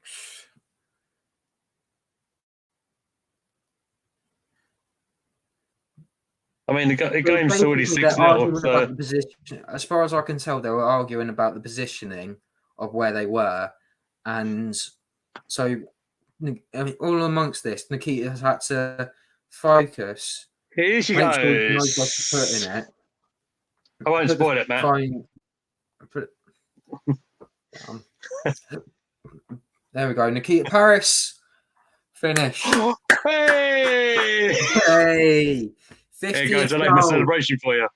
I mean, the game's already 6-0. So. About the position. As far as I can tell, they were arguing about the positioning of where they were. And so, I mean, all amongst this, Nikita has had to focus. Here she make goes. sure she knows what to put in it. I won't spoil it, Matt. There we go. Nikita Paris. Finish. Hey! Hey! 50th There goes a little celebration for you.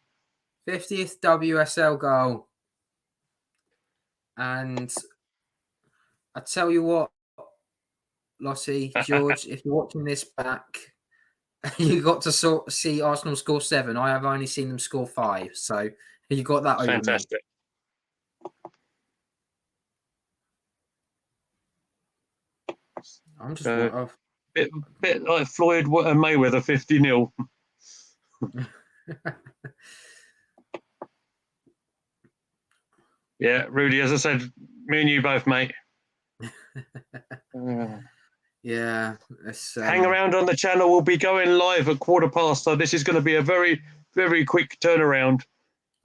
50th WSL goal. And I tell you what, Lottie, George, if you're watching this back, you got to see Arsenal score 7. I have only seen them score 5. So you got that over Fantastic. me. I'm just bit like Floyd Mayweather 50-0. Yeah, Rudy, as I said, me and you both, mate. Yeah. Hang around on the channel. We'll be going live at 15:15. So this is going to be a very, very quick turnaround.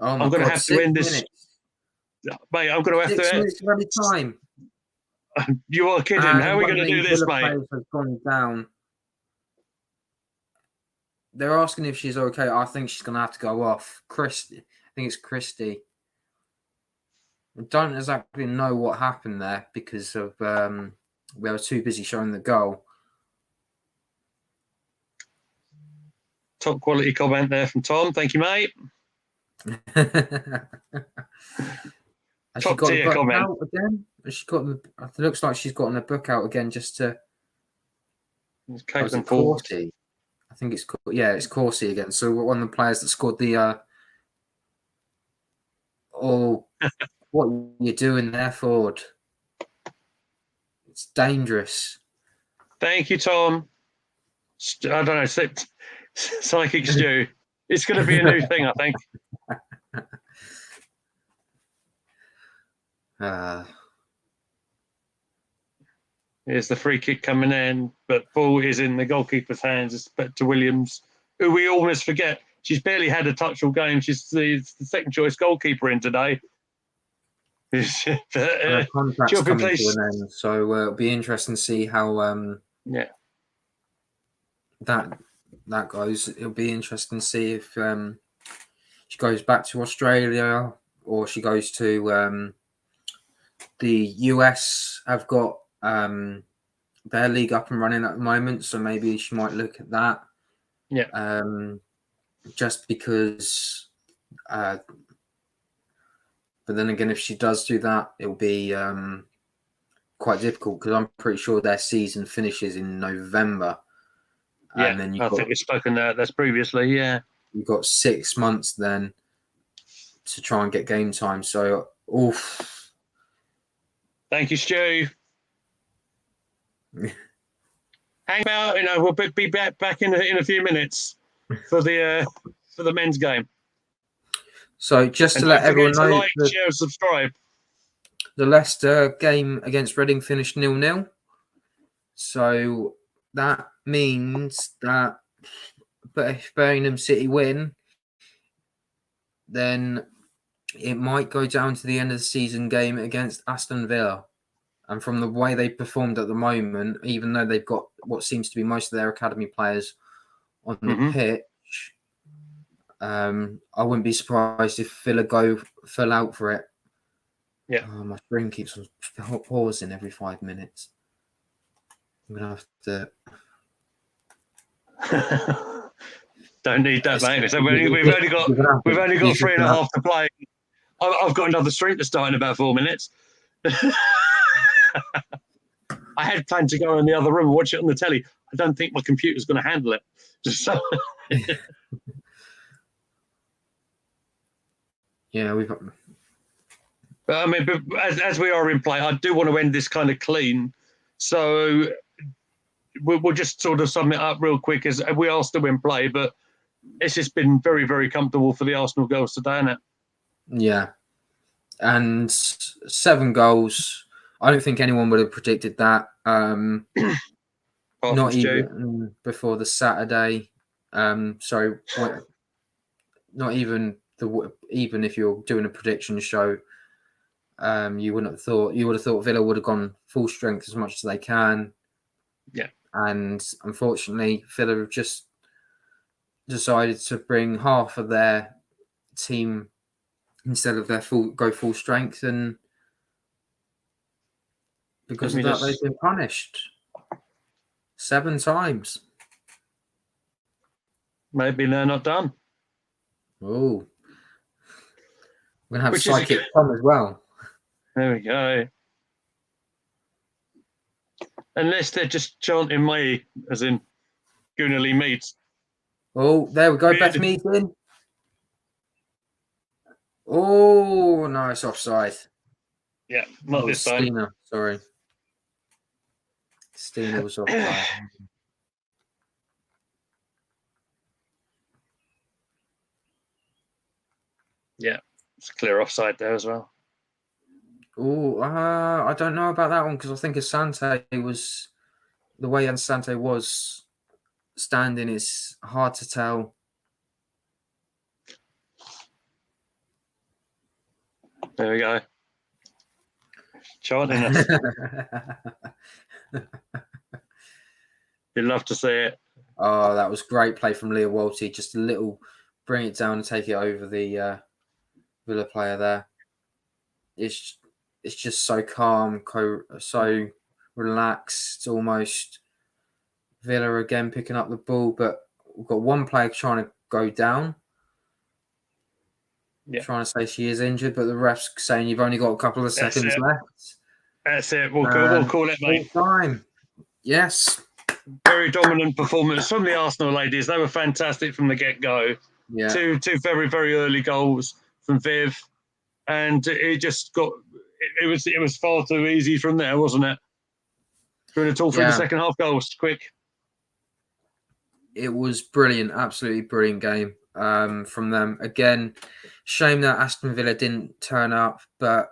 Oh I'm going to have to end this. Mate, I'm going to have 6 to. minutes every time. You are kidding. How are we going to do this, mate? Has gone down. They're asking if she's okay. I think she's going to have to go off. Christy. I think it's Christy. I don't exactly know what happened there because of we were too busy showing the goal. Top quality comment there from Tom. Thank you, mate. Top tier comment. Out again? Has she got the? It looks like she's gotten a book out again just to. It's Corsi. I think it's it's Corsi again. So one of the players that scored the. What are you doing there, Ford? It's dangerous. Thank you, Tom. I don't know. Psychic Stew. It's going to be a new thing, I think. Here's the free kick coming in, but ball is in the goalkeeper's hands. It's back to Williams, who we almost forget. She's barely had a touch all game. She's the second choice goalkeeper in today. Contract's coming to an end, so it'll be interesting to see how that goes. It'll be interesting to see if she goes back to Australia or she goes to the US. Have got their league up and running at the moment, so maybe she might look at that. Yeah. Just because. But then again, if she does do that, it'll be quite difficult because I'm pretty sure their season finishes in November. Yeah, and then I think we've spoken that's previously. Yeah, you've got 6 months then to try and get game time. So, oof. Thank you, Stu. Hang about. We'll be back in a few minutes for the men's game. So just to let everyone know, like, share, and subscribe. The Leicester game against Reading finished 0-0. So that means that if Birmingham City win, then it might go down to the end of the season game against Aston Villa. And from the way they performed at the moment, even though they've got what seems to be most of their academy players on the pitch, I wouldn't be surprised if Villa go full out for it. Yeah. My screen keeps pausing every 5 minutes. I'm going to have to... Don't need that, mate. So we've only got 3.5 to play. I've got another stream to start in about 4 minutes. I had planned to go in the other room and watch it on the telly. I don't think my computer's going to handle it. So yeah, but I mean, as we are in play, I do want to end this kind of clean. So we'll just sort of sum it up real quick, as we are still in play, but it's just been very, very comfortable for the Arsenal girls today, isn't it? Yeah. And 7 goals. I don't think anyone would have predicted that. Not even before the Saturday. Sorry, not even even if you're doing a prediction show, you would have thought Villa would have gone full strength as much as they can. Yeah. And unfortunately, Villa have just decided to bring half of their team instead of their full strength, and because of that, they've been punished 7 times. Maybe they're not done. Oh, we're gonna have psychic Tom as well. There we go. Unless they're just chanting me, as in Goonally meets. Oh, there we go. Beth meeting. Oh, no, it's offside. Yeah, not this time. Stina, sorry. Stina was offside. Yeah, it's clear offside there as well. Oh, I don't know about that one, because I think Asante was the way Asante was standing is hard to tell. There we go. Chanting us. You'd love to see it. Oh, that was great play from Leah Walty. Just a little, bring it down and take it over the Villa player there. It's just so calm, so relaxed, almost. Villa again picking up the ball, but we've got one player trying to go down. Yeah. Trying to say she is injured, but the ref's saying you've only got a couple of seconds left. That's it. We'll call it, mate. Time. Yes. Very dominant performance from the Arsenal ladies. They were fantastic from the get-go. Yeah. Two very, very early goals from Viv. And it just got... It was far too easy from there, wasn't it? Doing it all through the second half goals. Quick. It was brilliant. Absolutely brilliant game from them. Again, shame that Aston Villa didn't turn up, but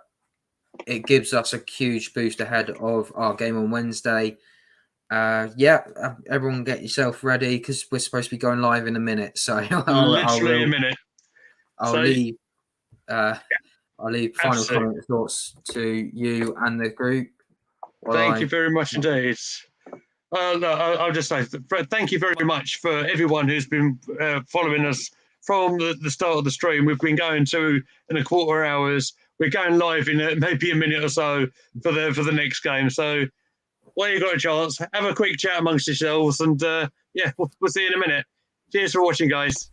it gives us a huge boost ahead of our game on Wednesday. Everyone get yourself ready, because we're supposed to be going live in a minute. So literally a minute. I'll leave final comment thoughts to you and the group. Thank you very much indeed. I'll just say thank you very much for everyone who's been following us from the start of the stream. We've been going 2.25 hours. We're going live in maybe a minute or so for the next game. So while you've got a chance, have a quick chat amongst yourselves, and we'll see you in a minute. Cheers for watching, guys.